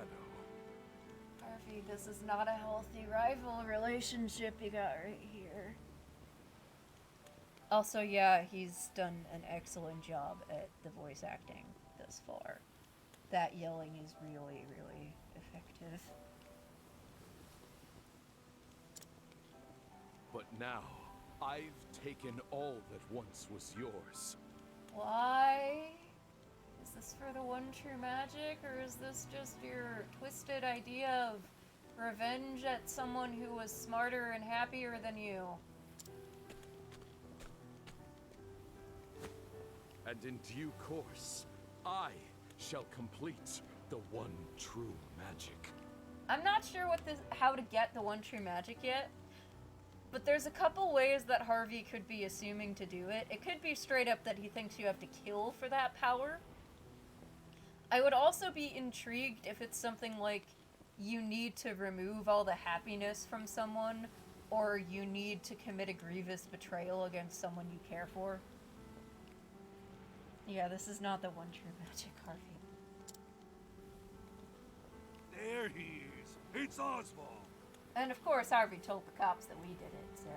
Harvey, this is not a healthy rival relationship you got right here. Also, yeah, he's done an excellent job at the voice acting thus far. That yelling is really, really effective. But now, I've taken all that once was yours. Why? Is this for the one true magic, or is this just your twisted idea of revenge at someone who was smarter and happier than you? And in due course, I shall complete the one true magic. I'm not sure how to get the one true magic yet, but there's a couple ways that Harvey could be assuming to do it. It could be straight up that he thinks you have to kill for that power. I would also be intrigued if it's something like you need to remove all the happiness from someone, or you need to commit a grievous betrayal against someone you care for. Yeah, this is not the one true magic, Harvey. There he is. It's Oswald. And of course, Harvey told the cops that we did it, so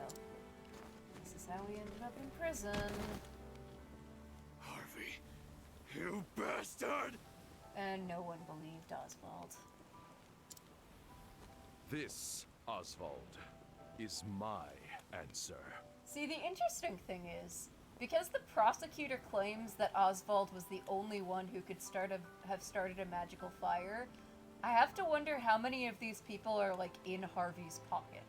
this is how we ended up in prison. Harvey, you bastard! And no one believed Oswald. This, Oswald, is my answer. See, the interesting thing is, because the prosecutor claims that Oswald was the only one who could have started a magical fire, I have to wonder how many of these people are, like, in Harvey's pocket.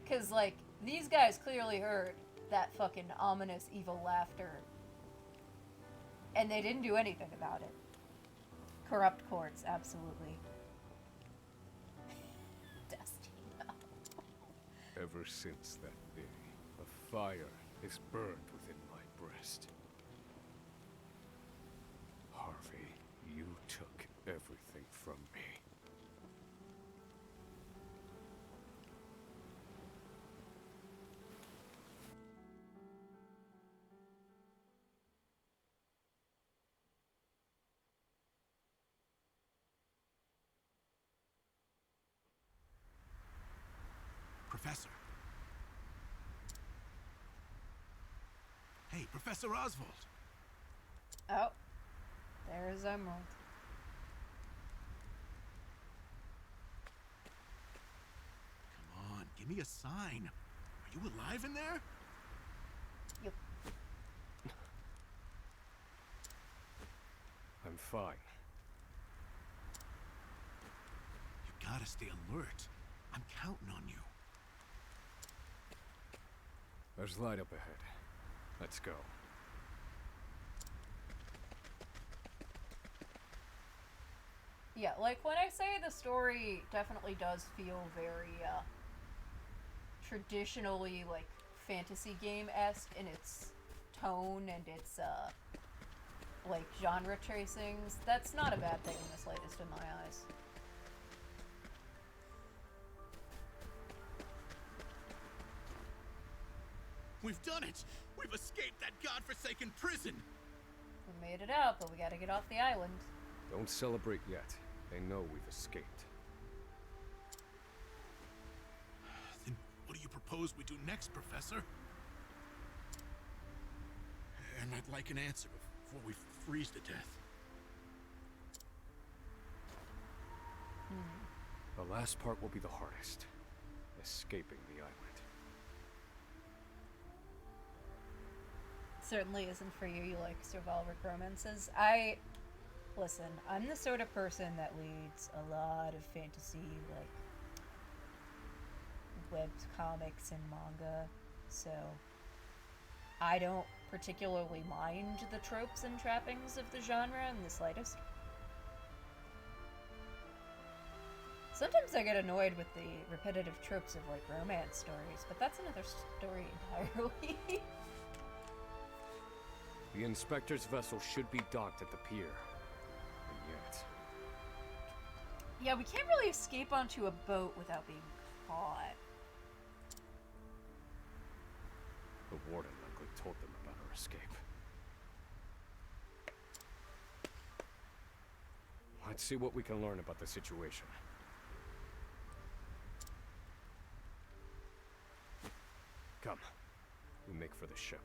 Because, like, these guys clearly heard that fucking ominous evil laughter. And they didn't do anything about it. Corrupt courts, absolutely. Destino. Ever since that day, a fire is burned within my breast. Harvey, you took everything from me. Professor. Hey, Professor Oswald. Oh, there's Emerald. Come on, give me a sign. Are you alive in there? Yep. I'm fine. You gotta stay alert. I'm counting on you. There's light up ahead. Let's go. Yeah, like, when I say the story definitely does feel very, traditionally, like, fantasy game-esque in its tone and its, like, genre tracings, that's not a bad thing in the slightest in my eyes. We've done it! We've escaped that godforsaken prison! We made it out, but we gotta get off the island. Don't celebrate yet. They know we've escaped. Then what do you propose we do next, Professor? And I'd like an answer before we freeze to death. The last part will be the hardest. Escaping the island. Certainly isn't for you. You like chivalric romances. Listen, I'm the sort of person that reads a lot of fantasy, like, web comics and manga, so I don't particularly mind the tropes and trappings of the genre in the slightest. Sometimes I get annoyed with the repetitive tropes of, like, romance stories, but that's another story entirely. The inspector's vessel should be docked at the pier. And yet... Yeah, we can't really escape onto a boat without being caught. The warden likely told them about our escape. Let's see what we can learn about the situation. Come. We make for the ship.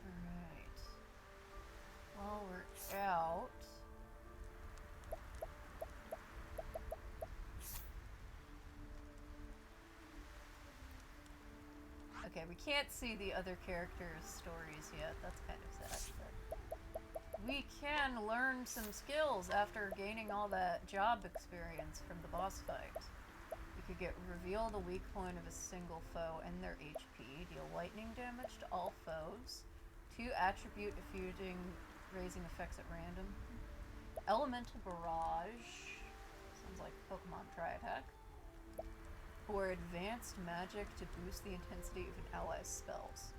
Alright. While we're out... Okay, we can't see the other characters' stories yet. That's kind of sad, but... We can learn some skills after gaining all that job experience from the boss fight. We could reveal the weak point of a single foe and their HP, deal lightning damage to all foes, 2 attribute diffusing raising effects at random, elemental barrage, sounds like Pokemon Tri-Attack, or advanced magic to boost the intensity of an ally's spells.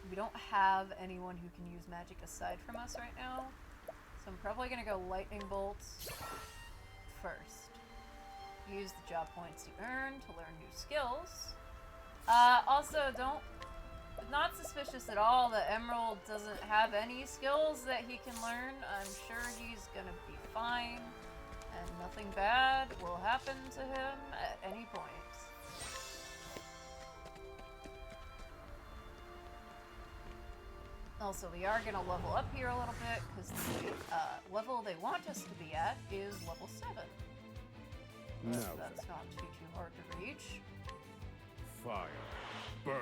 We don't have anyone who can use magic aside from us right now, so I'm probably gonna go lightning bolts first. Use the job points you earn to learn new skills. Also, not suspicious at all that Emerald doesn't have any skills that he can learn. I'm sure he's gonna be fine, and nothing bad will happen to him at any point. Also, we are gonna level up here a little bit, because the level they want us to be at is level 7. No. That's not too hard to reach. Fire. Burn.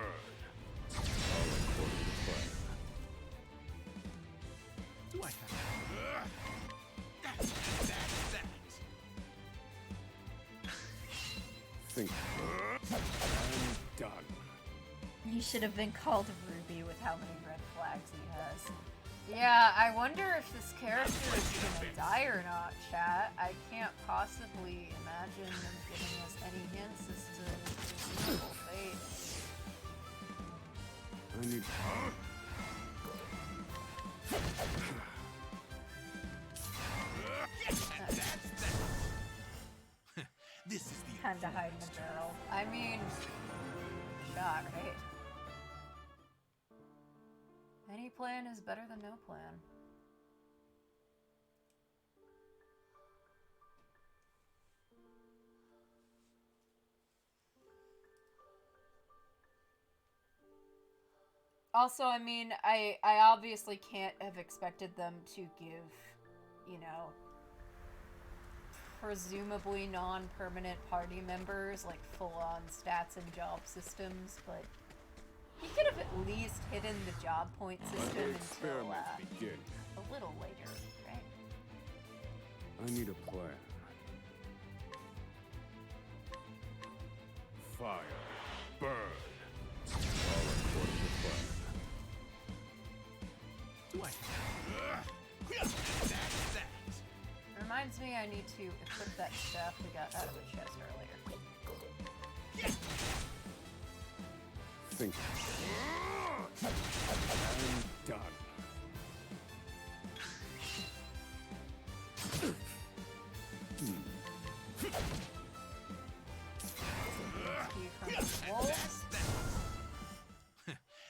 All according to plan. Do I have... That's that. Think. And done. He should have been called Ruby with how many red flags he has. Yeah, I wonder if this character is gonna die or not, chat. I can't possibly imagine them giving us any hints as to his evil fate. I need. This is the Time to hide in the barrel. I mean, shot, right? Any plan is better than no plan. Also, I mean, I obviously can't have expected them to give, you know, presumably non-permanent party members like full-on stats and job systems, but he could have at least hidden the job point system until Experiments begin. a little later, right? I need a plan. Fire. Burn. All according to plan. Do I have... That. Reminds me I need to equip that stuff we got out of the chest earlier. Think. And done. Rescue from the wolves.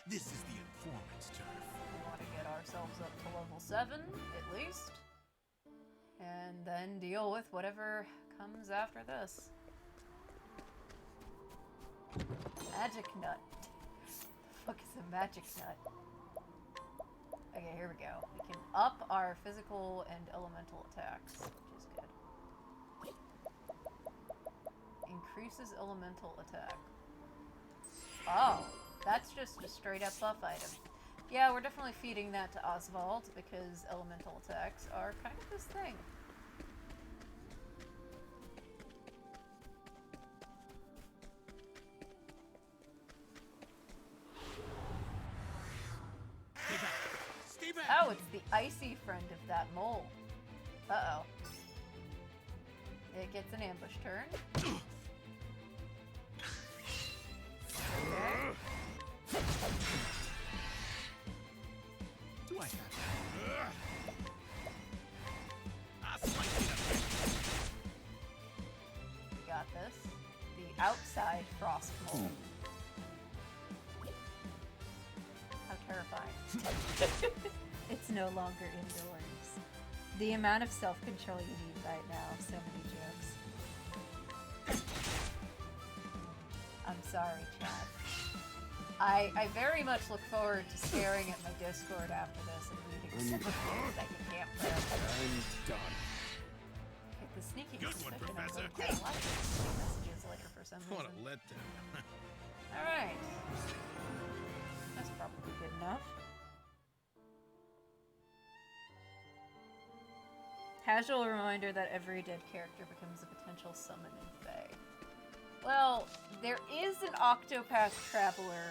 This is the informant's turn. We want to get ourselves up to level 7, at least. And then deal with whatever comes after this. Magic nut. The fuck is a magic nut? Okay, here we go. We can up our physical and elemental attacks, which is good. Increases elemental attack. Oh, that's just a straight up buff item. Yeah, we're definitely feeding that to Oswald because elemental attacks are kind of his thing. Stay back! Oh, it's the icy friend of that mole. Uh-oh. It gets an ambush turn. Okay. Do I have... I'll slice it up. We got this. The outside frost mole. How terrifying. It's no longer indoors. The amount of self-control you need right now. So many jokes. I'm sorry, Chad. I very much look forward to staring at my Discord after this and reading some of the things that you can't play. I'm done. Get the sneaking Good one, suspicion I'm Professor. going to quite like these messages later for some What reason. a letdown. Alright. That's probably good enough. Casual reminder that every dead character becomes a potential summon in Fae. Well, there is an Octopath Traveler,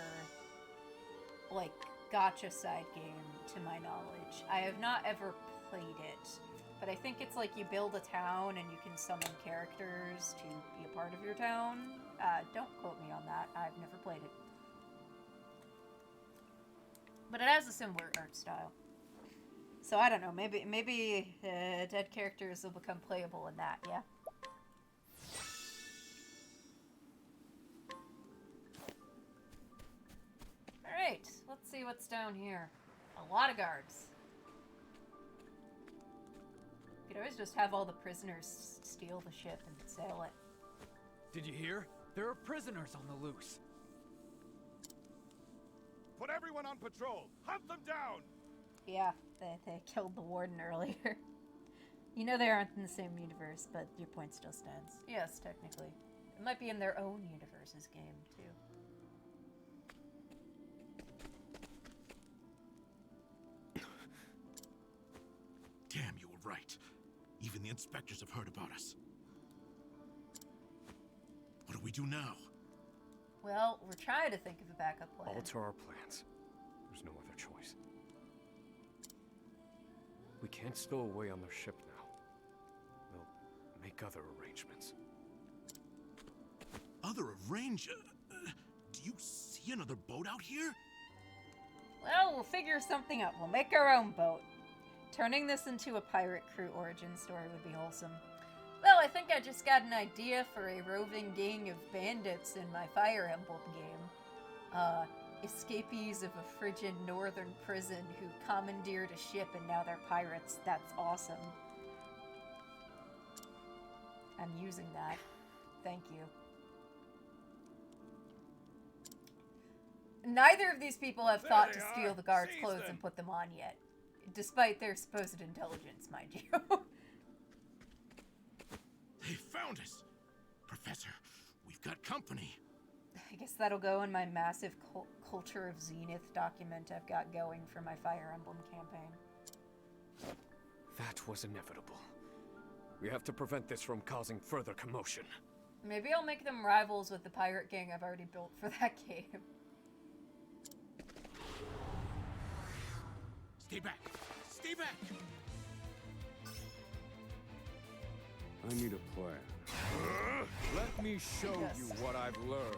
like, gacha side game, to my knowledge. I have not ever played it, but I think it's like you build a town and you can summon characters to be a part of your town. Don't quote me on that. I've never played it. But it has a similar art style. So I don't know, maybe dead characters will become playable in that, yeah? Alright, let's see what's down here. A lot of guards. You could always just have all the prisoners steal the ship and sail it. Did you hear? There are prisoners on the loose. Put everyone on patrol! Hunt them down! Yeah, they killed the warden earlier. You know they aren't in the same universe, but your point still stands. Yes, technically. It might be in their own universe's game, too. right. Even the inspectors have heard about us. What do we do now? Well, we're trying to think of a backup plan. Alter our plans. There's no other choice. We can't stow away on their ship now. We'll make other arrangements. Other do you see another boat out here? Well, we'll figure something out. We'll make our own boat. Turning this into a pirate crew origin story would be wholesome. Well, I think I just got an idea for a roving gang of bandits in my Fire Emblem game. Escapees of a frigid northern prison who commandeered a ship and now they're pirates. That's awesome. I'm using that. Thank you. Neither of these people have thought to steal the guards' clothes and put them on yet. Despite their supposed intelligence, mind you. They found us! Professor, we've got company. I guess that'll go in my massive Culture of Zenith document I've got going for my Fire Emblem campaign. That was inevitable. We have to prevent this from causing further commotion. Maybe I'll make them rivals with the pirate gang I've already built for that game. Stay back! Stay back! I need a plan. Let me show you what I've learned.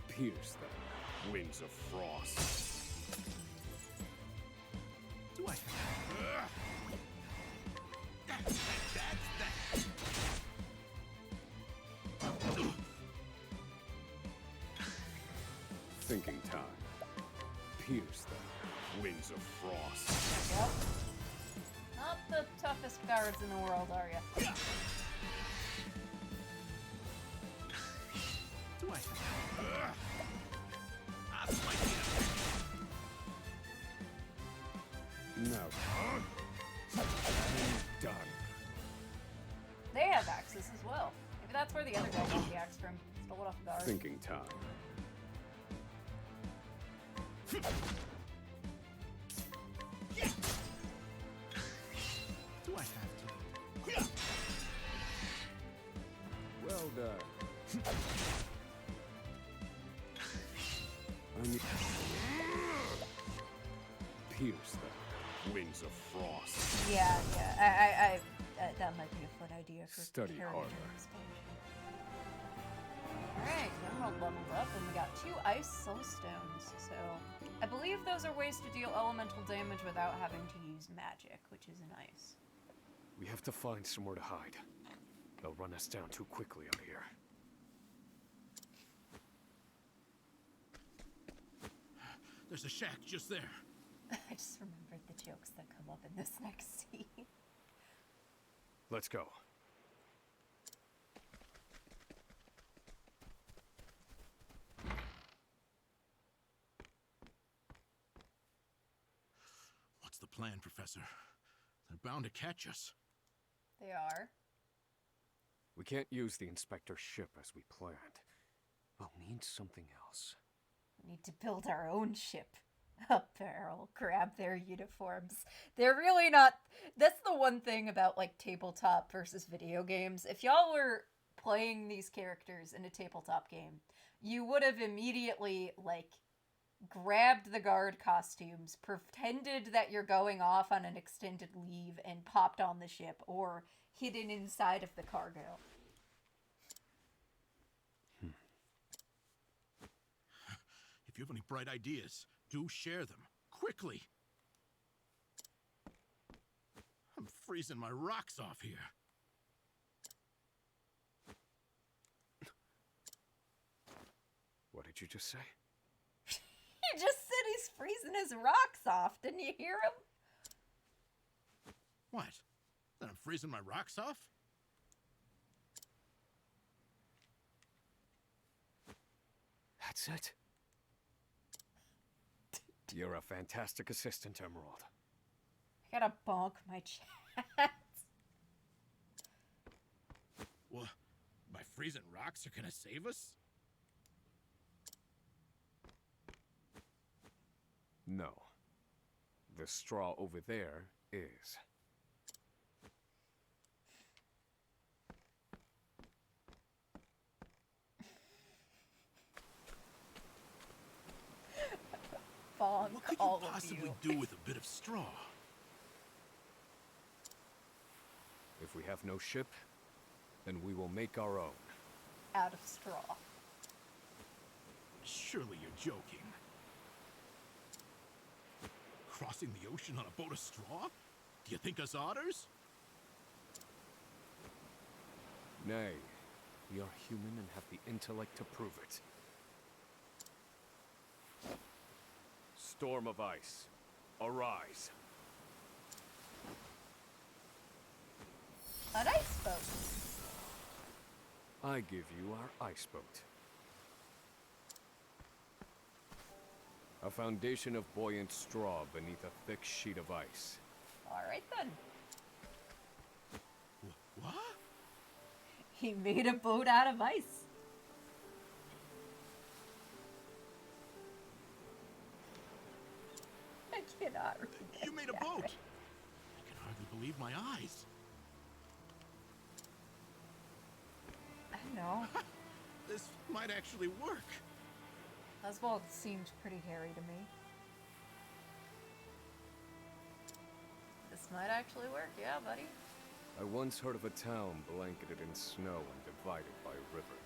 Pierce them. Winds of frost. Do I? That's that. Thinking time. Pierce them. Winds of frost. Yep. Not the toughest guards in the world, are ya? Do I? I'll spike you. No. I'm done. They have axes as well. Maybe that's where the other guy got the axe from. Stole it off the guard. Thinking time. Do I have to? Well done. I need... Pierce them. Winds of frost. Yeah. I that might be a fun idea for Study character harder. expansion. Alright, Emerald leveled up, and we got 2 ice soul stones. So, I believe those are ways to deal elemental damage without having to use magic, which is nice. We have to find somewhere to hide. They'll run us down too quickly out here. There's a shack just there. I just remembered the jokes that come up in this next scene. Let's go. What's the plan, Professor? They're bound to catch us. They are. We can't use the inspector's ship as we planned. We'll need something else. We need to build our own ship. Apparel, grab their uniforms. They're really not... That's the one thing about, like, tabletop versus video games. If y'all were playing these characters in a tabletop game, you would have immediately, like, grabbed the guard costumes, pretended that you're going off on an extended leave, and popped on the ship, or hidden inside of the cargo. If you have any bright ideas, do share them. Quickly! I'm freezing my rocks off here. What did you just say? He just said he's freezing his rocks off. Didn't you hear him? What? That I'm freezing my rocks off? That's it? You're a fantastic assistant, Emerald. I gotta bonk my chat. Well, my freezing rocks are gonna save us? No. The straw over there is. could all you of possibly you. do with a bit of straw? If we have no ship, then we will make our own. Out of straw. Surely you're joking. Crossing the ocean on a boat of straw? Do you think us otters? Nay, we are human and have the intellect to prove it. Storm of ice, arise. An ice boat. I give you our ice boat. A foundation of buoyant straw beneath a thick sheet of ice. Alright then. What? He made a boat out of ice. I cannot read You made a that. boat! I can hardly believe my eyes. I know. This might actually work. Oswald seemed pretty hairy to me. This might actually work, yeah, buddy. I once heard of a town blanketed in snow and divided by a river.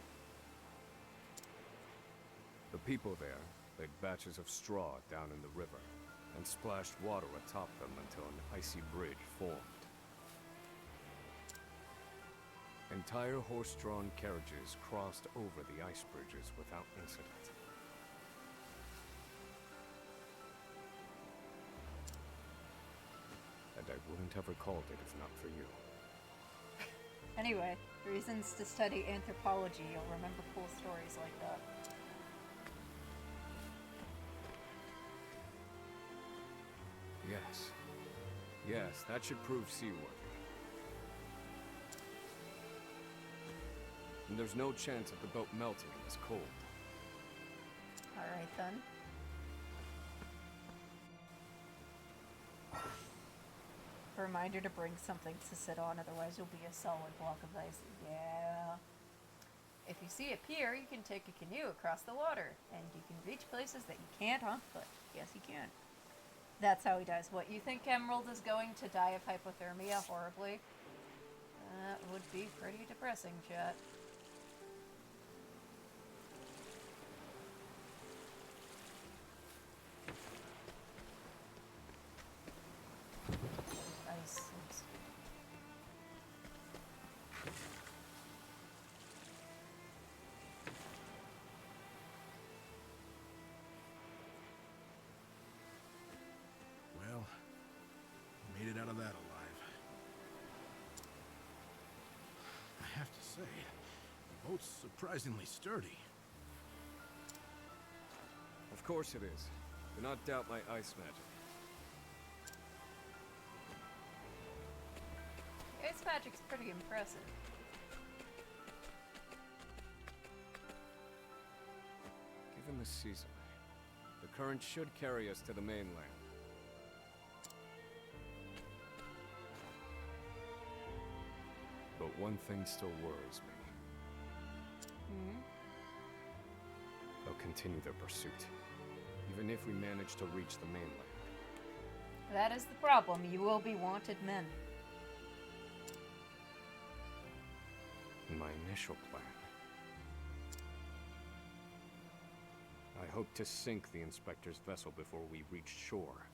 The people there laid batches of straw down in the river and splashed water atop them until an icy bridge formed. Entire horse-drawn carriages crossed over the ice bridges without incident. And I wouldn't have recalled it if not for you. Anyway, reasons to study anthropology. You'll remember cool stories like that. Yes. Yes, that should prove seaworthy. And there's no chance of the boat melting in this cold. Alright then. Reminder to bring something to sit on, otherwise you'll be a solid block of ice. Yeah. If you see a pier, you can take a canoe across the water, and you can reach places that you can't on foot. Yes, you can. That's how he dies. What, you think Emerald is going to die of hypothermia horribly? That would be pretty depressing, chat. Ice. Well, made it out of that alive. I have to say, the boat's surprisingly sturdy. Of course it is. Do not doubt my ice magic. Ice magic's pretty impressive. Given the season, the current should carry us to the mainland. But one thing still worries me. They'll continue their pursuit, even if we manage to reach the mainland. That is the problem. You will be wanted men. My initial plan. I hope to sink the Inspector's vessel before we reach shore.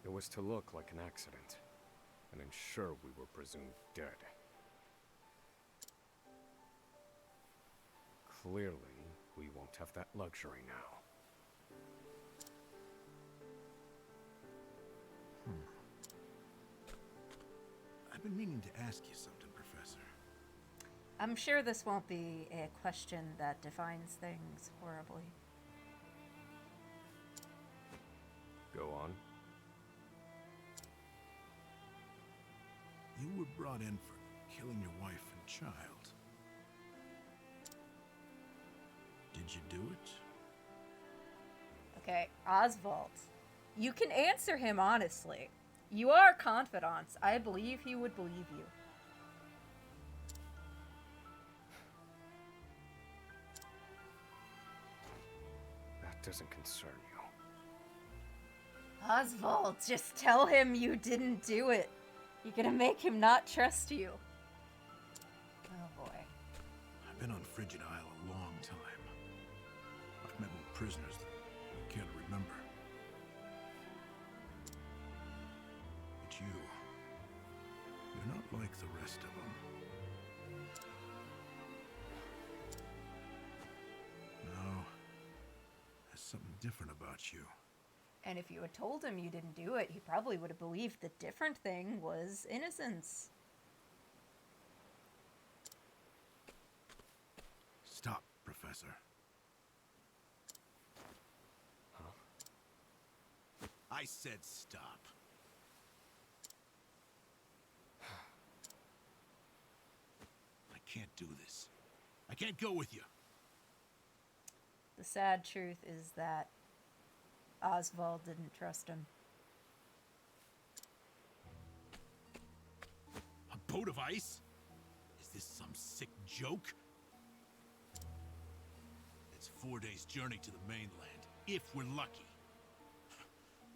It was to look like an accident, and ensure we were presumed dead. Clearly, we won't have that luxury now. I've been meaning to ask you something, Professor. I'm sure this won't be a question that defines things horribly. Go on. You were brought in for killing your wife and child. Did you do it? Okay, Oswald. You can answer him honestly. You are confidants. I believe he would believe you. That doesn't concern you. Oswald, just tell him you didn't do it. You're gonna make him not trust you. Oh boy. I've been on Frigid Isle a long time. I've met more prisoners than I care to remember. But you're not like the rest of them. No, there's something different about you. And if you had told him you didn't do it, he probably would have believed the different thing was innocence. Stop, Professor. Huh? I said stop. I can't do this. I can't go with you. The sad truth is that Oswald didn't trust him. A boat of ice? Is this some sick joke? It's 4 days' journey to the mainland, if we're lucky.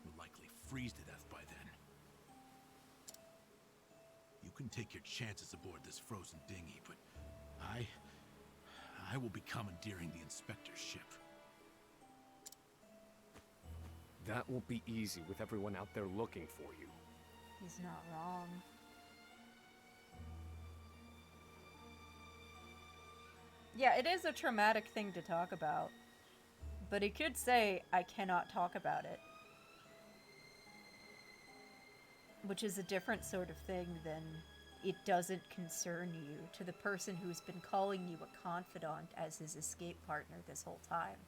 We'll likely freeze to death by then. You can take your chances aboard this frozen dinghy, but I will be commandeering the inspector's ship. That won't be easy with everyone out there looking for you. He's not wrong. Yeah, it is a traumatic thing to talk about. But he could say, I cannot talk about it. Which is a different sort of thing than it doesn't concern you to the person who's been calling you a confidant as his escape partner this whole time.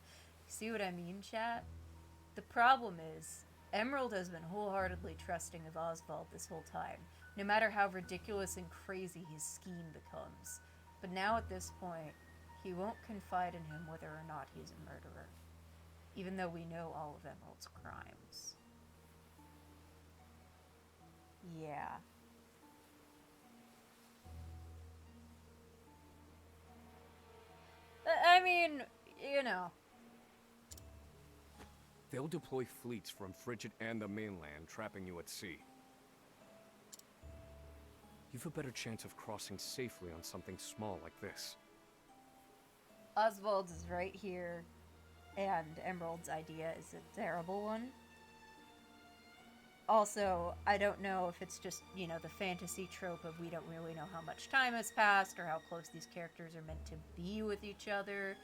See what I mean, chat? The problem is, Emerald has been wholeheartedly trusting of Oswald this whole time, no matter how ridiculous and crazy his scheme becomes. But now at this point, he won't confide in him whether or not he's a murderer, even though we know all of Emerald's crimes. Yeah. I mean, you know. They'll deploy fleets from Frigid and the mainland, trapping you at sea. You've a better chance of crossing safely on something small like this. Oswald is right here, and Emerald's idea is a terrible one. Also, I don't know if it's just, you know, the fantasy trope of we don't really know how much time has passed or how close these characters are meant to be with each other.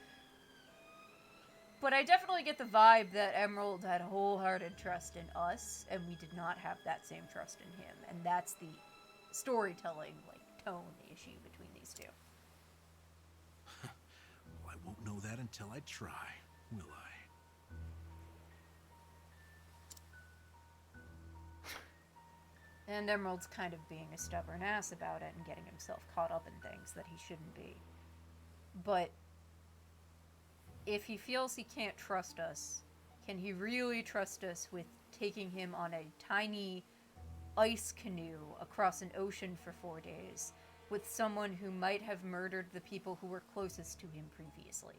But I definitely get the vibe that Emerald had wholehearted trust in us, and we did not have that same trust in him. And that's the storytelling, tone issue between these two. Well, I won't know that until I try, will I? And Emerald's kind of being a stubborn ass about it and getting himself caught up in things that he shouldn't be. But if he feels he can't trust us, can he really trust us with taking him on a tiny ice canoe across an ocean for 4 days with someone who might have murdered the people who were closest to him previously?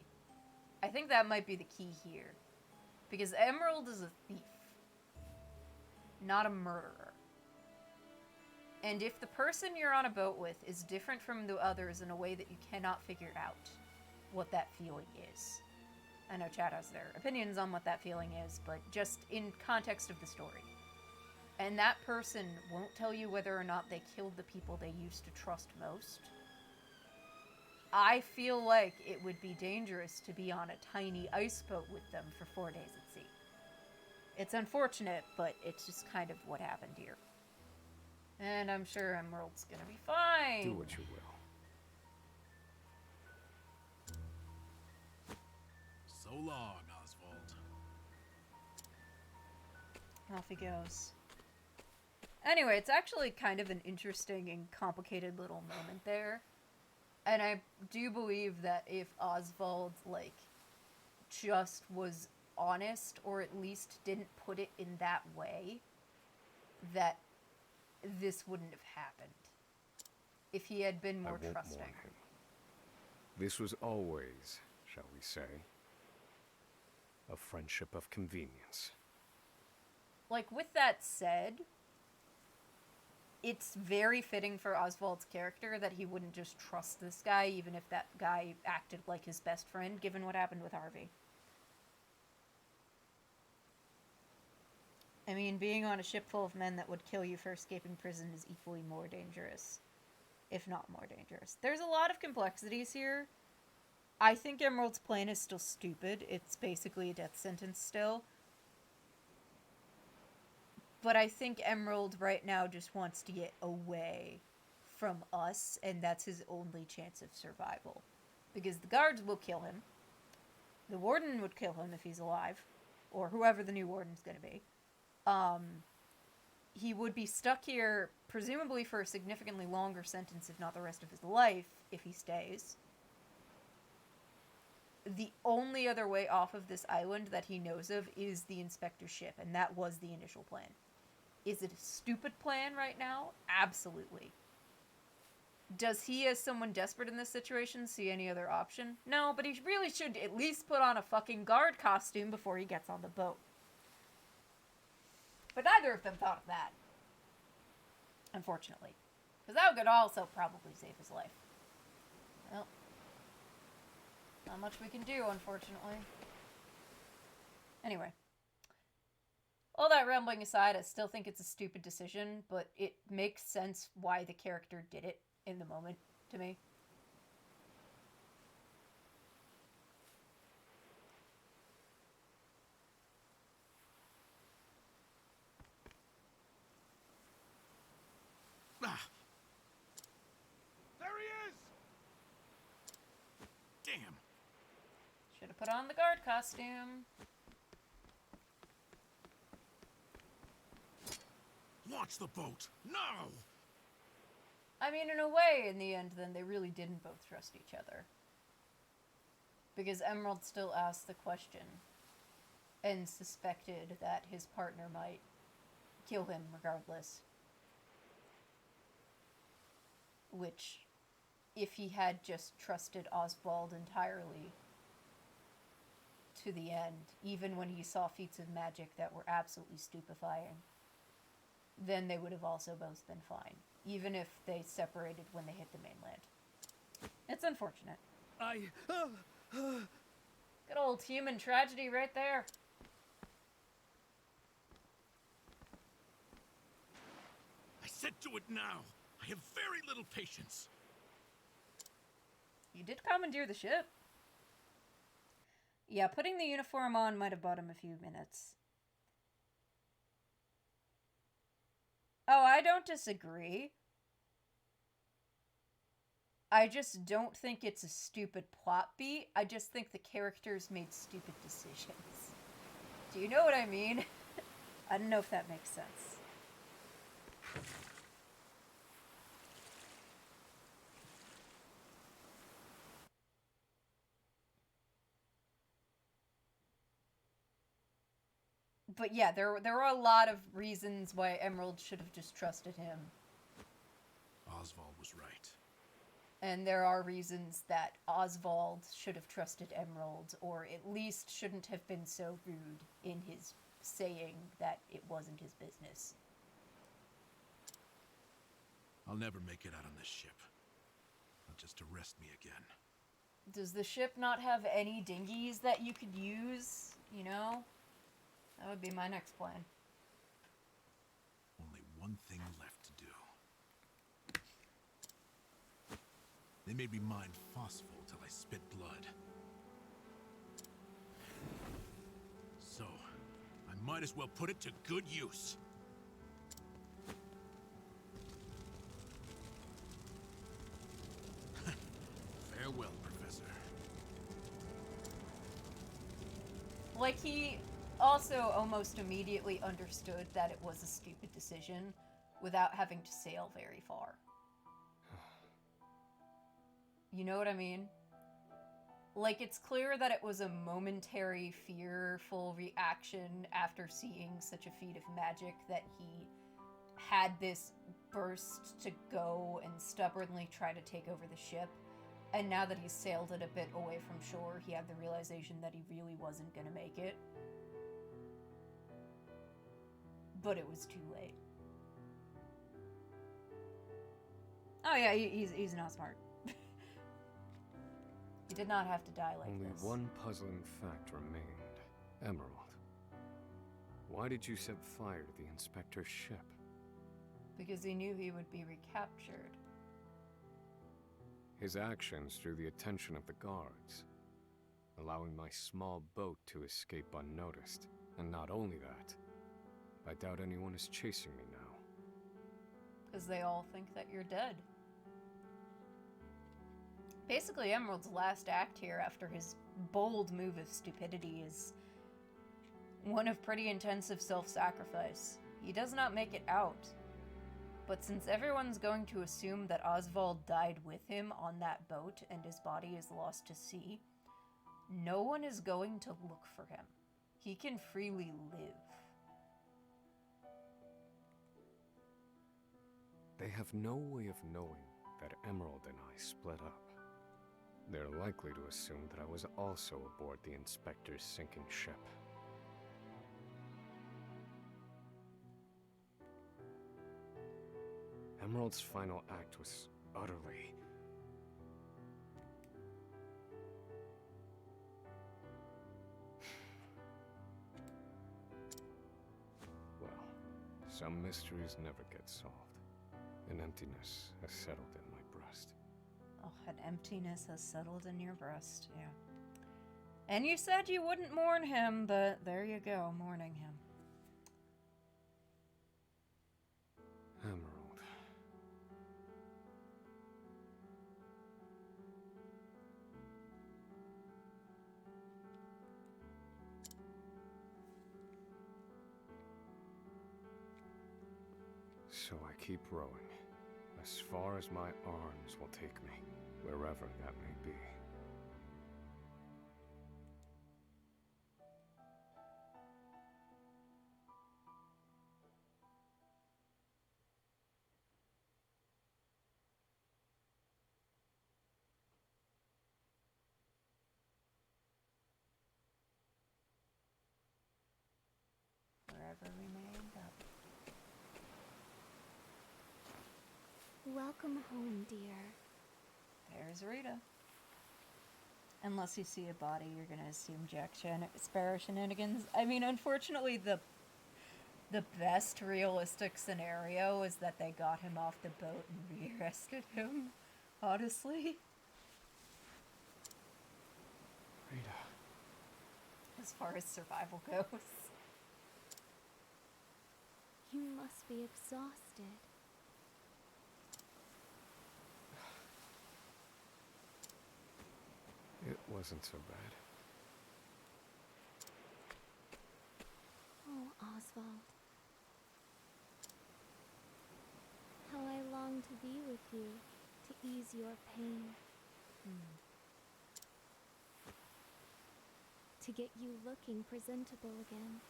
I think that might be the key here. Because Emerald is a thief, not a murderer. And if the person you're on a boat with is different from the others in a way that you cannot figure out what that feeling is. I know chat has their opinions on what that feeling is, but just in context of the story. And that person won't tell you whether or not they killed the people they used to trust most. I feel like it would be dangerous to be on a tiny ice boat with them for 4 days at sea. It's unfortunate, but it's just kind of what happened here. And I'm sure Emerald's gonna be fine. Do what you will. So long, Oswald. Off he goes. Anyway, it's actually kind of an interesting and complicated little moment there. And I do believe that if Oswald, just was honest, or at least didn't put it in that way, that this wouldn't have happened. If he had been more I won't trusting. mourn him. This was always, shall we say, A friendship of convenience. Like, with that said, it's very fitting for Oswald's character that he wouldn't just trust this guy, even if that guy acted like his best friend, given what happened with Harvey. I mean, being on a ship full of men that would kill you for escaping prison is equally more dangerous, if not more dangerous. There's a lot of complexities here. I think Emerald's plan is still stupid. It's basically a death sentence still. But I think Emerald right now just wants to get away from us, and that's his only chance of survival. Because the guards will kill him. The warden would kill him if he's alive, or whoever the new warden's going to be. He would be stuck here, presumably for a significantly longer sentence, if not the rest of his life, if he stays. The only other way off of this island that he knows of is the inspector's ship, and that was the initial plan. Is it a stupid plan right now? Absolutely. Does he, as someone desperate in this situation, see any other option? No, but he really should at least put on a fucking guard costume before he gets on the boat. But neither of them thought of that. Unfortunately. Because that would also probably save his life. Well, not much we can do, unfortunately. Anyway. All that rambling aside, I still think it's a stupid decision, but it makes sense why the character did it in the moment, to me. Ah. There he is! Damn. Should have put on the guard costume. Launch the boat! No! I mean, in a way, in the end, then, they really didn't both trust each other. Because Emerald still asked the question and suspected that his partner might kill him regardless. Which, if he had just trusted Oswald entirely to the end, even when he saw feats of magic that were absolutely stupefying, then they would have also both been fine, even if they separated when they hit the mainland. It's unfortunate. Good old human tragedy right there. I said do it now. I have very little patience. You did commandeer the ship. Yeah, putting the uniform on might have bought him a few minutes. Oh, I don't disagree. I just don't think it's a stupid plot beat. I just think the characters made stupid decisions. Do you know what I mean? I don't know if that makes sense. But yeah, there were a lot of reasons why Emerald should have just trusted him. Oswald was right. And there are reasons that Oswald should have trusted Emerald, or at least shouldn't have been so rude in his saying that it wasn't his business. I'll never make it out on this ship. Not just to arrest me again. Does the ship not have any dinghies that you could use? You know? That would be my next plan. Only one thing left to do. They made me mine phosphol till I spit blood. So, I might as well put it to good use. Farewell, Professor. Like, he also almost immediately understood that it was a stupid decision without having to sail very far. You know what I mean? Like, it's clear that it was a momentary, fearful reaction after seeing such a feat of magic that he had this burst to go and stubbornly try to take over the ship. And now that he's sailed it a bit away from shore, he had the realization that he really wasn't gonna make it. But it was too late. Oh yeah, he's not smart. He did not have to die like Only this. one puzzling fact remained. Emerald. Why did you set fire to the inspector's ship? Because he knew he would be recaptured. His actions drew the attention of the guards, allowing my small boat to escape unnoticed. And not only that, I doubt anyone is chasing me now. Because they all think that you're dead. Basically, Emerald's last act here after his bold move of stupidity is one of pretty intensive self-sacrifice. He does not make it out. But since everyone's going to assume that Oswald died with him on that boat and his body is lost to sea, no one is going to look for him. He can freely live. They have no way of knowing that Emerald and I split up. They're likely to assume that I was also aboard the inspector's sinking ship. Emerald's final act was utterly... Well, some mysteries never get solved. An emptiness has settled in my breast. Oh, an emptiness has settled in your breast, yeah. And you said you wouldn't mourn him, but there you go, mourning him. Emerald. So I keep rowing, as far as my arms will take me, wherever that may be. Wherever we may end up. Welcome home, dear. There's Rita. Unless you see a body, you're gonna assume Jack Sparrow shenanigans. I mean, unfortunately, the best realistic scenario is that they got him off the boat and rearrested him. Honestly. Rita. As far as survival goes. You must be exhausted. It wasn't so bad. Oh, Oswald. How I long to be with you, to ease your pain. To get you looking presentable again.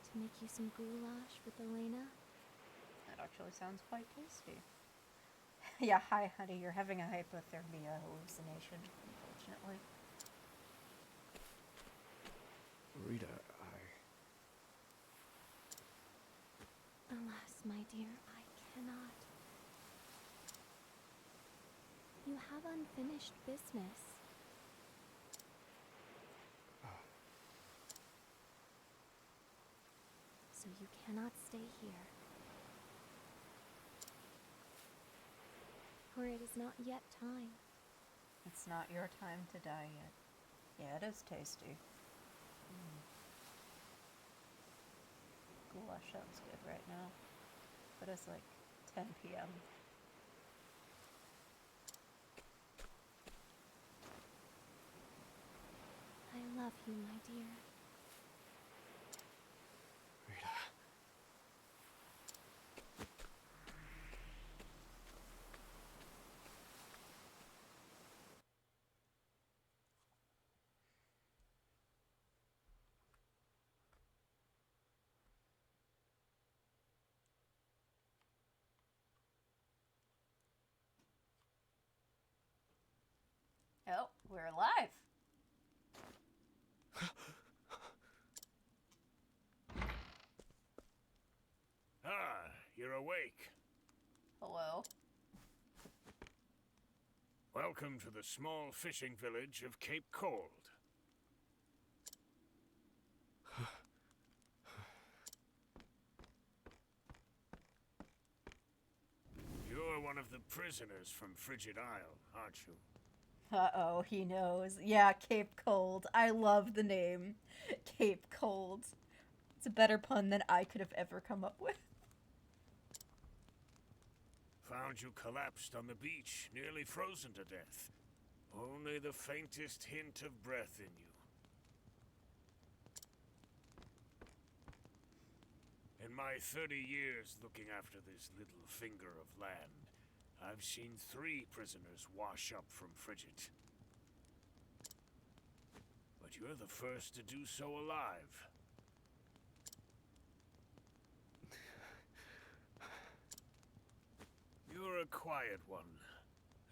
To make you some goulash with Elena. That actually sounds quite tasty. Yeah, hi honey, you're having a hypothermia hallucination, unfortunately. Rita, Alas, my dear, I cannot. You have unfinished business. So you cannot stay here. For it is not yet time. It's not your time to die yet. Yeah, it is tasty. Goulash sounds good right now. But it's like 10 p.m. I love you, my dear. Rita. Oh, we're alive. Ah, you're awake. Hello. Welcome to the small fishing village of Cape Cold. You're one of the prisoners from Frigid Isle, aren't you? Uh-oh, he knows. Yeah, Cape Cold. I love the name. Cape Cold. It's a better pun than I could have ever come up with. Found you collapsed on the beach, nearly frozen to death. Only the faintest hint of breath in you. In my 30 years looking after this little finger of land, I've seen 3 prisoners wash up from Frigit. But you're the first to do so alive. You're a quiet one.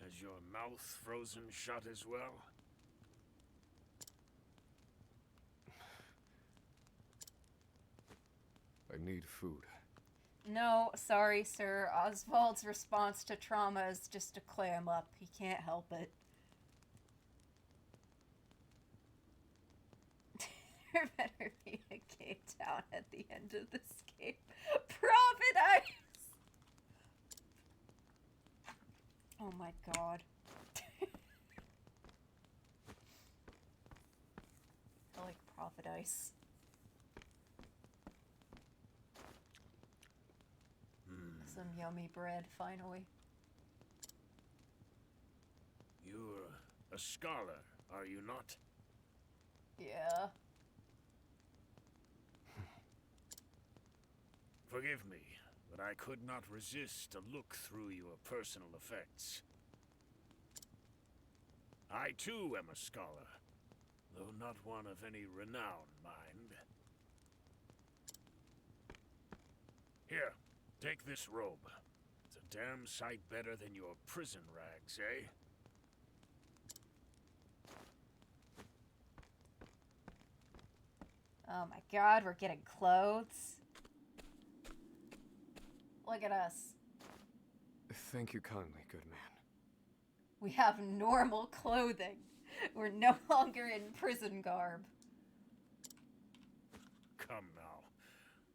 Has your mouth frozen shut as well? I need food. No, sorry, sir. Oswald's response to trauma is just to clam up. He can't help it. There better be a cave town at the end of this game. Providence! Oh my god. I like Providence. Some yummy bread, finally. You're a scholar, are you not? Yeah. Forgive me, but I could not resist to look through your personal effects. I too am a scholar, though not one of any renown, mind. Here, take this robe. It's a damn sight better than your prison rags, eh? Oh my god, we're getting clothes. Look at us. Thank you kindly, good man. We have normal clothing. We're no longer in prison garb. Come now.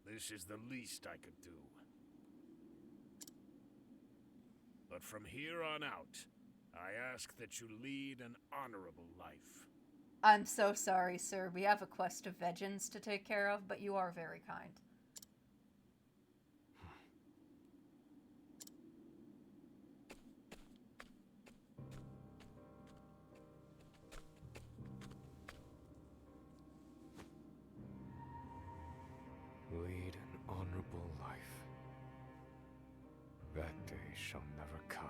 This is the least I could do. But from here on out, I ask that you lead an honorable life. I'm so sorry, sir. We have a quest of vengeance to take care of, but you are very kind. Lead an honorable life. That day shall never come.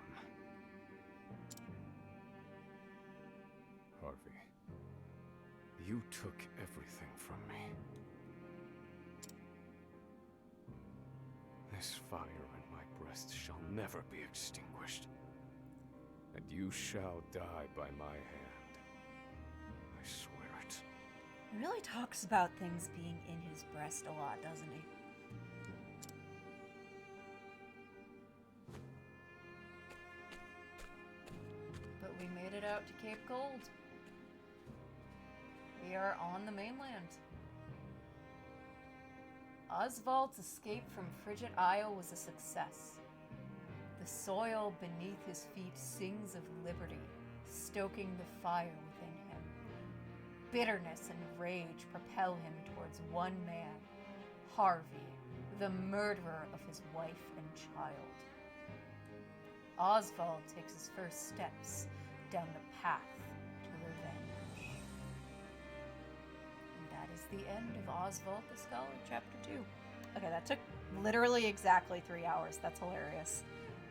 Harvey, you took everything from me. This fire in my breast shall never be extinguished. And you shall die by my hand. I swear it. He really talks about things being in his breast a lot, doesn't he? But we made it out to Cape Cold. We are on the mainland. Oswald's escape from Frigid Isle was a success. The soil beneath his feet sings of liberty, stoking the fire within him. Bitterness and rage propel him towards one man, Harvey, the murderer of his wife and child. Oswald takes his first steps down the path to revenge. And that is the end of Oswald the Scholar, Chapter 2. Okay, that took literally exactly 3 hours. That's hilarious.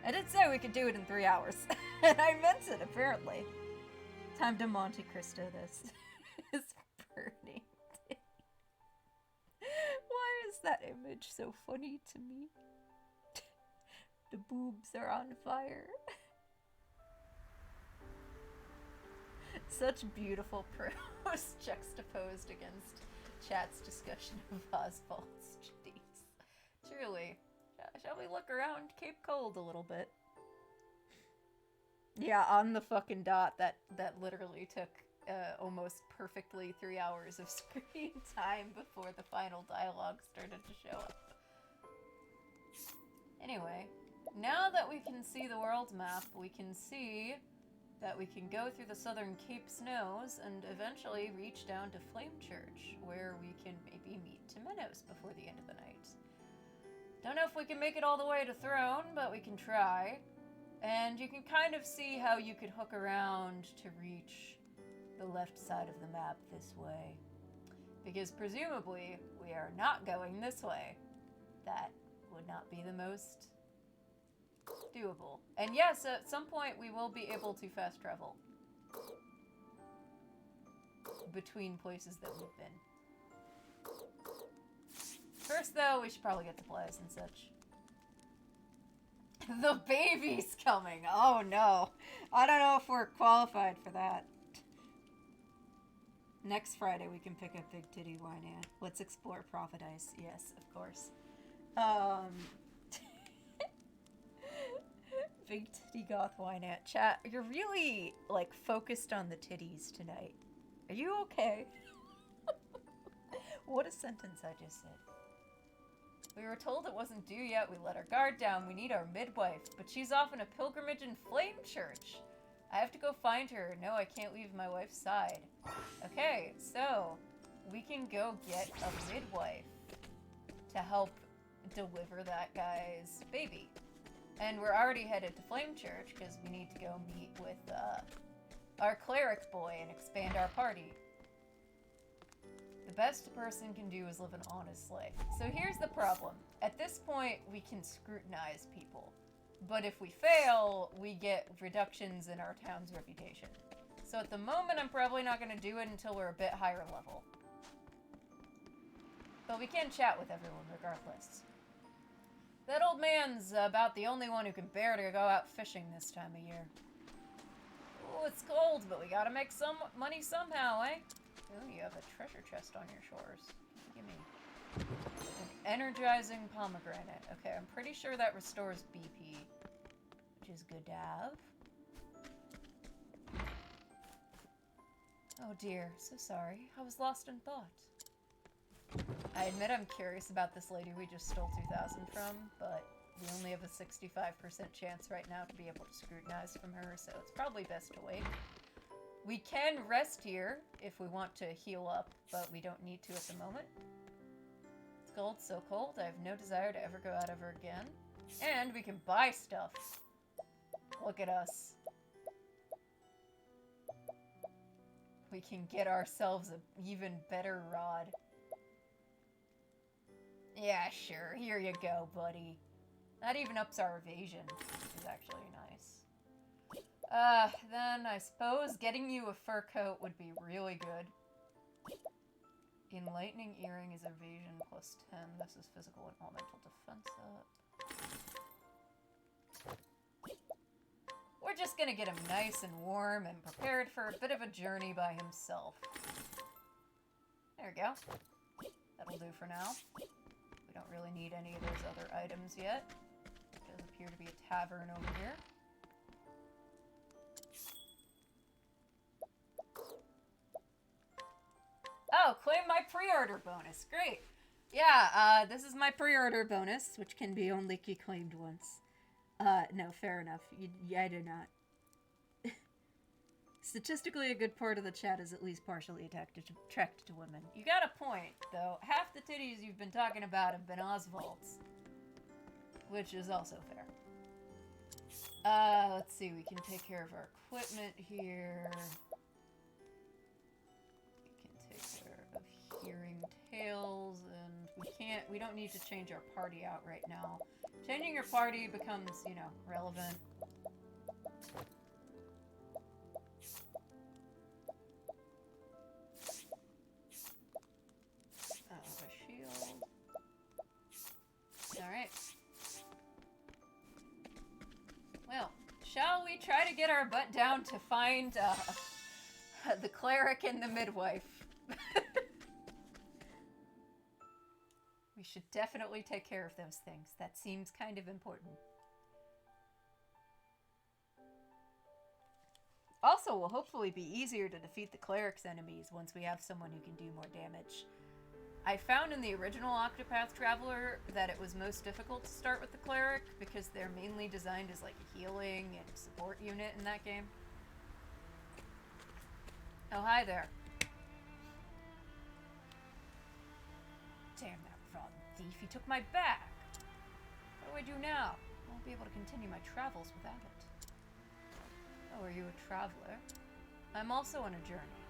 I did say we could do it in 3 hours. And I meant it, apparently. Time to Monte Cristo this. Is burning. Why is that image so funny to me? The boobs are on fire. Such beautiful prose juxtaposed against chat's discussion of Oswald's chitties. Truly. Shall we look around Cape Cold a little bit? Yeah, on the fucking dot. That literally took almost perfectly 3 hours of screen time before the final dialogue started to show up. Anyway, now that we can see the world map, we can see that we can go through the southern Cape Snows and eventually reach down to Flame Church, where we can maybe meet Temenos before the end of the night. Don't know if we can make it all the way to Throne, but we can try. And you can kind of see how you could hook around to reach the left side of the map this way. Because presumably, we are not going this way. That would not be the most doable. And yes, at some point we will be able to fast travel between places that we've been. First, though, we should probably get supplies and such. The baby's coming! Oh no! I don't know if we're qualified for that. Next Friday we can pick up Big Titty Wynant. Let's explore Prophet Ice. Yes, of course. Big Titty Goth Wynant. Chat, you're really, like, focused on the titties tonight. Are you okay? What a sentence I just said. We were told it wasn't due yet. We let our guard down. We need our midwife, but she's off on a pilgrimage in Flame Church. I have to go find her. No, I can't leave my wife's side. Okay, so we can go get a midwife to help deliver that guy's baby. And we're already headed to Flame Church because we need to go meet with our cleric boy and expand our party. The best a person can do is live an honest life. So here's the problem. At this point, we can scrutinize people. But if we fail, we get reductions in our town's reputation. So at the moment, I'm probably not going to do it until we're a bit higher level. But we can chat with everyone regardless. That old man's about the only one who can bear to go out fishing this time of year. Oh, it's cold, but we gotta make some money somehow, eh? Oh, you have a treasure chest on your shores. Give me an energizing pomegranate. Okay, I'm pretty sure that restores BP, which is good to have. Oh dear, so sorry. I was lost in thought. I admit I'm curious about this lady we just stole 2,000 from, but we only have a 65% chance right now to be able to scrutinize from her, so it's probably best to wait. We can rest here if we want to heal up, but we don't need to at the moment. It's cold, so cold, I have no desire to ever go out ever again. And we can buy stuff. Look at us. We can get ourselves an even better rod. Yeah, sure. Here you go, buddy. That even ups our evasion, which is actually nice. Then I suppose getting you a fur coat would be really good. Enlightening earring is evasion plus 10. This is physical and elemental defense up. We're just gonna get him nice and warm and prepared for a bit of a journey by himself. There we go. That'll do for now. We don't really need any of those other items yet. There does appear to be a tavern over here. Oh, claim my pre-order bonus. Great. Yeah, this is my pre-order bonus, which can be only claimed once. No, fair enough. I do not. Statistically, a good part of the chat is at least partially attracted to women. You got a point, though. Half the titties you've been talking about have been Oswald's. Which is also fair. Let's see. We can take care of our equipment here. We can take care of hearing tales, and we don't need to change our party out right now. Changing your party becomes, you know, relevant. Alright. Well, shall we try to get our butt down to find The cleric and the midwife. We should definitely take care of those things. That seems kind of important. Also, will hopefully be easier to defeat the cleric's enemies once we have someone who can do more damage. I found in the original Octopath Traveler that it was most difficult to start with the cleric because they're mainly designed as like a healing and support unit in that game. Oh, hi there. Damn that rotten thief, he took my bag. What do I do now? I won't be able to continue my travels without it. Oh, are you a traveler? I'm also on a journey.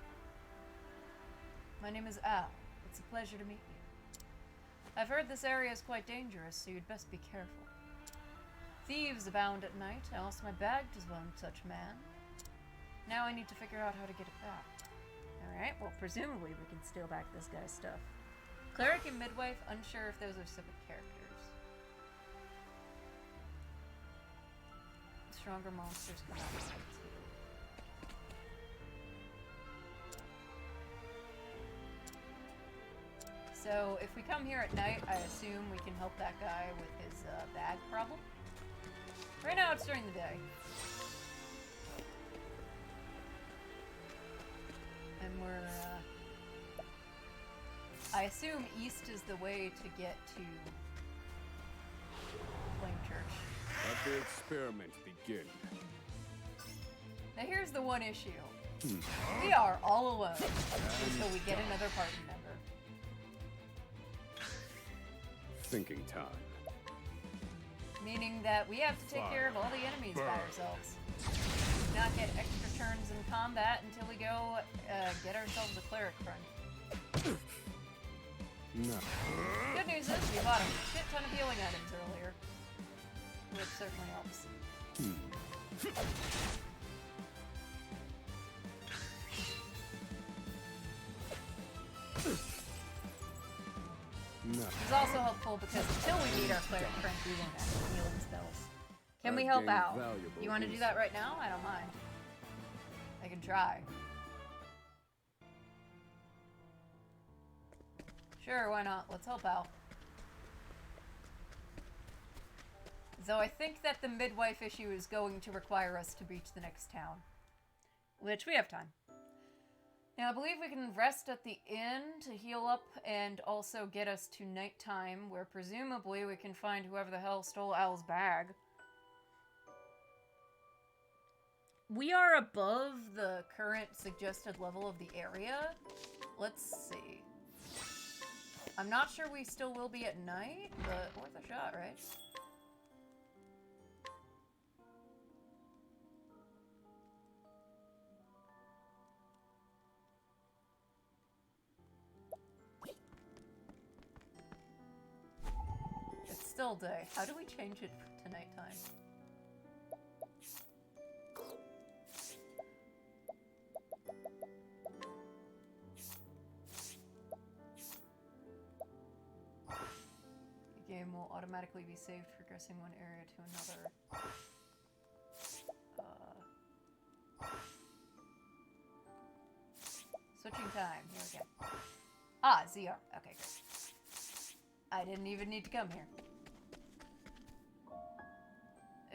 My name is Al. It's a pleasure to meet you. I've heard this area is quite dangerous, so you'd best be careful. Thieves abound at night. I lost my bag to one such man. Now I need to figure out how to get it back. Alright, well presumably we can steal back this guy's stuff. Cleric and midwife, unsure if those are separate characters. Stronger monsters come out of sight too. So if we come here at night, I assume we can help that guy with his bag problem. Right now it's during the day. And we're, I assume east is the way to get to Flame Church. Let the experiment begin. Now here's the one issue. We are all alone until we get another party member. Thinking time. Meaning that we have to take care of all the enemies by ourselves. Not get extra turns in combat until we go get ourselves a cleric friend. No. Good news is we bought a shit ton of healing items earlier, which certainly helps. No. It's also helpful because until we meet our cleric friend, we won't have any healing spells. Can we help out? You want to do that right now? I don't mind. I can try. Sure, why not? Let's help out. Though I think that the midwife issue is going to require us to reach the next town. Which we have time. Now, I believe we can rest at the inn to heal up and also get us to nighttime, where presumably we can find whoever the hell stole Al's bag. We are above the current suggested level of the area. Let's see. I'm not sure we still will be at night, but worth a shot, right? It's still day. How do we change it to nighttime? The game will automatically be saved, progressing one area to another. Switching time. Here we go. Ah, ZR. Okay, great. I didn't even need to come here.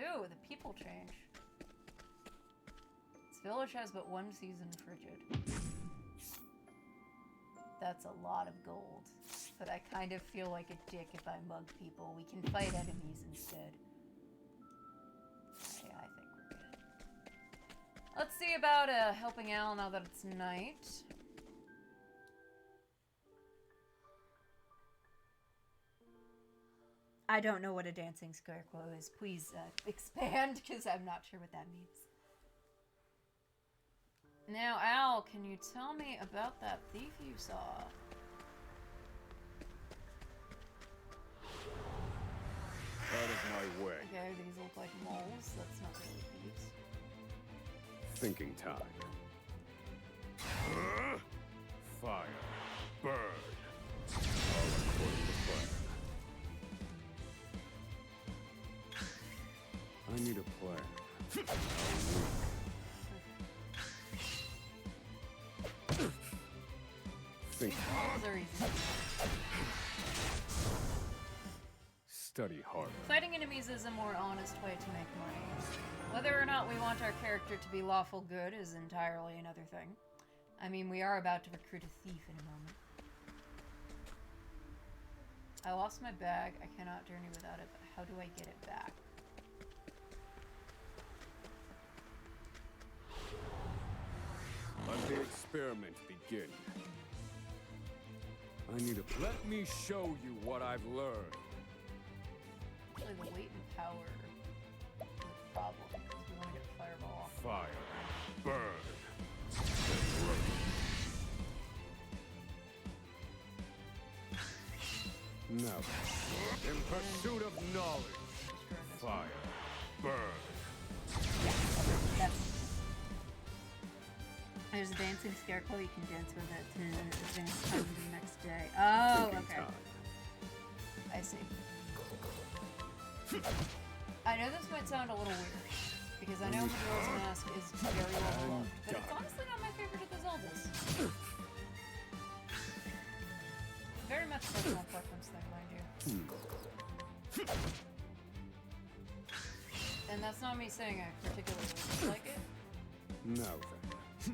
Ooh, the people change. This village has but one season, Frigid. That's a lot of gold. But I kind of feel like a dick if I mug people. We can fight enemies instead. Yeah, I think we're good. Let's see about helping Al now that it's night. I don't know what a dancing scarecrow is. Please expand, because I'm not sure what that means. Now, Al, can you tell me about that thief you saw? Out of my way. Okay, these look like moles. That's not really thieves. Thinking time. Fire. Burn. All according to plan. I need a plan. Think. These are easy. Study harder. Fighting enemies is a more honest way to make money. Whether or not we want our character to be lawful good is entirely another thing. I mean, we are about to recruit a thief in a moment. I lost my bag. I cannot journey without it, but how do I get it back? Let the experiment begin. I need a. Let me show you what I've learned. Actually, the weight and power is a problem because we want to get fireball off. Fire. Burn. Now, in pursuit of knowledge. Fire. Burn. That's... There's a dancing scarecrow. You can dance with it to advance time the next day. Oh, okay. I see. I know this might sound a little weird, because I know Majora's Mask is very well loved, but it's honestly not my favorite of the Zeldas. Very much personal preference thing, mind you. And that's not me saying I particularly dislike it. No, then. Oh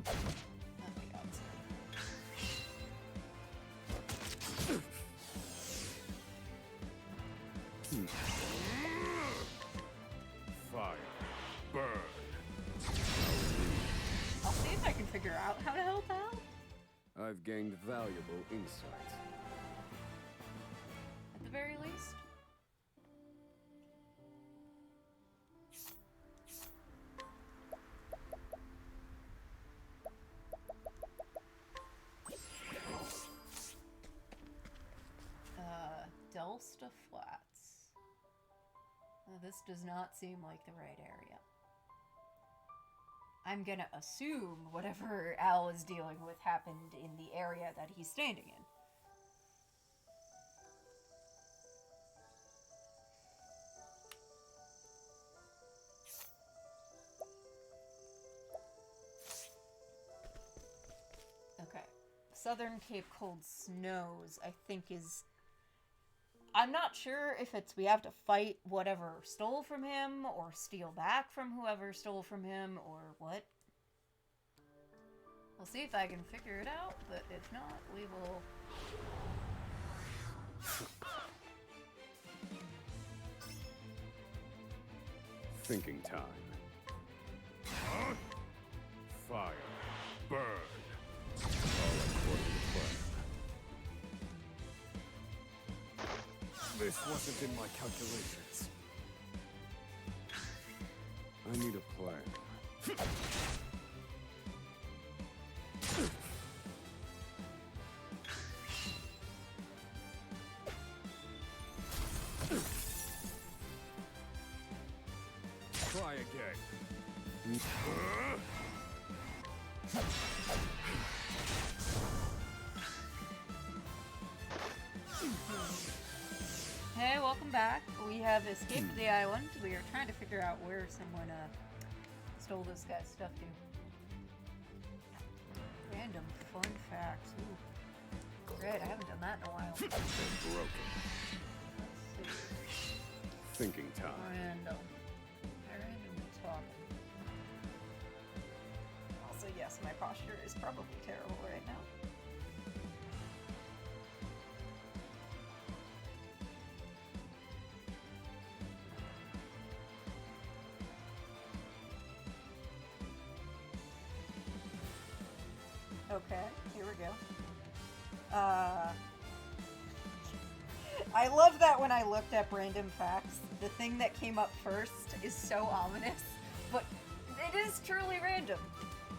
my god, Fire. Burn. I'll see if I can figure out how to help out. I've gained valuable insight. At the very least. Delsta Flats. This does not seem like the right area. I'm gonna assume whatever Al is dealing with happened in the area that he's standing in. Okay. Southern Cape Cold Snows, I think, is... I'm not sure if it's we have to fight whatever stole from him, or steal back from whoever stole from him, or what. We'll see if I can figure it out, but if not, we will... Thinking time. Fire. Burn. All according to plan. This wasn't in my calculations. I need a plan. Try again. Hey, welcome back. We have escaped the island. We are trying to figure out where someone stole this guy's stuff to. Random fun facts. Ooh. Great, I haven't done that in a while. Broken. Let's see. Thinking time. Random. Randomly talking. Also, yes, my posture is probably terrible right now. Okay, here we go. I love that when I looked up random facts, the thing that came up first is so ominous, but it is truly random.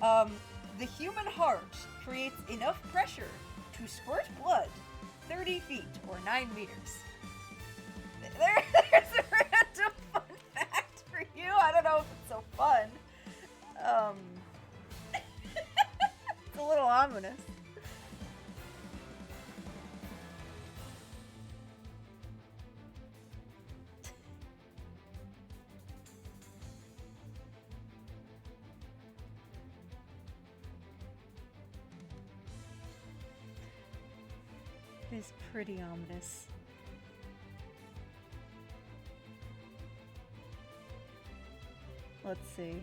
The human heart creates enough pressure to squirt blood 30 feet or 9 meters. There's a random fun fact for you. I don't know if it's so fun. It's a little ominous. It is pretty ominous. Let's see.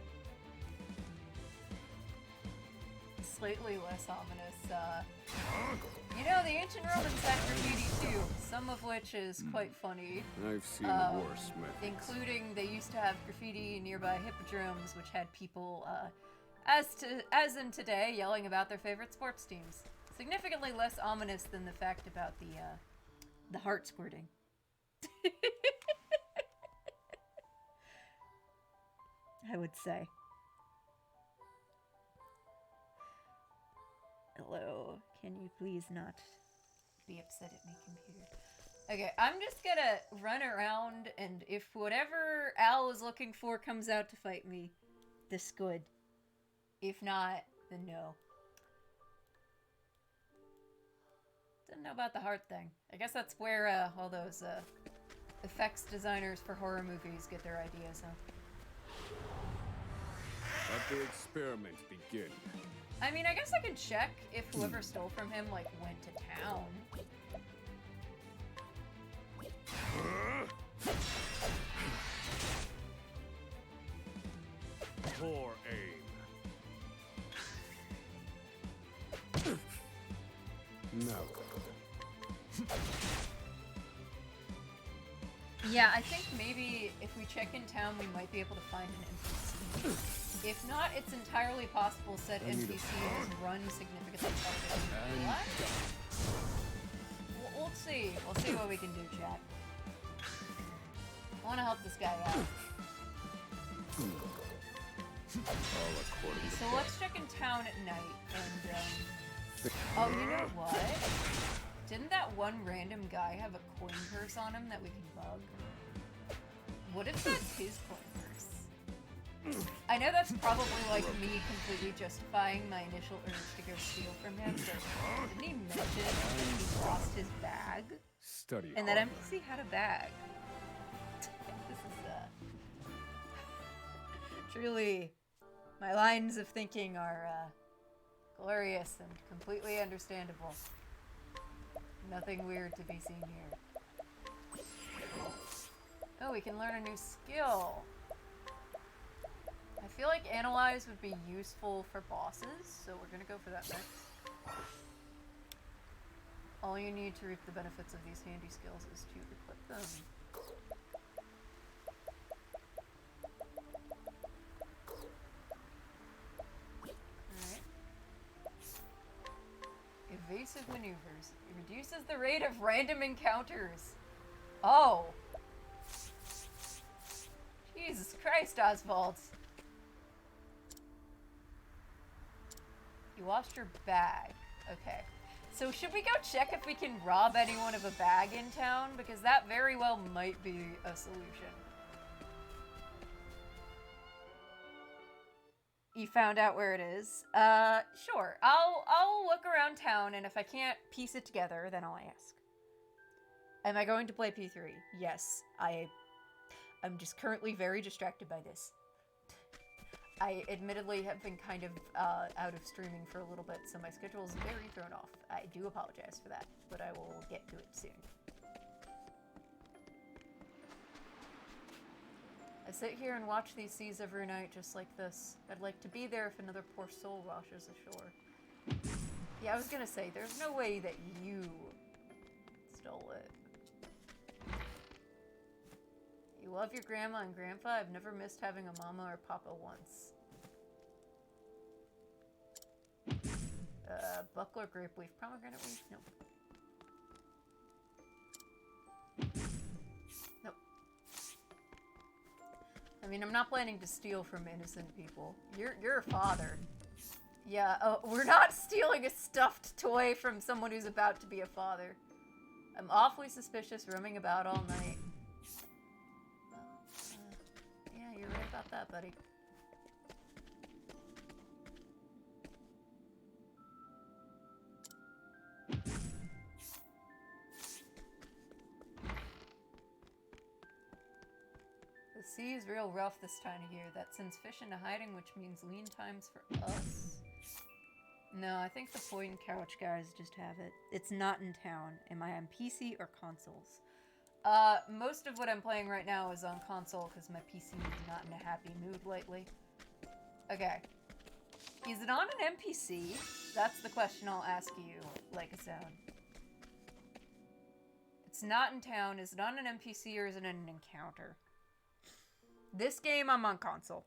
Slightly less ominous, you know, the ancient Romans had graffiti too, some of which is quite funny. I've seen worse methods. Including they used to have graffiti nearby hippodromes, which had people, as in today, yelling about their favorite sports teams. Significantly less ominous than the fact about the heart squirting. I would say. Hello, can you please not be upset at me, computer? Okay, I'm just gonna run around, and if whatever Al is looking for comes out to fight me, this good. If not, then no. Didn't know about the heart thing. I guess that's where all those effects designers for horror movies get their ideas, huh? Let the experiment begin. I mean, I guess I could check if whoever stole from him, like, went to town. Poor aim. No. Yeah, I think maybe if we check in town, we might be able to find an NPC. If not, it's entirely possible said NPC has run significantly farther than what? We'll see. We'll see what we can do, chat. I want to help this guy out. So let's check in town at night, and, oh, you know what? Didn't that one random guy have a coin purse on him that we can bug? What if that's his coin purse? I know that's probably like me completely justifying my initial urge to go steal from him, but didn't he mention that he lost his bag? Study and that NPC had a bag. This is, truly, my lines of thinking are, glorious and completely understandable. Nothing weird to be seen here. Oh, we can learn a new skill. I feel like Analyze would be useful for bosses, so we're gonna go for that next. All you need to reap the benefits of these handy skills is to equip them. Alright. Evasive maneuvers. It reduces the rate of random encounters. Oh! Jesus Christ, Oswald. You lost your bag. Okay. So should we go check if we can rob anyone of a bag in town? Because that very well might be a solution. You found out where it is? Sure. I'll look around town, and if I can't piece it together, then I'll ask. Am I going to play P3? Yes. I'm just currently very distracted by this. I admittedly have been kind of out of streaming for a little bit, so my schedule is very thrown off. I do apologize for that, but I will get to it soon. I sit here and watch these seas every night just like this. I'd like to be there if another poor soul washes ashore. Yeah, I was gonna say, there's no way that you stole it. You love your grandma and grandpa? I've never missed having a mama or papa once. Buckler grape leaf, pomegranate leaf? Nope. Nope. I mean, I'm not planning to steal from innocent people. You're a father. Yeah, we're not stealing a stuffed toy from someone who's about to be a father. I'm awfully suspicious, roaming about all night. Yeah, you're right about that, buddy. The sea is real rough this time of year. That sends fish into hiding, which means lean times for us. No, I think the point couch guys just have it. It's not in town. Am I on PC or consoles? Most of what I'm playing right now is on console because my PC is not in a happy mood lately. Okay. Is it on an NPC? That's the question I'll ask you, like a sound. It's not in town. Is it on an NPC or is it an encounter? This game I'm on console.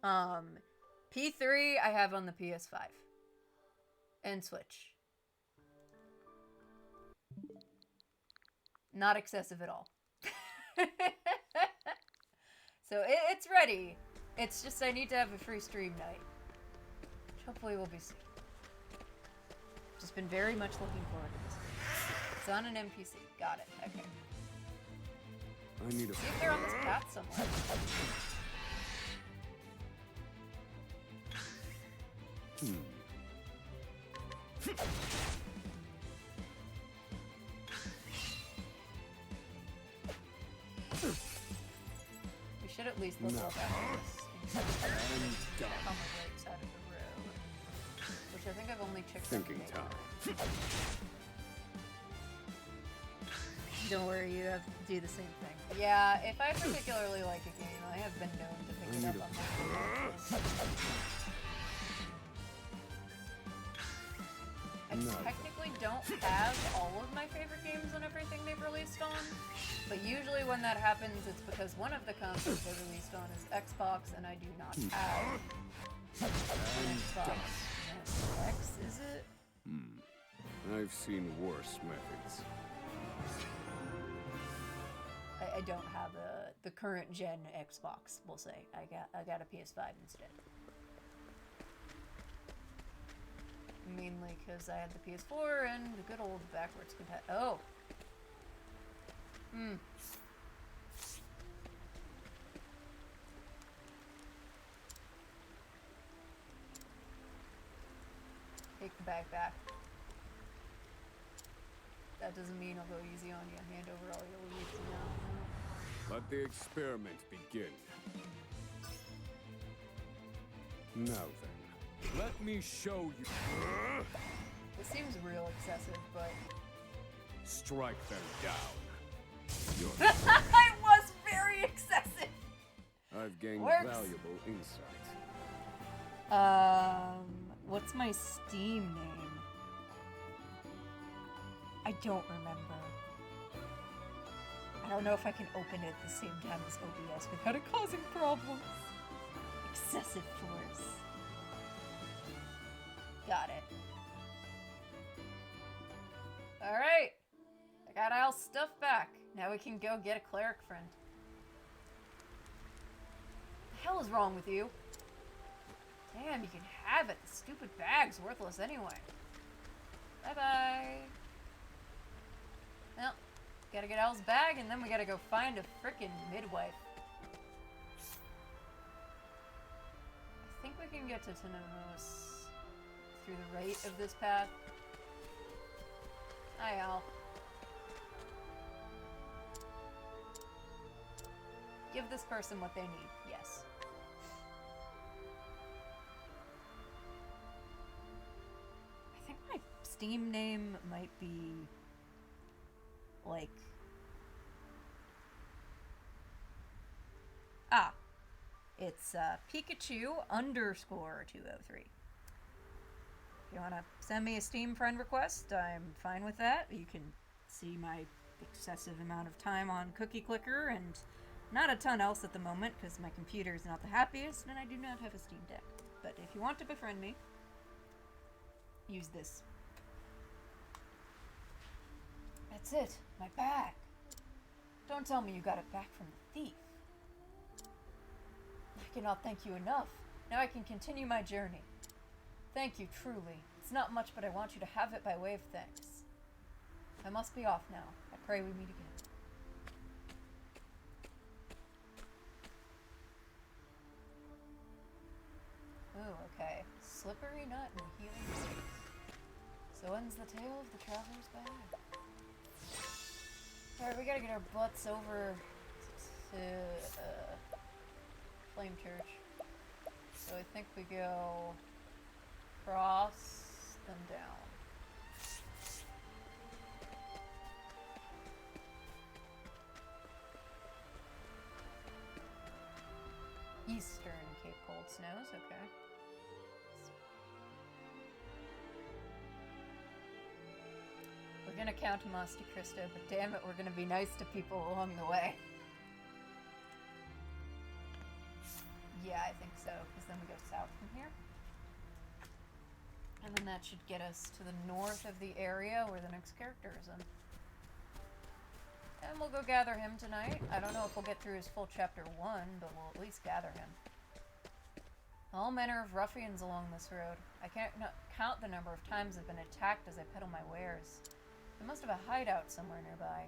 P3 I have on the PS5. And Switch. Not excessive at all. So it's ready. It's just I need to have a free stream night. Which hopefully will be soon. Just been very much looking forward to this. It's on an NPC. Got it. Okay. I need a... See if they're on this path somewhere. We should at least look up after this. On the right side of the road. Which I think I've only checked Thinking time. Don't worry, you have to do the same thing. Yeah, if I particularly like a game, I have been known to pick it up on my I technically don't have all of my favorite games on everything they've released on, but usually when that happens, it's because one of the consoles they released on is Xbox, and I do not have an Xbox. X, is it? I've seen worse methods. I don't have the current gen Xbox, we'll say. I got a PS5 instead. Mainly because I had the PS4 and the good old backwards compat. Oh! Take the bag back. That doesn't mean I'll go easy on you. Hand over all your leads now. Let the experiment begin. Now then, let me show you. This seems real excessive, but... Strike them down. It was very excessive! I've gained Works. valuable insight. What's my Steam name? I don't remember. I don't know if I can open it at the same time as OBS without it causing problems. Excessive force. Got it. Alright. I got Al's stuff back. Now we can go get a cleric friend. What the hell is wrong with you? Damn, you can have it. The stupid bag's worthless anyway. Bye-bye. Well, gotta get Al's bag, and then we gotta go find a frickin' midwife. I think we can get to Temenos through the right of this path. Hi, Al. Give this person what they need, yes. I think my Steam name might be... like... It's Pikachu _203. If you want to send me a Steam friend request, I'm fine with that. You can see my excessive amount of time on Cookie Clicker and not a ton else at the moment because my computer is not the happiest and I do not have a Steam Deck. But if you want to befriend me, use this. That's it. My bag. Don't tell me you got it back from the thief. I cannot thank you enough. Now I can continue my journey. Thank you, truly. It's not much, but I want you to have it by way of thanks. I must be off now. I pray we meet again. Ooh, okay. Slippery nut and healing space. So ends the tale of the traveler's bag. Alright, we gotta get our butts over to Flame Church. So I think we go across, then down. Eastern Cape Cold Snows, okay. We're gonna count Monte Cristo, but damn it, we're gonna be nice to people along the way. Yeah, I think so, because then we go south from here. And then that should get us to the north of the area where the next character is in. And we'll go gather him tonight. I don't know if we'll get through his full chapter 1, but we'll at least gather him. All manner of ruffians along this road. I can't count the number of times I've been attacked as I peddle my wares. They must have a hideout somewhere nearby.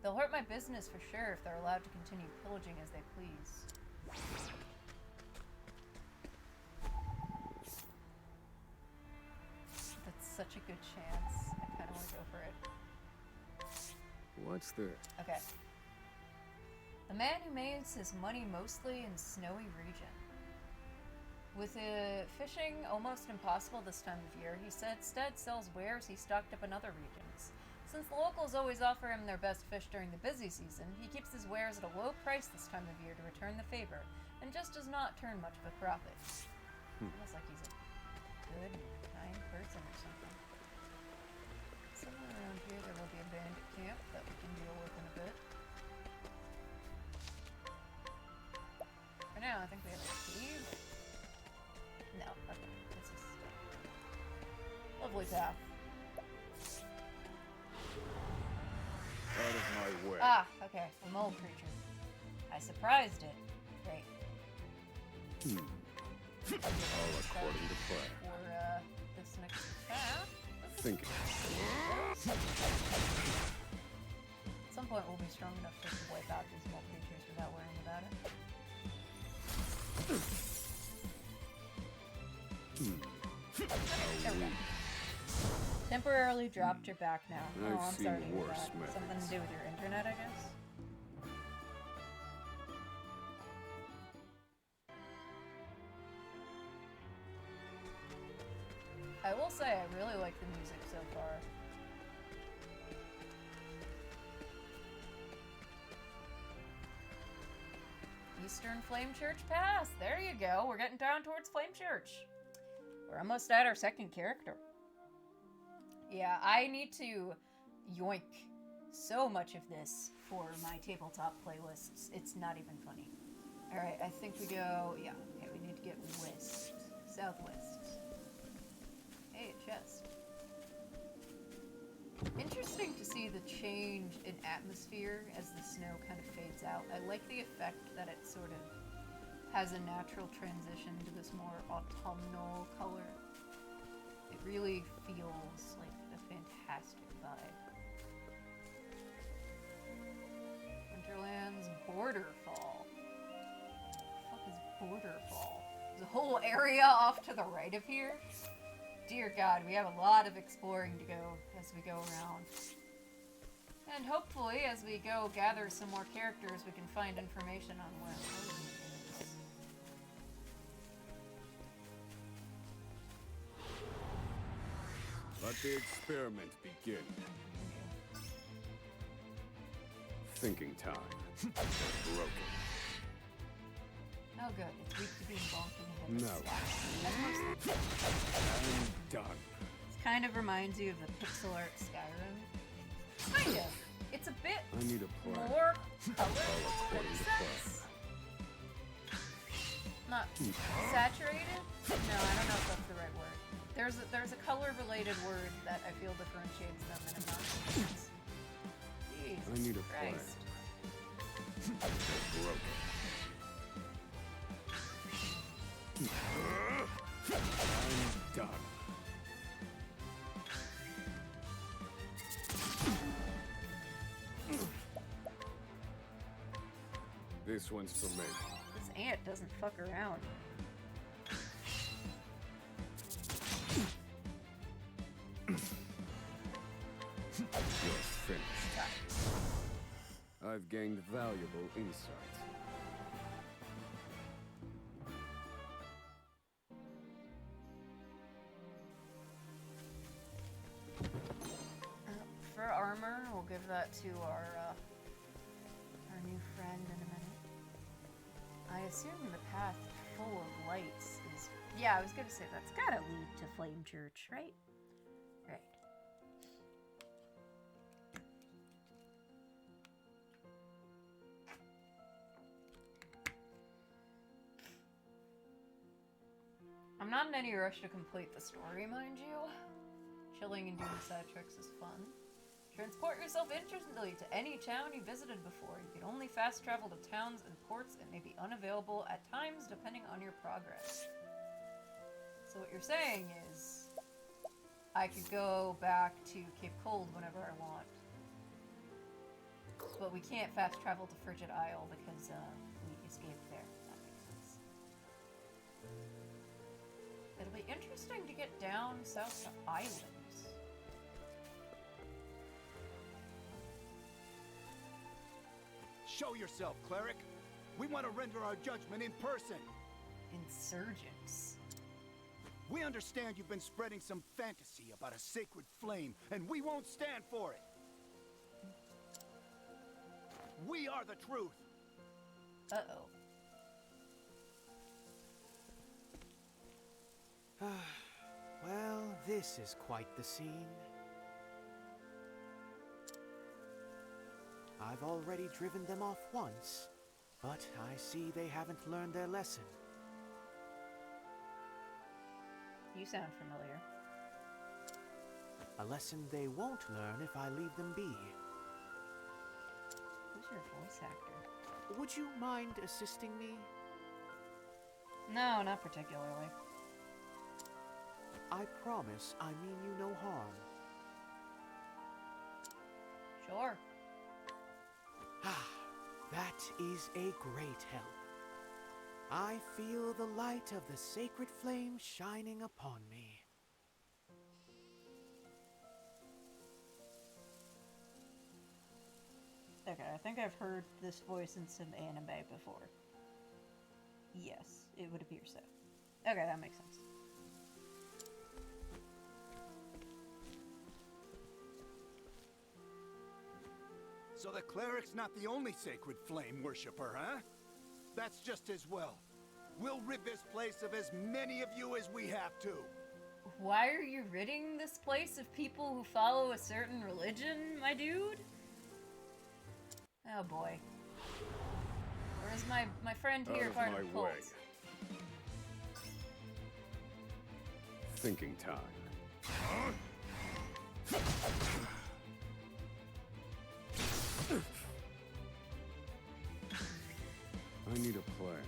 They'll hurt my business for sure if they're allowed to continue pillaging as they please. That's such a good chance. I kind of want to go for it. What's there? Okay. The man who makes his money mostly in snowy region. With fishing almost impossible this time of year, he said instead sells wares he stocked up in other regions. Since the locals always offer him their best fish during the busy season, he keeps his wares at a low price this time of year to return the favor, and just does not turn much of a profit. Almost like he's a good and kind person or something. Somewhere around here there will be a bandit camp that we can deal with in a bit. For now, I think we have a cave. No, okay. This is lovely path. Out of my way. Ah, okay. A mole creature. I surprised it. Great. All according to plan. For this next path. Thinking. At some point we'll be strong enough to wipe out these mole creatures without worrying about it. There we go. Temporarily dropped your back now. I've Oh, I'm seen sorry to hear worse that. methods. Something to do with your internet, I guess? I will say I really like the music so far. Eastern Flame Church Pass. There you go. We're getting down towards Flame Church. We're almost at our second character. Yeah, I need to yoink so much of this for my tabletop playlists. It's not even funny. Alright, I think we go... Yeah, okay, we need to get west. Southwest. Hey, a chest. Interesting to see the change in atmosphere as the snow kind of fades out. I like the effect that it sort of has a natural transition to this more autumnal color. It really feels like a fantastic vibe. Winterland's Borderfall. What the fuck is Borderfall? There's a whole area off to the right of here. Dear God, we have a lot of exploring to go as we go around. And hopefully, as we go gather some more characters, we can find information on where Odin is. Let the experiment begin. Thinking time. Broken. Oh good, it's weak to being bonked in the head. No. That's mostly. I'm done. This kind of reminds you of the pixel art Skyrim. Kind of. It's a bit I need a plan. more All colorful in according a to sense. Not saturated? No, I don't know if that's the right word. There's a color-related word that I feel differentiates them in a non-sense. I need a plan. Christ. Broken. I'm done. This one's for me. This ant doesn't fuck around. You're finished. I've gained valuable insight. armor. We'll give that to our new friend in a minute. I assume the path full of lights is... Yeah, I was gonna say, that's gotta lead to Flame Church, right? Right. I'm not in any rush to complete the story, mind you. Chilling and doing side tricks is fun. Transport yourself instantly to any town you visited before. You can only fast travel to towns and ports and may be unavailable at times depending on your progress. So what you're saying is, I could go back to Cape Cold whenever I want. But we can't fast travel to Frigit Isle because we escaped there. That makes sense. It'll be interesting to get down south to islands. Show yourself, cleric. We want to render our judgment in person. Insurgents. We understand you've been spreading some fantasy about a sacred flame, and we won't stand for it. We are the truth. Uh-oh. Well, this is quite the scene. I've already driven them off once, but I see they haven't learned their lesson. You sound familiar. A lesson they won't learn if I leave them be. Who's your voice actor? Would you mind assisting me? No, not particularly. I promise I mean you no harm. Sure. Ah, that is a great help. I feel the light of the sacred flame shining upon me. Okay, I think I've heard this voice in some anime before. Yes, it would appear so. Okay, that makes sense. So the cleric's not the only sacred flame worshiper, huh? That's just as well. We'll rid this place of as many of you as we have to. Why are you ridding this place of people who follow a certain religion, my dude? Oh boy. Or is my friend here Out of part of my the cult? way. Thinking time. I need a plan.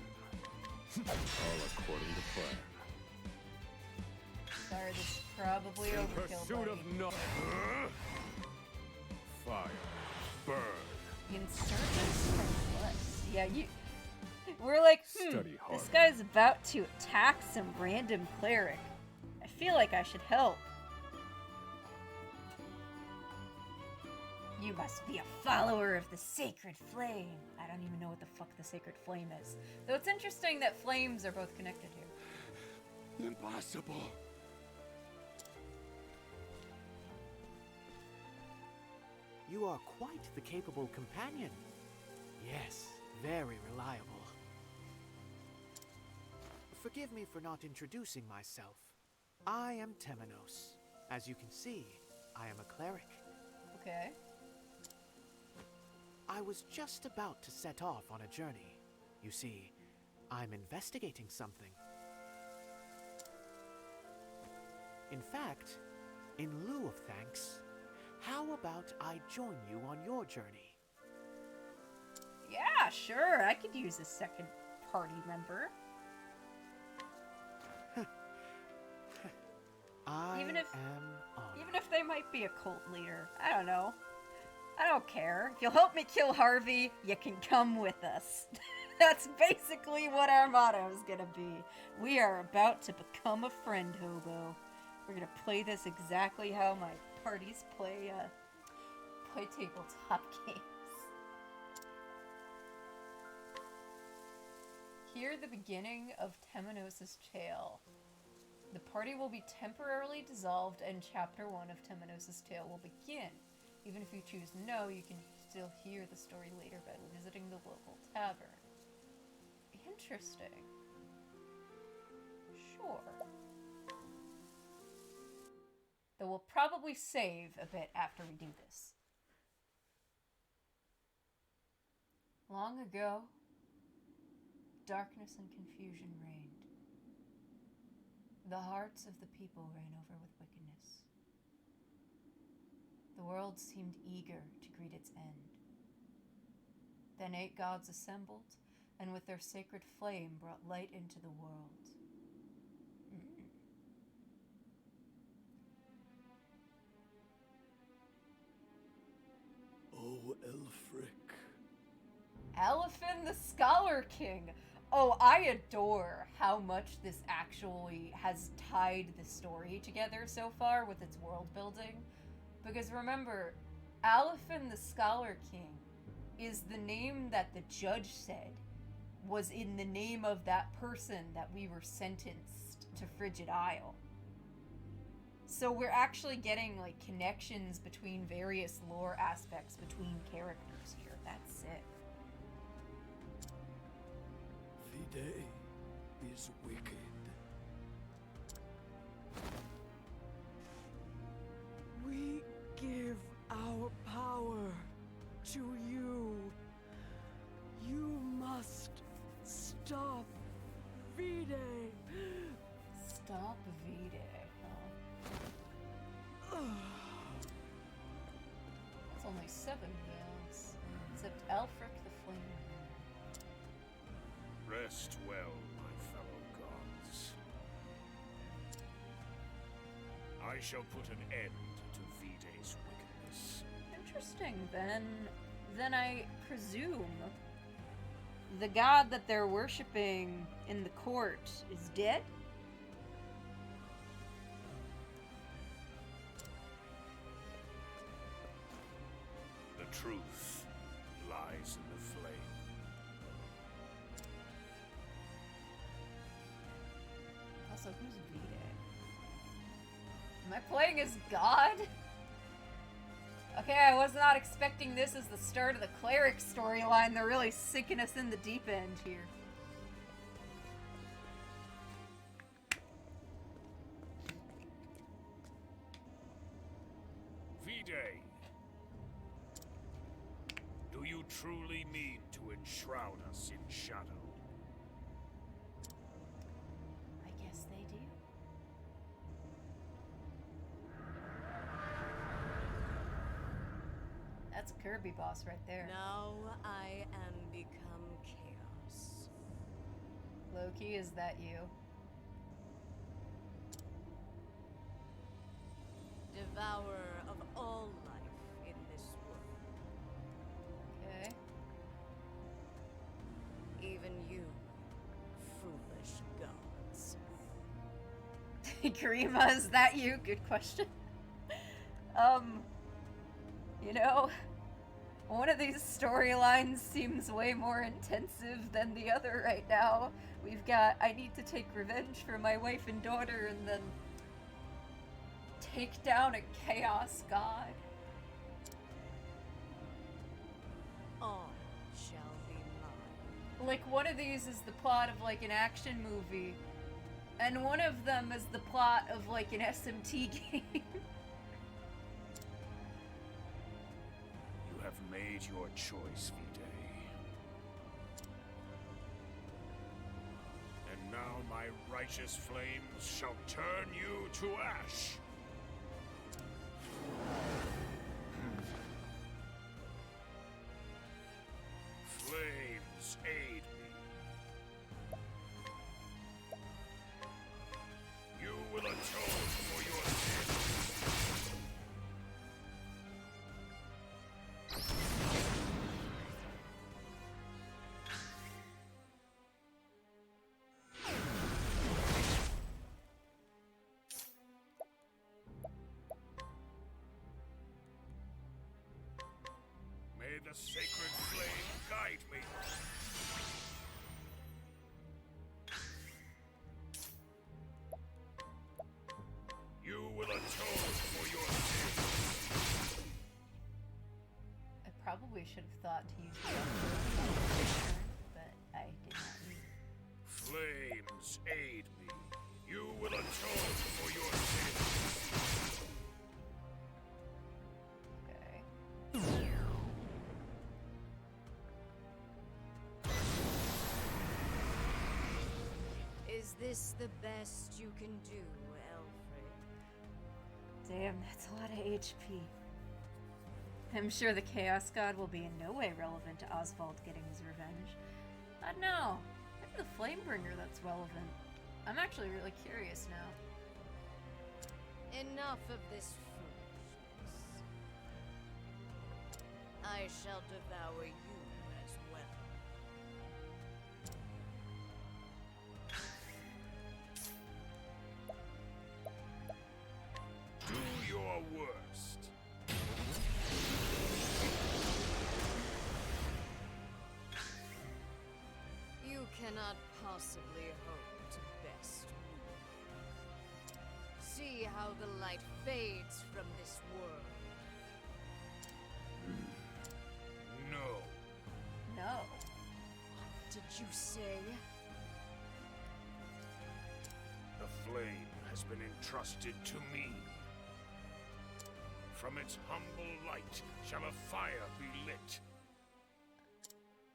All according to plan. Sorry, this is probably In overkill, pursuit buddy. of no... Fire. Burn. Insurgents from what? Yeah, you... We're like, Study hard. this guy's about to attack some random cleric. I feel like I should help. You must be a follower of the sacred flame. I don't even know what the fuck the sacred flame is. Though it's interesting that flames are both connected here. Impossible. You are quite the capable companion. Yes, very reliable. Forgive me for not introducing myself. I am Temenos. As you can see, I am a cleric. Okay. I was just about to set off on a journey. You see, I'm investigating something. In fact, in lieu of thanks, how about I join you on your journey? Yeah, sure. I could use a second party member. Even if they might be a cult leader. I don't know. I don't care. If you'll help me kill Harvey, you can come with us. That's basically what our motto is gonna be. We are about to become a friend hobo. We're gonna play this exactly how my parties play tabletop games. Hear the beginning of Temenos' tale. The party will be temporarily dissolved and Chapter 1 of Temenos' tale will begin. Even if you choose no, you can still hear the story later by visiting the local tavern. Interesting. Sure. Though we'll probably save a bit after we do this. Long ago, darkness and confusion reigned. The hearts of the people ran over with wickedness. The world seemed eager to greet its end. Then 8 gods assembled, and with their sacred flame brought light into the world. Oh, Elfric. Aliphin the Scholar King! Oh, I adore how much this actually has tied the story together so far with its world building. Because remember, Aliphin the Scholar King is the name that the judge said was in the name of that person that we were sentenced to Frigid Isle. So we're actually getting like connections between various lore aspects between characters here. That's sick. Vide is wicked. We give our power to you. You must stop Vide. Stop Vide, huh? That's only 7 males. Except Elfric the Flame. Rest well, my fellow gods. I shall put an end to Vide's wickedness. Interesting. Then I presume the god that they're worshipping in the court is dead? The truth lies in the flame. Also, who's Vide? Am I playing as God? Okay, I was not expecting this as the start of the cleric storyline. They're really sinking us in the deep end here. Vide, do you truly mean to enshroud us in shadow? I guess they do. That's a Kirby boss right there. Now I am become chaos. Loki, is that you? Devourer of all life in this world. Okay. Even you, foolish gods. Karima, is that you? Good question. You know, one of these storylines seems way more intensive than the other right now. We've got, I need to take revenge for my wife and daughter and then take down a chaos god. All shall be mine. Like, one of these is the plot of, like, an action movie, and one of them is the plot of, like, an SMT game. You have made your choice, Vide. And now my righteous flames shall turn you to ash. Flames, aid me. You will atone for your sins. May the sacred flame guide me. You will atone for your sins. probably should have thought to use the turn, but I did not need. Flames, aid me. You will atone for your sins. Okay. Is this the best you can do, Alfred? Damn, that's a lot of HP. I'm sure the Chaos God will be in no way relevant to Oswald getting his revenge. I don't know. Maybe the Flamebringer that's relevant. I'm actually really curious now. Enough of this foolishness. I shall devour you as well. Do your worst. You cannot possibly hope to best me. See how the light fades from this world. No. No. Did you say? The flame has been entrusted to me. From its humble light shall a fire be lit,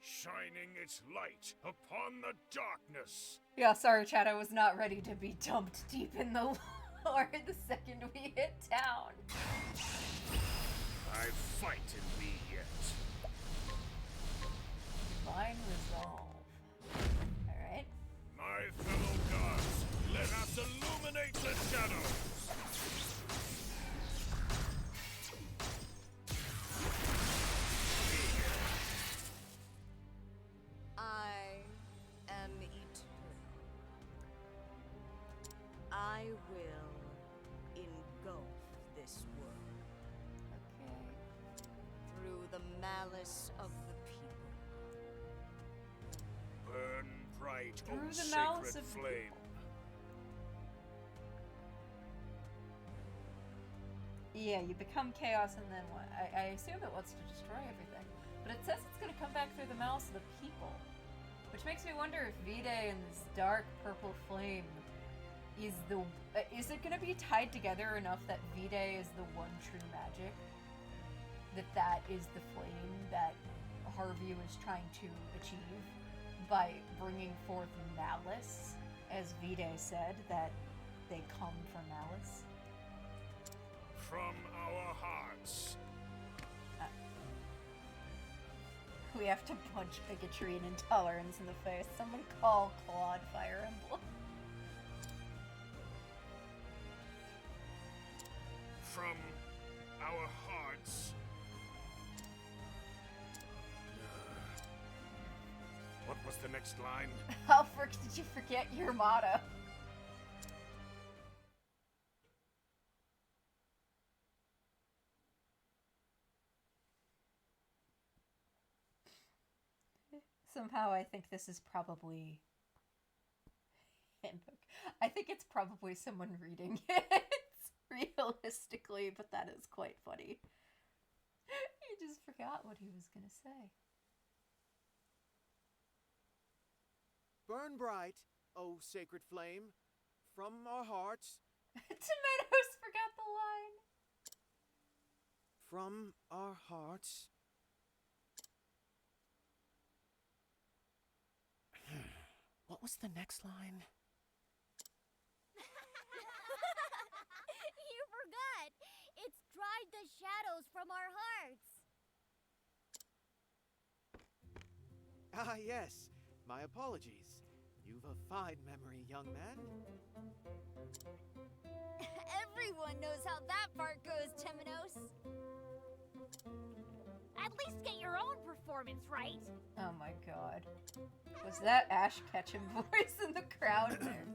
shining its light upon the darkness. Yeah, sorry, Chad. I was not ready to be dumped deep in the lore the second we hit town. I fight in me yet. Divine resolve. Alright. My fellow gods, let us illuminate the shadows. I am eternal. I will engulf this world. Okay. Through the malice of the people. Burn bright, Through O the malice sacred of the flame. Yeah, you become chaos and then what? I assume it wants to destroy everything. But it says it's going to come back through the malice of the people. Which makes me wonder if Vide and this dark purple flame is the... is it going to be tied together enough that Vide is the one true magic? That is the flame that Harvey was trying to achieve by bringing forth malice, as Vide said, that they come from malice. From our hearts. We have to punch bigotry and intolerance in the face. Someone call Claude Fire Emblem. From our hearts. What was the next line? How frick did you forget your motto? Somehow I think this is probably... handbook. I think it's probably someone reading it realistically, but that is quite funny. He just forgot what he was gonna say. Burn bright, O sacred flame, from our hearts. Temenos forgot the line. From our hearts. What was the next line? You forgot! It's dried the shadows from our hearts! Ah, yes. My apologies. You've a fine memory, young man. Everyone knows how that part goes, Temenos! At least get your own performance right! Oh my god. Was that Ash Ketchum voice in the crowd there?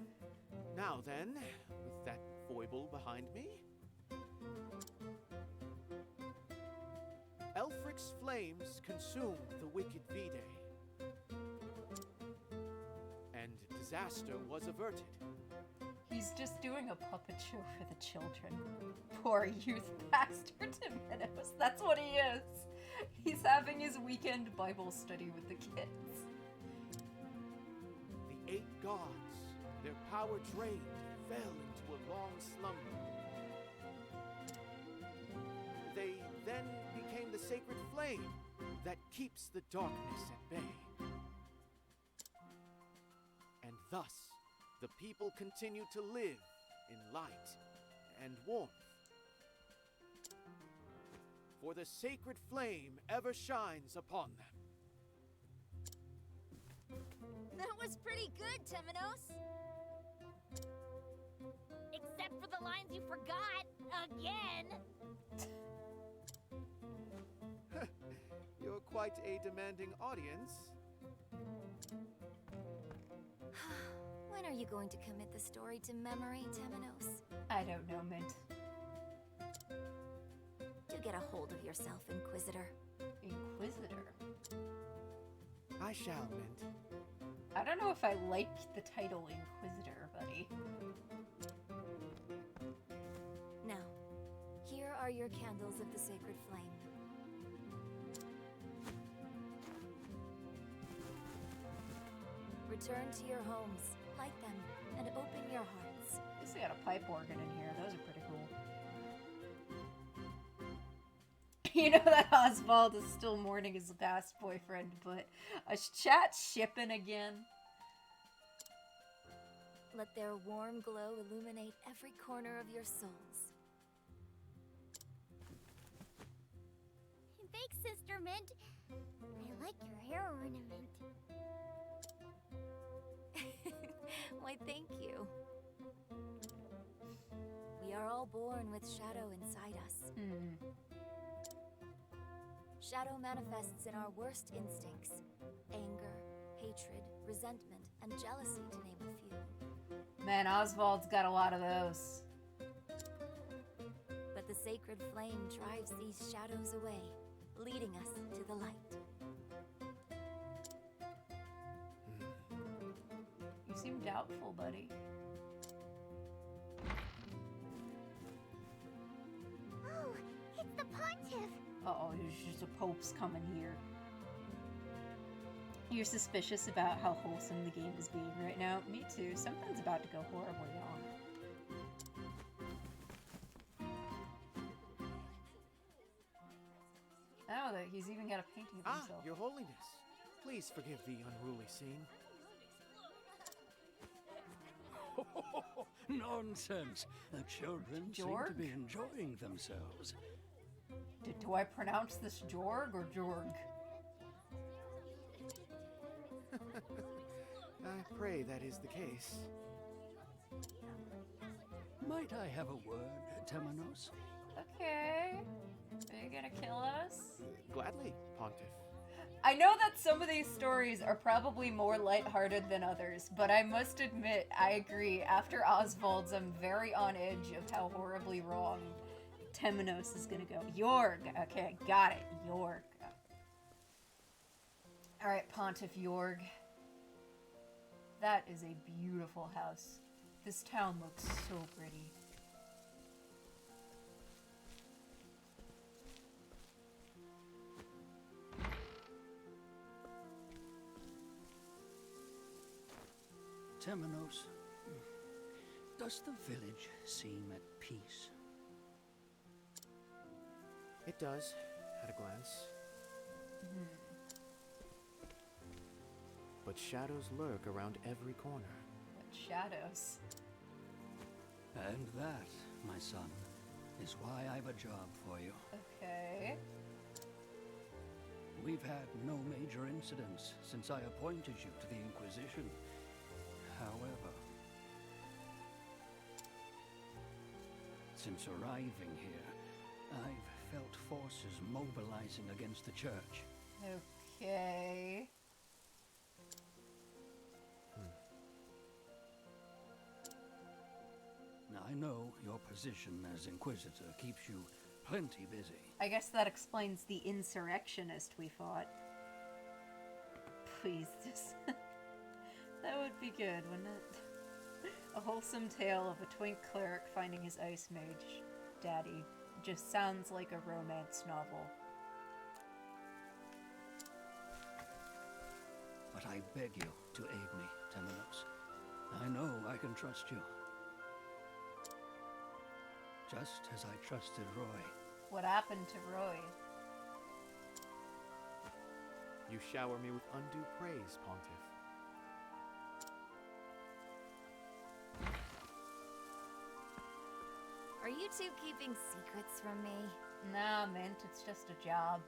Now then, with that foible behind me. Elfric's flames consumed the wicked Vide. And disaster was averted. He He's just doing a puppet show for the children. Poor youth pastor Temenos. That's what he is. He's having his weekend Bible study with the kids. The 8 gods, their power drained, fell into a long slumber. They then became the sacred flame that keeps the darkness at bay. And thus, the people continue to live in light and warmth. For the sacred flame ever shines upon them. That was pretty good, Temenos. Except for the lines you forgot again. You're quite a demanding audience. When are you going to commit the story to memory, Temenos? I don't know, Mint. Do get a hold of yourself, Inquisitor. Inquisitor? I shall, Mint. I don't know if I like the title Inquisitor, buddy. Now, here are your candles of the sacred flame. Return to your homes, light them, and open your hearts. At least they got a pipe organ in here. Those are pretty cool. You know that Oswald is still mourning his last boyfriend, but a chat shipping again. Let their warm glow illuminate every corner of your souls. Thanks, Sister Mint. I like your hair ornament. Why, thank you. We are all born with shadow inside us. Shadow manifests in our worst instincts. Anger, hatred, resentment, and jealousy, to name a few. Man, Oswald's got a lot of those. But the sacred flame drives these shadows away, leading us to the light. You seem doubtful, buddy. Oh, it's the Pontiff! Uh-oh, there's just a Pope's coming here. You're suspicious about how wholesome the game is being right now? Me too. Something's about to go horribly wrong. Oh, he's even got a painting of himself. Your Holiness, please forgive the unruly scene. Nonsense. The children seem to Jorg? be enjoying themselves. Do I pronounce this Jorg or Jorg? I pray that is the case. Might I have a word, Temenos? Okay. Are you gonna kill us? Gladly, Pontiff. I know that some of these stories are probably more lighthearted than others, but I must admit, I agree. After Oswald's, I'm very on edge of how horribly wrong Temenos is gonna go. Jorg. Okay, got it. Jorg. Alright, Pontiff Jorg. That is a beautiful house. This town looks so pretty. Temenos, does the village seem at peace? It does, at a glance. But shadows lurk around every corner. What shadows? And that, my son, is why I've a job for you. Okay. We've had no major incidents since I appointed you to the Inquisition. However, since arriving here, I've felt forces mobilizing against the church. Okay. Now, I know your position as Inquisitor keeps you plenty busy. I guess that explains the insurrectionist we fought. Please, just... that would be good, wouldn't it? A wholesome tale of a twink cleric finding his ice mage daddy. Just sounds like a romance novel. But I beg you to aid me, Temenos. I know I can trust you. Just as I trusted Roy. What happened to Roy? You shower me with undue praise, Pontiff. Are you two keeping secrets from me? Nah, Mint, it's just a job.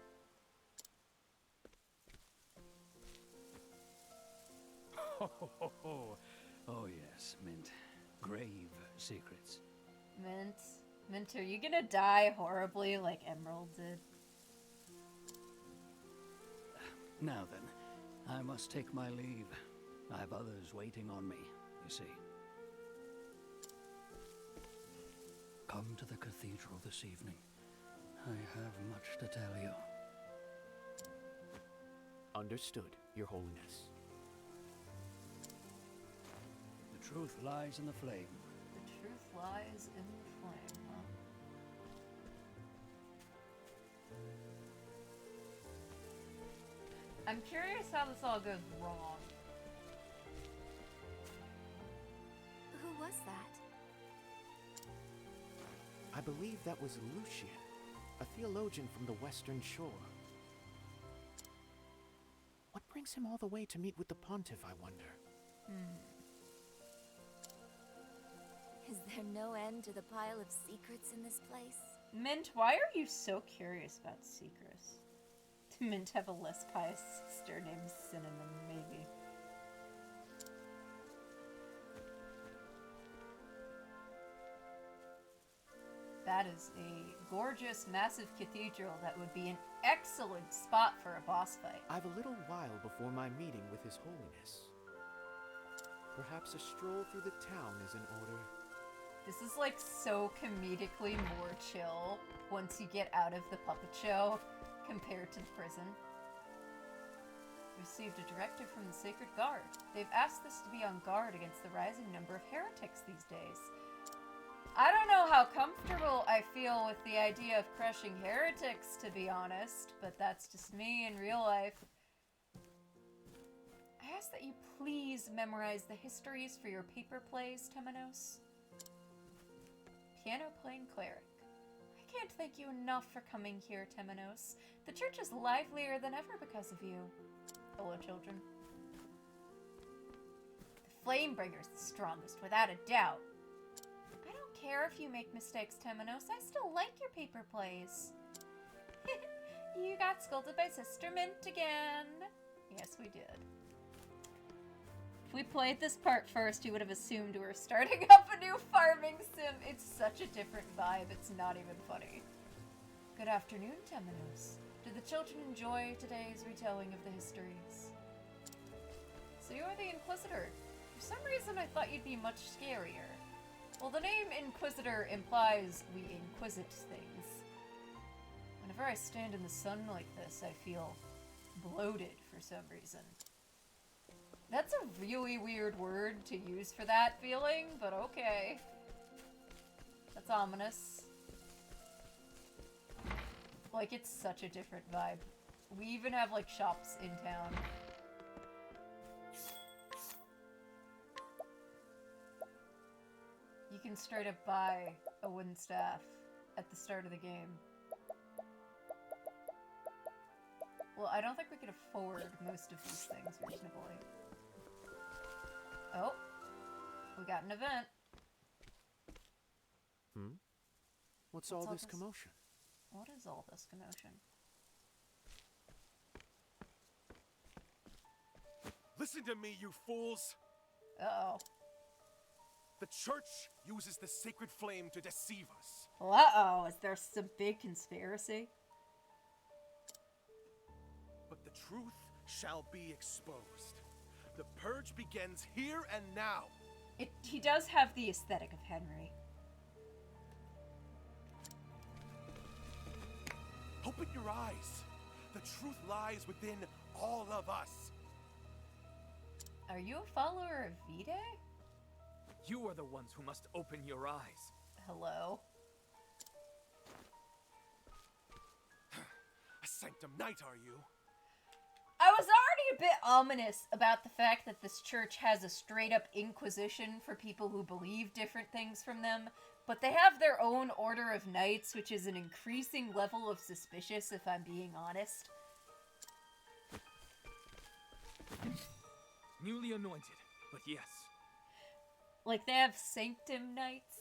Oh yes, Mint. Grave secrets. Mint, are you gonna die horribly like Emerald did? Now then, I must take my leave. I have others waiting on me, you see. Come to the cathedral this evening. I have much to tell you. Understood, Your Holiness. The truth lies in the flame. The truth lies in the flame, huh? I'm curious how this all goes wrong. Who was that? I believe that was Lucian, a theologian from the Western Shore. What brings him all the way to meet with the Pontiff, I wonder? Is there no end to the pile of secrets in this place? Mint, why are you so curious about secrets? Did Mint have a less pious sister named Cinnamon, maybe? That is a gorgeous, massive cathedral that would be an excellent spot for a boss fight. I've a little while before my meeting with His Holiness. Perhaps a stroll through the town is in order. This is like so comedically more chill once you get out of the puppet show compared to the prison. Received a directive from the Sacred Guard. They've asked us to be on guard against the rising number of heretics these days. I don't know how comfortable I feel with the idea of crushing heretics, to be honest, but that's just me in real life. I ask that you please memorize the histories for your paper plays, Temenos. Piano-playing cleric. I can't thank you enough for coming here, Temenos. The church is livelier than ever because of you. Hello, children. The Flamebringer's the strongest, without a doubt. I don't care if you make mistakes, Temenos. I still like your paper plays. You got scolded by Sister Mint again. Yes, we did. If we played this part first, you would have assumed we were starting up a new farming sim. It's such a different vibe, it's not even funny. Good afternoon, Temenos. Did the children enjoy today's retelling of the histories? So you are the Inquisitor. For some reason I thought you'd be much scarier. Well, the name Inquisitor implies we inquisit things. Whenever I stand in the sun like this, I feel bloated for some reason. That's a really weird word to use for that feeling, but okay. That's ominous. Like, it's such a different vibe. We even have, like, shops in town. You can straight up buy a wooden staff at the start of the game. Well, I don't think we could afford most of these things reasonably. Oh, we got an event. What's all this commotion? What is all this commotion? Listen to me, you fools! Uh-oh. The church uses the sacred flame to deceive us. Uh-oh, is there some big conspiracy? But the truth shall be exposed. The purge begins here and now. He does have the aesthetic of Henry. Open your eyes. The truth lies within all of us. Are you a follower of Vitae? You are the ones who must open your eyes. Hello? A Sanctum Knight, are you? I was already a bit ominous about the fact that this church has a straight-up inquisition for people who believe different things from them, but they have their own order of knights, which is an increasing level of suspicious, if I'm being honest. Newly anointed, but yes. Like, they have Sanctum Knights?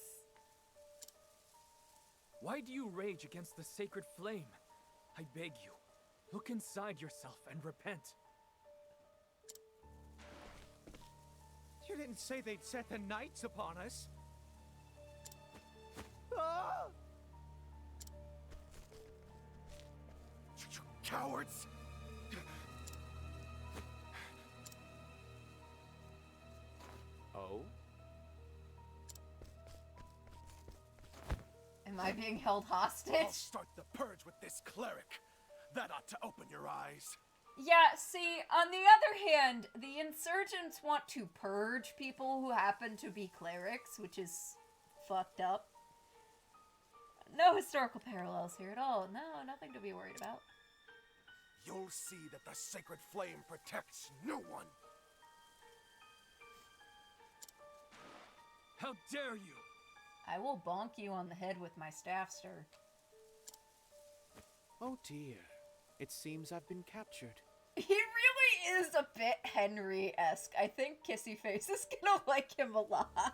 Why do you rage against the sacred flame? I beg you, look inside yourself and repent. You didn't say they'd set the knights upon us. Ah! You cowards! Oh? Am I being held hostage? I'll start the purge with this cleric. That ought to open your eyes. Yeah, see, on the other hand, the insurgents want to purge people who happen to be clerics, which is fucked up. No historical parallels here at all. No, nothing to be worried about. You'll see that the sacred flame protects no one. How dare you! I will bonk you on the head with my staffster. Oh dear. It seems I've been captured. He really is a bit Henry-esque. I think Kissy Face is gonna like him a lot.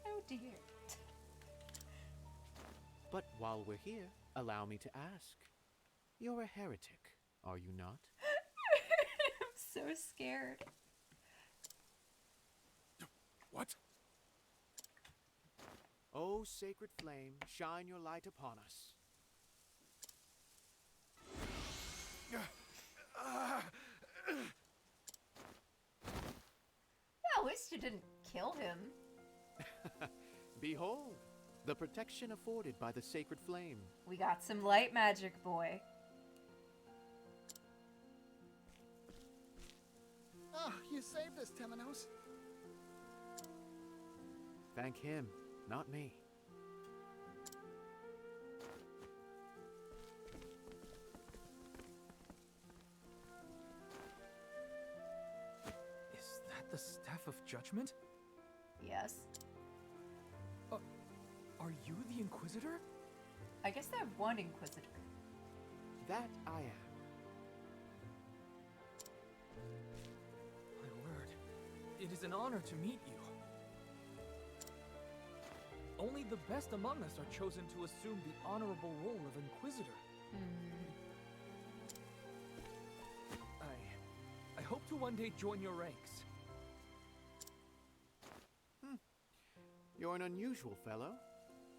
Oh dear. But while we're here, allow me to ask. You're a heretic, are you not? I'm so scared. What? Oh, sacred flame, shine your light upon us. Well, at least you didn't kill him. Behold, the protection afforded by the sacred flame. We got some light magic, boy. Ah, you saved us, Temenos. Thank him, not me. Is that the Staff of Judgment? Yes. Are you the Inquisitor? I guess they have one Inquisitor. That I am. My word, it is an honor to meet you. Only the best among us are chosen to assume the honorable role of Inquisitor. I hope to one day join your ranks. You're an unusual fellow.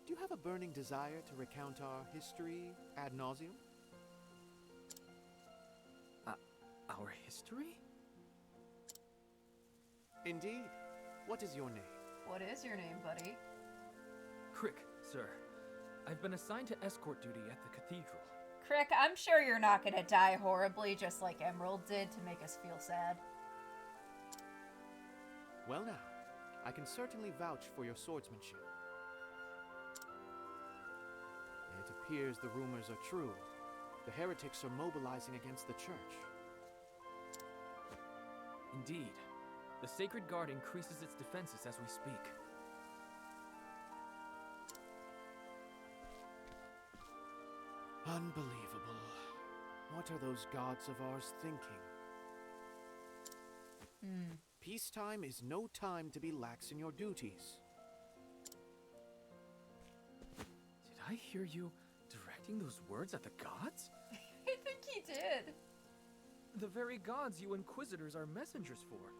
Do you have a burning desire to recount our history ad nauseum? Our history? Indeed. What is your name? What is your name, buddy? Crick, sir. I've been assigned to escort duty at the cathedral. Crick, I'm sure you're not gonna die horribly just like Emerald did to make us feel sad. Well now, I can certainly vouch for your swordsmanship. It appears the rumors are true. The heretics are mobilizing against the church. Indeed. The Sacred Guard increases its defenses as we speak. Unbelievable. What are those gods of ours thinking? Peacetime is no time to be lax in your duties. Did I hear you directing those words at the gods? I think he did. The very gods you Inquisitors are messengers for.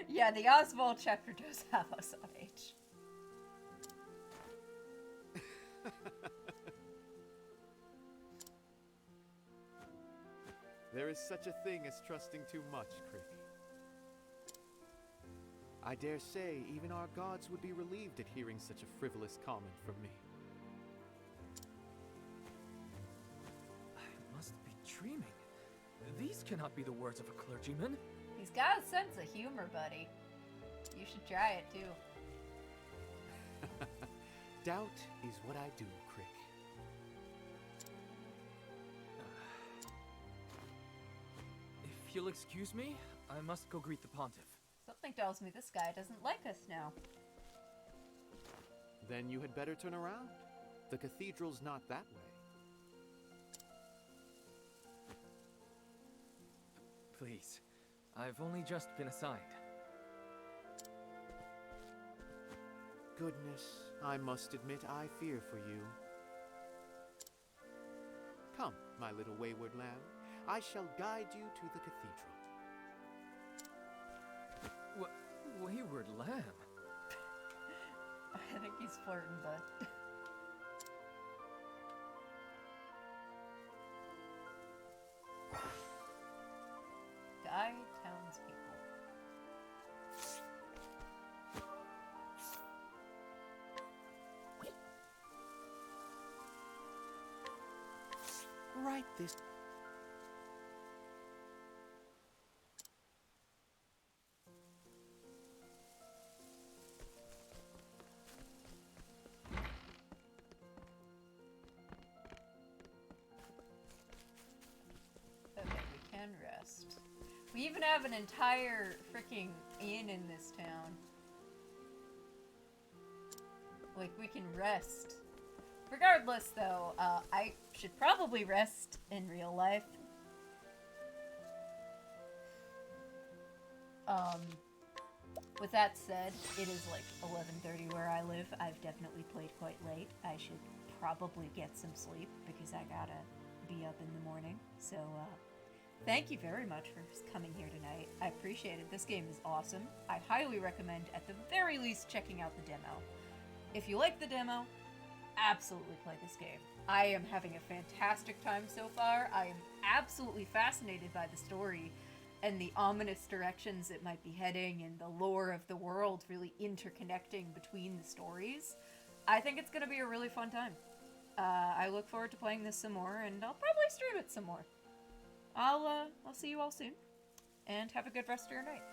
Yeah, the Oswald chapter does have us on H. There is such a thing as trusting too much, Crick. I dare say even our gods would be relieved at hearing such a frivolous comment from me. I must be dreaming. These cannot be the words of a clergyman. He's got a sense of humor, buddy. You should try it, too. Doubt is what I do, Crick. If you'll excuse me, I must go greet the Pontiff. Something tells me this guy doesn't like us now. Then you had better turn around. The cathedral's not that way. Please, I've only just been assigned. Goodness, I must admit I fear for you. Come, my little wayward lamb. I shall guide you to the cathedral. Wayward lamb? I think he's flirting, but... Guy townspeople. Right this... Okay, we can rest. We even have an entire freaking inn in this town. Like, we can rest. Regardless, though, I should probably rest in real life. With that said, it is like 11:30 where I live. I've definitely played quite late. I should probably get some sleep because I gotta be up in the morning. So, thank you very much for coming here tonight. I appreciate it. This game is awesome. I highly recommend, at the very least, checking out the demo. If you like the demo, absolutely play this game. I am having a fantastic time so far. I am absolutely fascinated by the story and the ominous directions it might be heading and the lore of the world really interconnecting between the stories. I think it's going to be a really fun time. I look forward to playing this some more, and I'll probably stream it some more. I'll see you all soon, and have a good rest of your night.